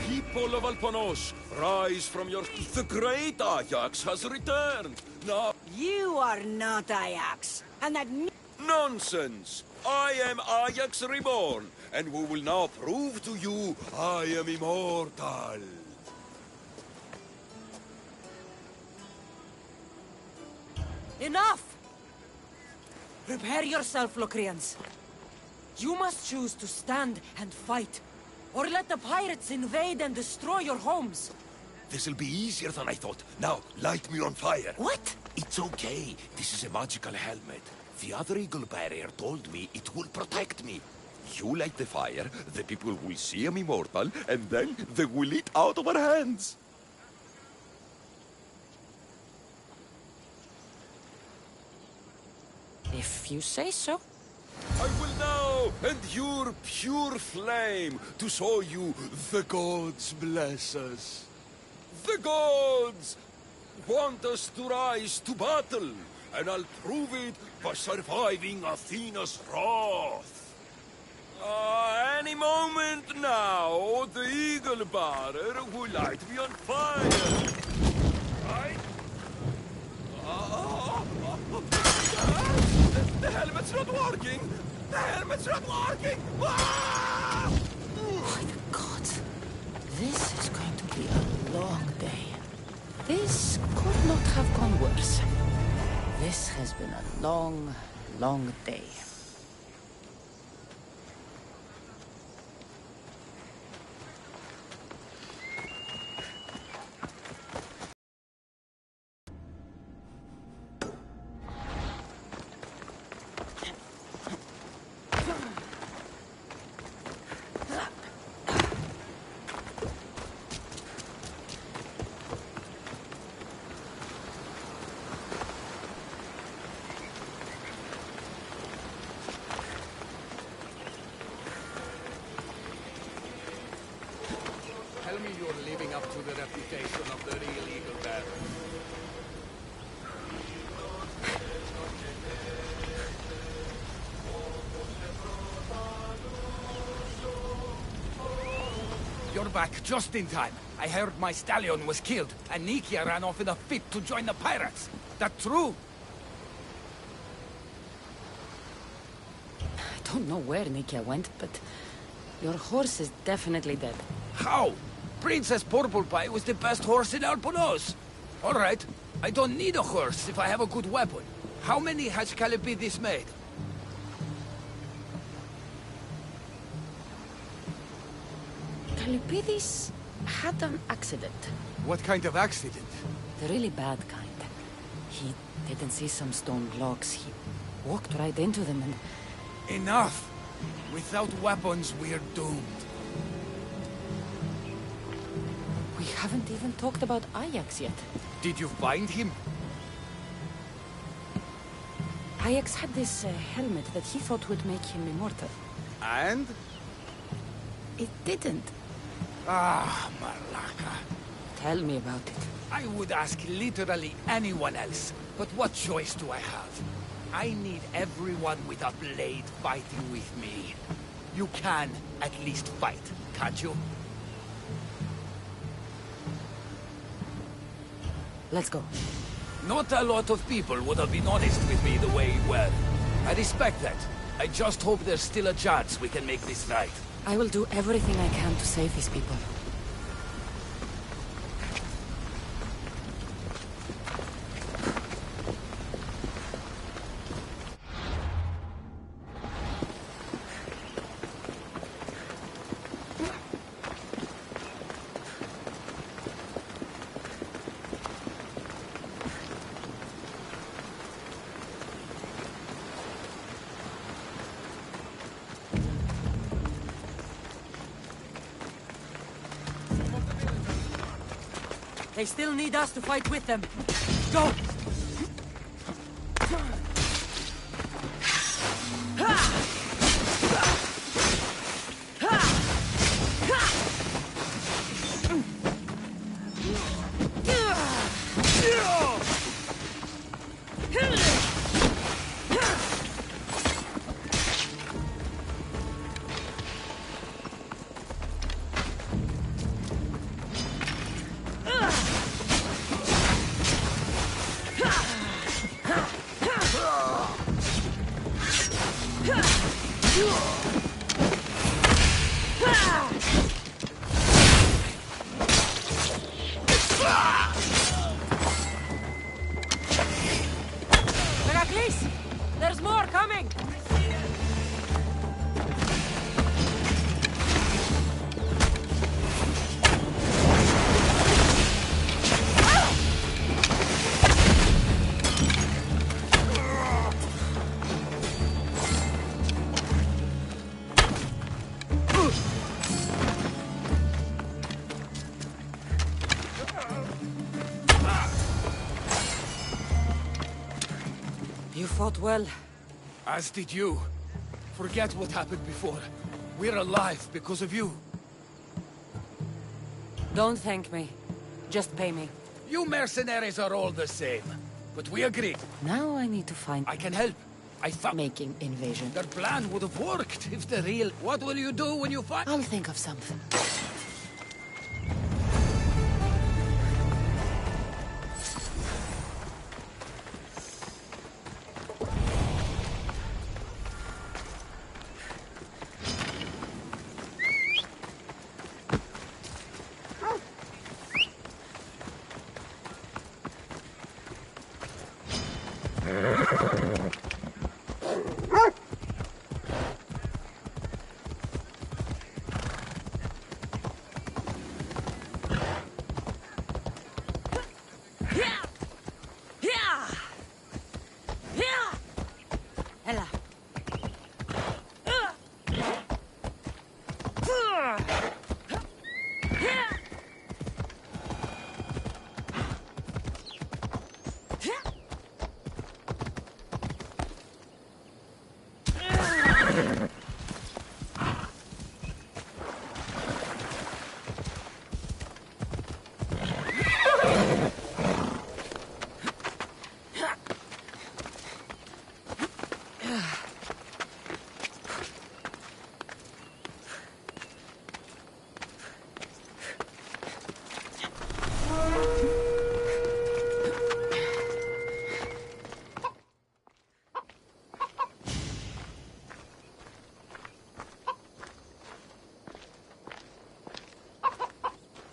People of Alponos, rise from your... The great Ajax has returned! Now... You are not Ajax, and that... Nonsense! I am Ajax reborn, and we will now prove to you I am immortal. Enough! Prepare yourself, Locrians. You must choose to stand and fight, or let the pirates invade and destroy your homes. This'll be easier than I thought. Now, light me on fire. What? It's okay. This is a magical helmet. The other eagle barrier told me it will protect me. You light the fire, the people will see I'm immortal, and then they will eat out of our hands. If you say so. I will now endure pure flame to show you the gods bless us. The gods want us to rise to battle, and I'll prove it by surviving Athena's wrath. Any moment now, the eagle bearer will light me on fire. Right? The helmet's not working! The helmet's not working! Ah! Oh, the gods. This is going to be a long day. This could not have gone worse. This has been a long, long day. Tell me you're living up to the reputation of the real eagle bearer. You're back just in time. I heard my stallion was killed, and Nikia ran off in a fit to join the pirates. That true? I don't know where Nikia went, but your horse is definitely dead. How? Princess Purple Pie was the best horse in Alponos. All right, I don't need a horse if I have a good weapon. How many has Calipidis made? Calipidis had an accident. What kind of accident? The really bad kind. He didn't see some stone blocks. He walked right into them and... Enough! Without weapons, we're doomed. We haven't even talked about Ajax yet. Did you find him? Ajax had this helmet that he thought would make him immortal. And? It didn't. Ah, Malaka. Tell me about it. I would ask literally anyone else, but what choice do I have? I need everyone with a blade fighting with me. You can at least fight, can't you? Let's go. Not a lot of people would have been honest with me the way you were. I respect that. I just hope there's still a chance we can make this right. I will do everything I can to save these people. They still need us to fight with them. Go! There's more coming! You fought well. As did you. Forget what happened before. We're alive because of you. Don't thank me. Just pay me. You mercenaries are all the same. But we agreed. Now I need to find... I can help. I found... Making invasion. Their plan would have worked if the real... What will you do when you find... I'll think of something.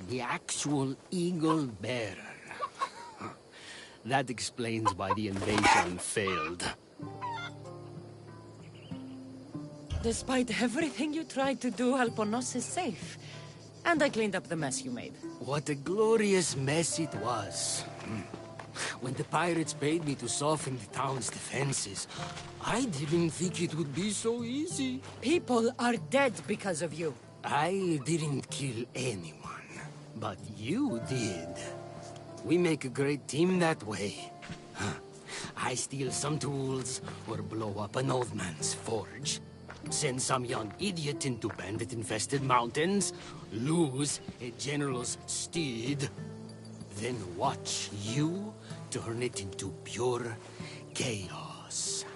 The actual eagle bearer. That explains why the invasion failed. Despite everything you tried to do, Alponos is safe. And I cleaned up the mess you made. What a glorious mess it was. When the pirates paid me to soften the town's defenses, I didn't think it would be so easy. People are dead because of you. I didn't kill anyone, but you did. We make a great team that way. I steal some tools, or blow up an old man's forge. Send some young idiot into bandit-infested mountains, lose a general's steed, then watch you turn it into pure chaos.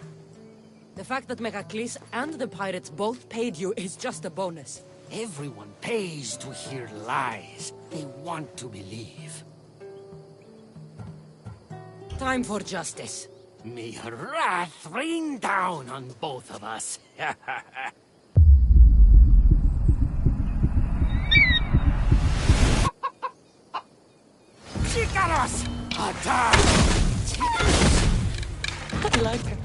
The fact that Megacles and the pirates both paid you is just a bonus. Everyone pays to hear lies. They want to believe. Time for justice. May her wrath rain down on both of us. Chicaros! Attack! I like her.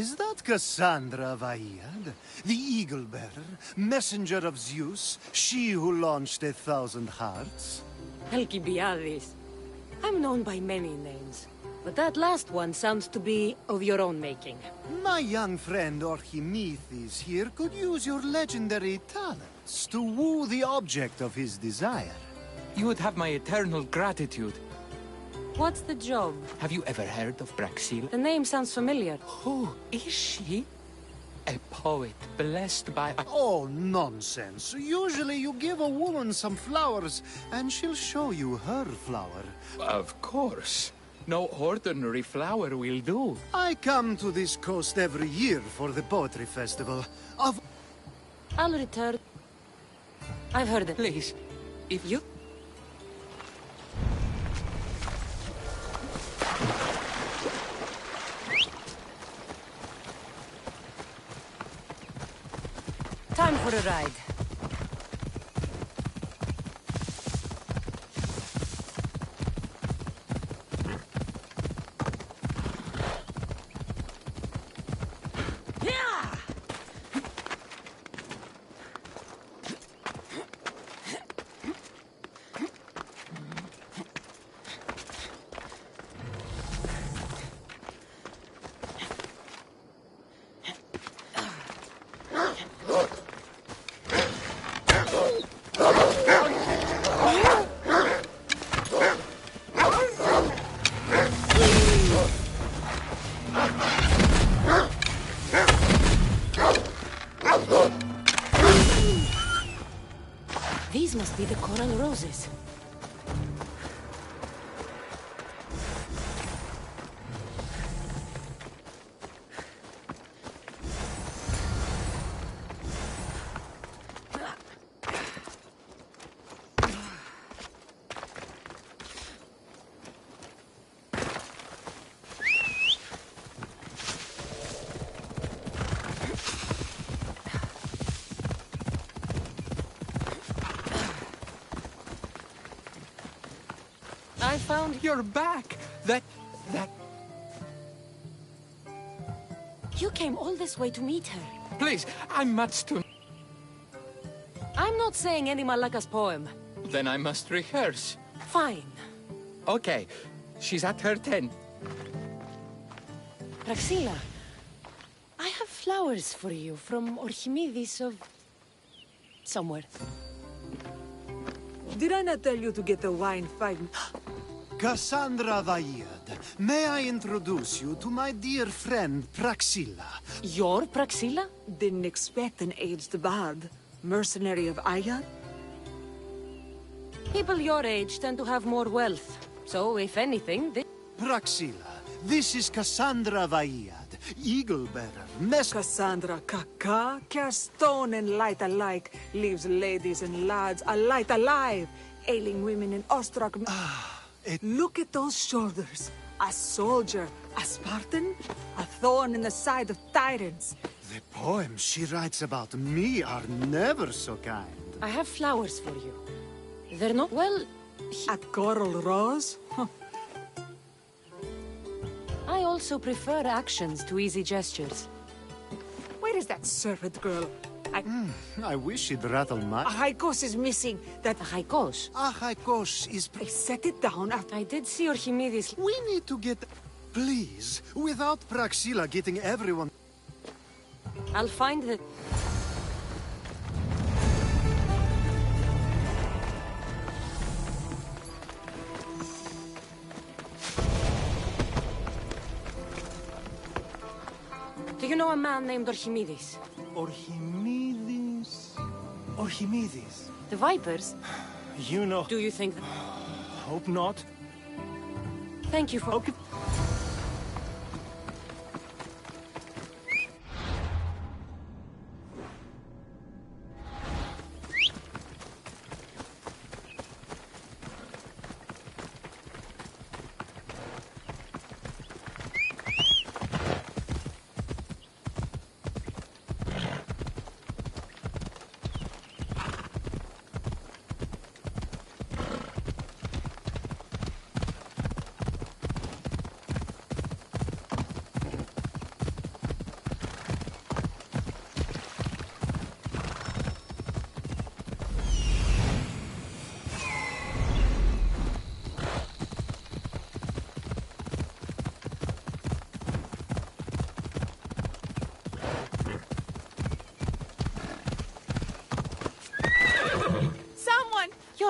Is that Cassandra Vaiad, the Eagle-Bearer, messenger of Zeus, she who launched 1,000 hearts? Alcibiades. I'm known by many names, but that last one sounds to be of your own making. My young friend Archimedes here could use your legendary talents to woo the object of his desire. You would have my eternal gratitude. What's the job? Have you ever heard of Praxila? The name sounds familiar. Who is she? A poet blessed by... Oh, nonsense. Usually you give a woman some flowers, and she'll show you her flower. Of course. No ordinary flower will do. I come to this coast every year for the poetry festival. I'll return. I've heard it. Please, if you... Time for a ride. These must be the coral roses. I found... You're back! That... You came all this way to meet her. Please, I'm much too... I'm not saying any Malaka's poem. Then I must rehearse. Fine. Okay, she's at her tent. Praxila, I have flowers for you from Archimedes of... somewhere. Did I not tell you to get the wine fine? Cassandra Vaiad, may I introduce you to my dear friend Praxila? Your Praxila? Didn't expect an aged bard. Mercenary of Ayad? People your age tend to have more wealth. So, if anything, they... Praxila, this is Cassandra Vaiad, Eagle-Bearer, Cassandra Kaka, cast stone and light alike, leaves ladies and lads alight alive, ailing women and awestruck... Look at those shoulders. A soldier, a Spartan, a thorn in the side of tyrants. The poems she writes about me are never so kind. I have flowers for you. They're not... well... At Coral Rose? I also prefer actions to easy gestures. Where is that servant girl? I wish she'd rattle my... A haikos is missing. That... A haikos? A haikos is... I set it down after... I did see Archimedes... We need to get... Please, without Praxila getting everyone... I'll find the... Do you know a man named Archimedes? Archimedes? Archimedes? The Vipers? You know... Do you think... Hope not. Thank you for... Okay.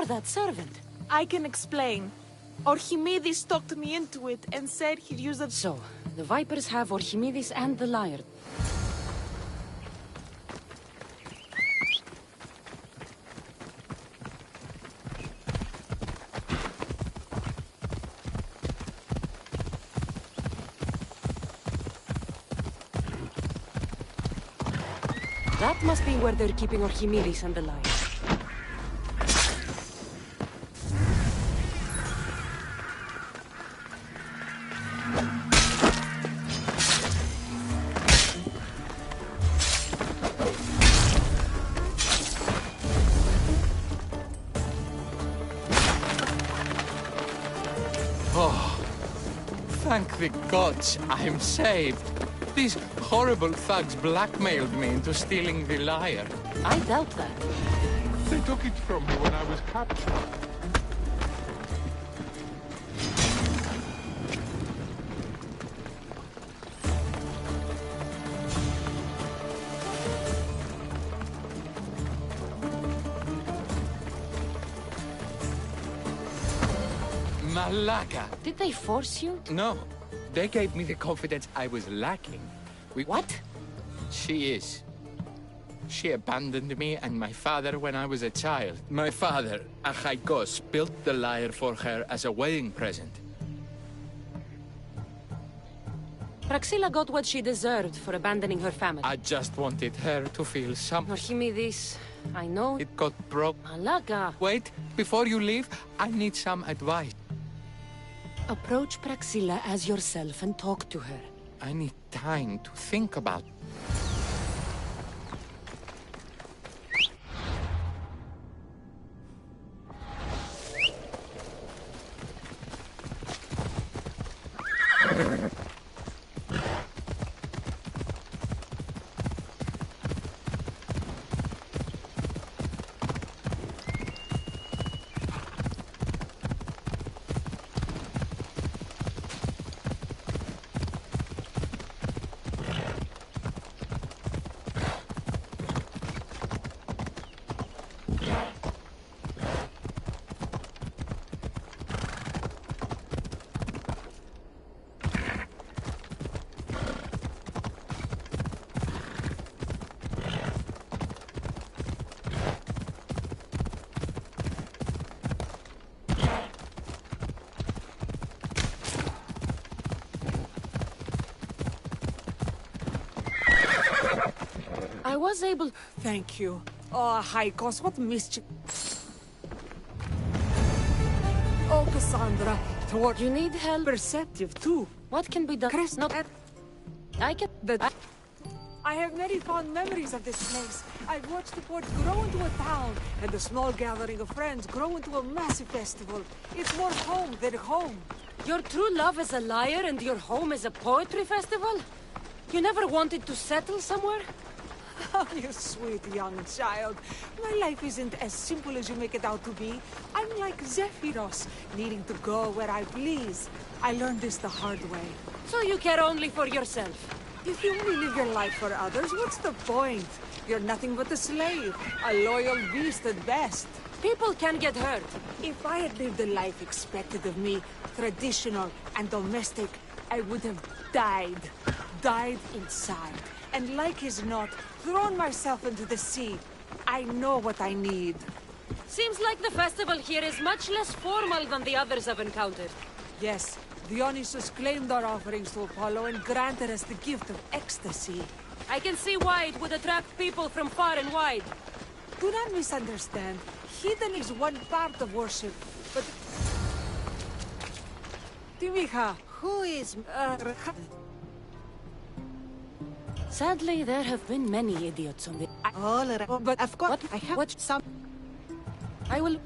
that servant? I can explain. Archimedes talked me into it and said he'd use a... So, the Vipers have Archimedes and the Lyre. That must be where they're keeping Archimedes and the Lyre. Oh, thank the gods I'm saved. These horrible thugs blackmailed me into stealing the lyre. I doubt that. They took it from me when I was captured. Malaka! Did they force you? No. They gave me the confidence I was lacking. What? She is. She abandoned me and my father when I was a child. My father, Achaikos, built the lyre for her as a wedding present. Praxilla got what she deserved for abandoning her family. I just wanted her to feel something. Archimedes, I know... It got broke. Malaka! Wait, before you leave, I need some advice. Approach Praxilla as yourself and talk to her. I need time to think about. I was able... Thank you. Oh, Haikos, what mischief... Oh, Cassandra, toward... You need help? Perceptive, too. What can be done? Crest, Not... I can... I have many fond memories of this place. I've watched the port grow into a town, and the small gathering of friends grow into a massive festival. It's more home than home. Your true love is a lyre and your home is a poetry festival? You never wanted to settle somewhere? Oh, you sweet young child. My life isn't as simple as you make it out to be. I'm like Zephyros, needing to go where I please. I learned this the hard way. So you care only for yourself? If you only live your life for others, what's the point? You're nothing but a slave, a loyal beast at best. People can get hurt. If I had lived the life expected of me, traditional and domestic, I would have died. Died inside. And like as not, thrown myself into the sea. I know what I need. Seems like the festival here is much less formal than the others I've encountered. Yes, Dionysus claimed our offerings to Apollo and granted us the gift of ecstasy. I can see why it would attract people from far and wide. Do not misunderstand. Heathen is one part of worship, but... Timiha, who is... Sadly, there have been many idiots on the... All around, but I've got... What? I have What? some... I will...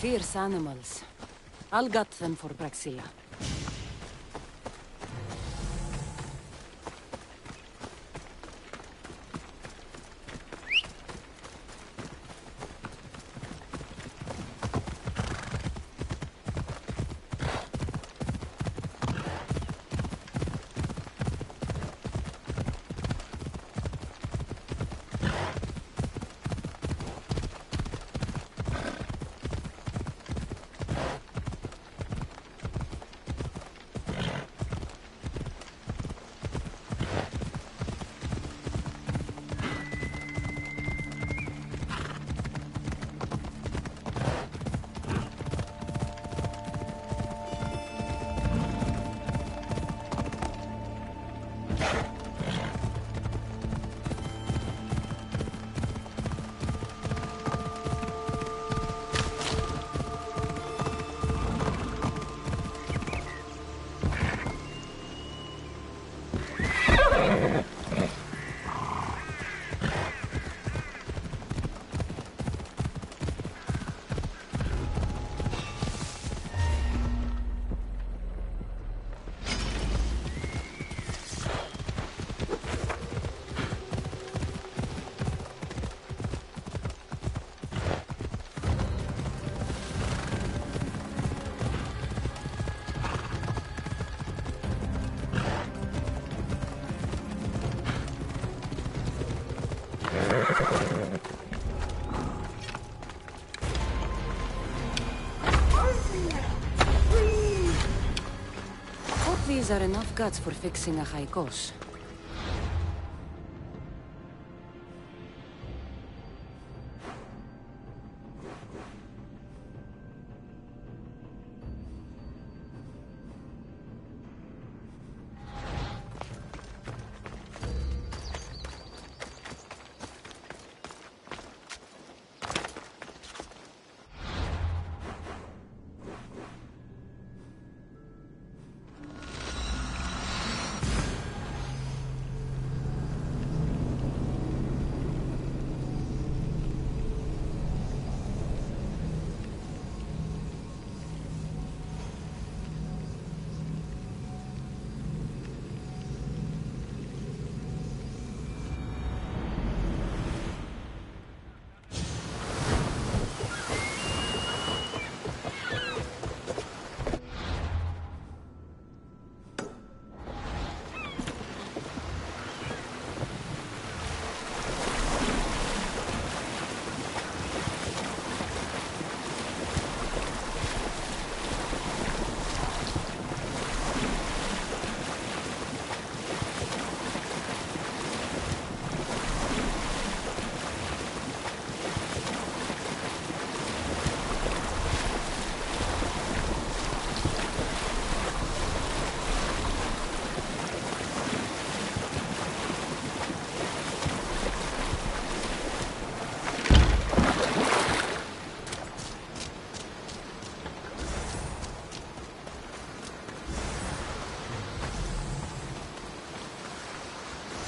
Fierce animals. I'll gut them for Praxilla. Hope these are enough guts for fixing a Haikos.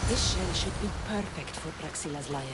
This shell should be perfect for Praxilla's lyre.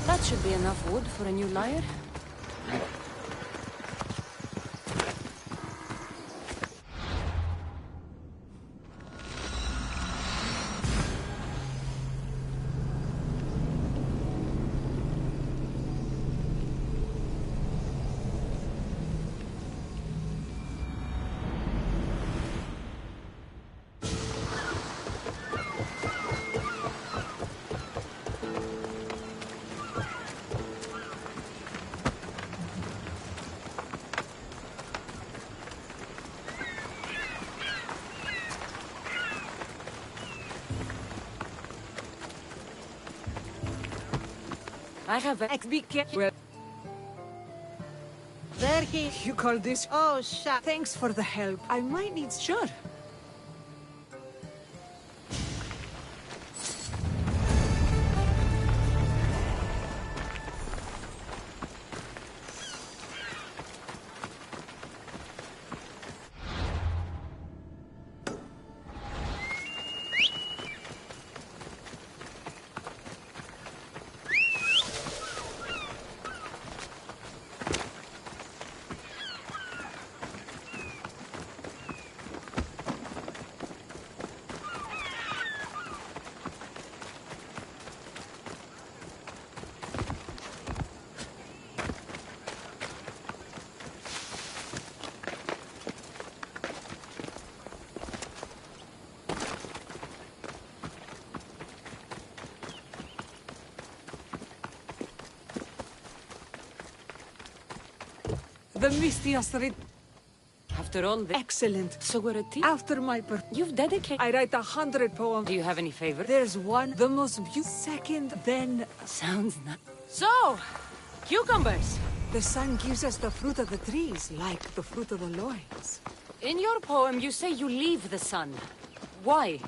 That should be enough wood for a new lyre. I have a Well, There he... you call this? Oh, shut. Thanks for the help. I might need... Sure. The mistiest read. After all this... Excellent. So we're a team? After my You've dedicated... I write 100 poems. Do you have any favorites? There's one, the most beautiful. Second, then... Sounds nice. So, cucumbers. The sun gives us the fruit of the trees, like the fruit of the loins. In your poem, you say you leave the sun. Why?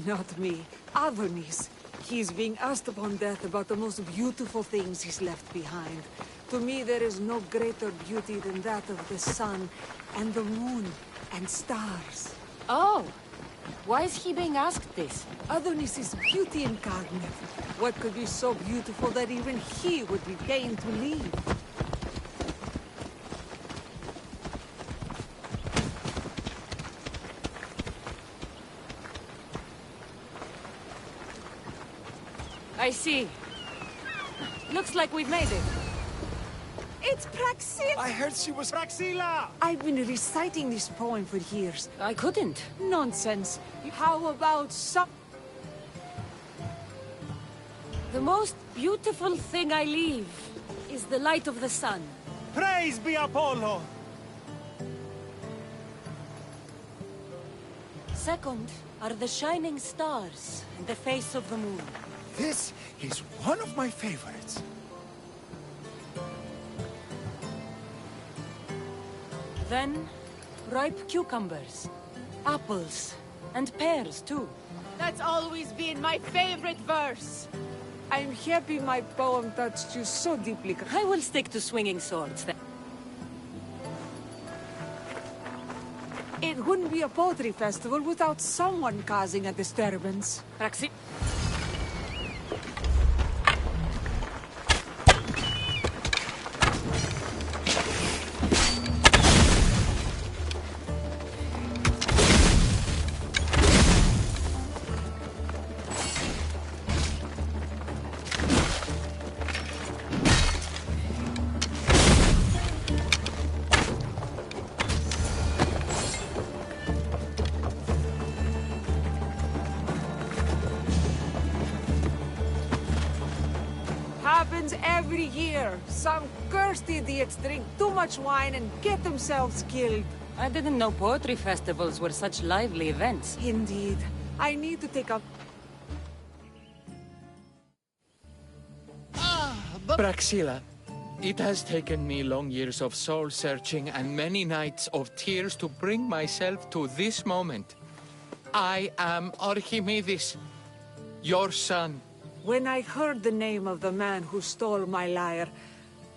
Not me. Adonis. He's being asked upon death about the most beautiful things he's left behind. To me, there is no greater beauty than that of the sun, and the moon, and stars. Oh! Why is he being asked this? Adonis is beauty incarnate. What could be so beautiful that even he would be pained to leave? I see. Looks like we've made it. It's Praxilla! I heard she was Praxilla! I've been reciting this poem for years. I couldn't. Nonsense. How about some... The most beautiful thing I leave is the light of the sun. Praise be Apollo! Second are the shining stars and the face of the moon. This is one of my favorites. Then, ripe cucumbers, apples, and pears, too. That's always been my favorite verse. I'm happy my poem touched you so deeply. I will stick to swinging swords, then. It wouldn't be a poetry festival without someone causing a disturbance. Praxi... Every year, some cursed idiots drink too much wine and get themselves killed. I didn't know poetry festivals were such lively events. Indeed. I need to take a... Praxila, it has taken me long years of soul-searching and many nights of tears to bring myself to this moment. I am Archimedes, your son. When I heard the name of the man who stole my lyre,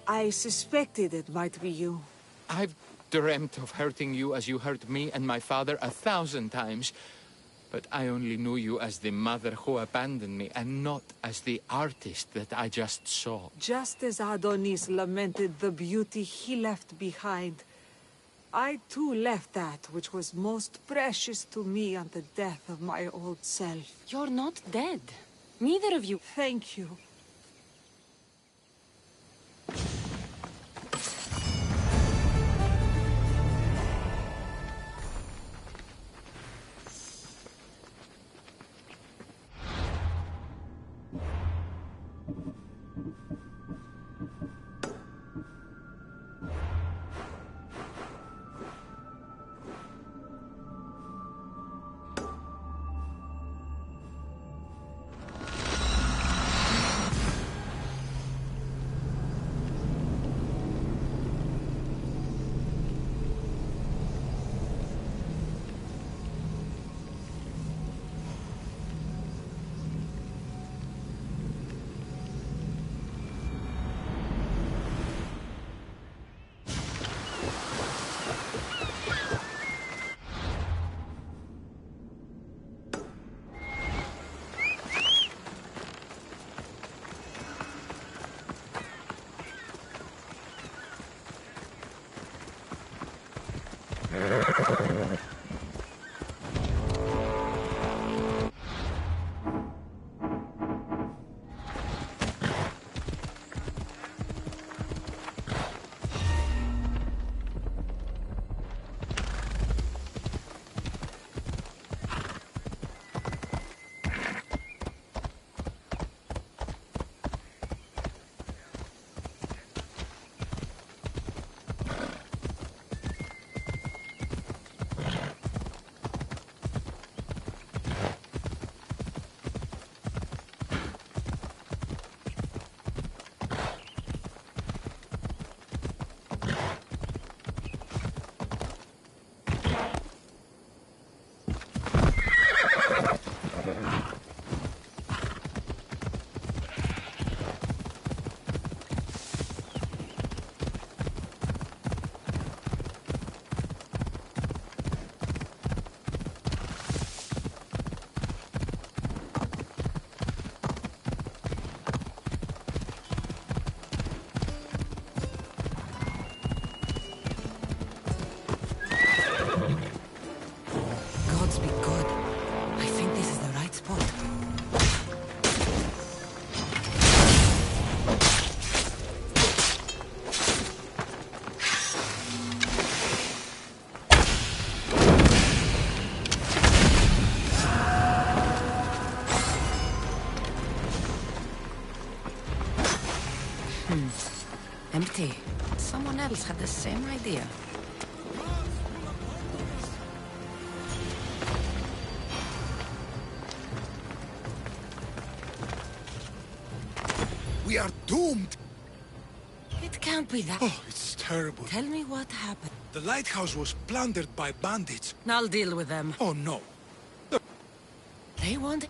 I suspected it might be you. I've dreamt of hurting you as you hurt me and my father 1,000 times. But I only knew you as the mother who abandoned me, and not as the artist that I just saw. Just as Adonis lamented the beauty he left behind, I too left that which was most precious to me on the death of my old self. You're not dead. Neither of you. Thank you. Empty. Someone else had the same idea. We are doomed! It can't be that. Oh, it's terrible. Tell me what happened. The lighthouse was plundered by bandits. I'll deal with them. Oh, no. They want...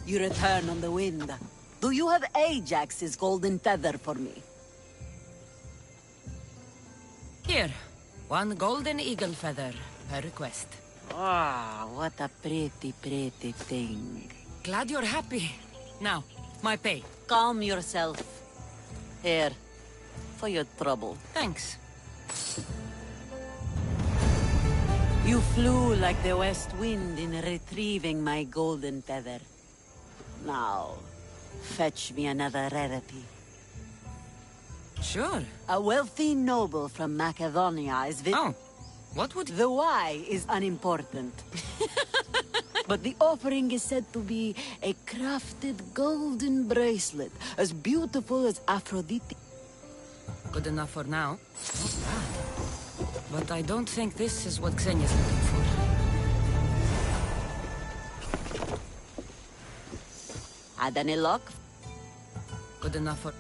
You return on the wind. Do you have Ajax's golden feather for me? Here, one golden eagle feather, per request. Ah, what a pretty, pretty thing. Glad you're happy. Now, my pay. Calm yourself. Here, for your trouble. Thanks. You flew like the west wind in retrieving my golden feather. Now, fetch me another rarity. Sure. A wealthy noble from Macedonia is what would... The why is unimportant. But the offering is said to be a crafted golden bracelet, as beautiful as Aphrodite. Good enough for now. Not bad. But I don't think this is what Xenia's looking for. Had any luck? Good enough for...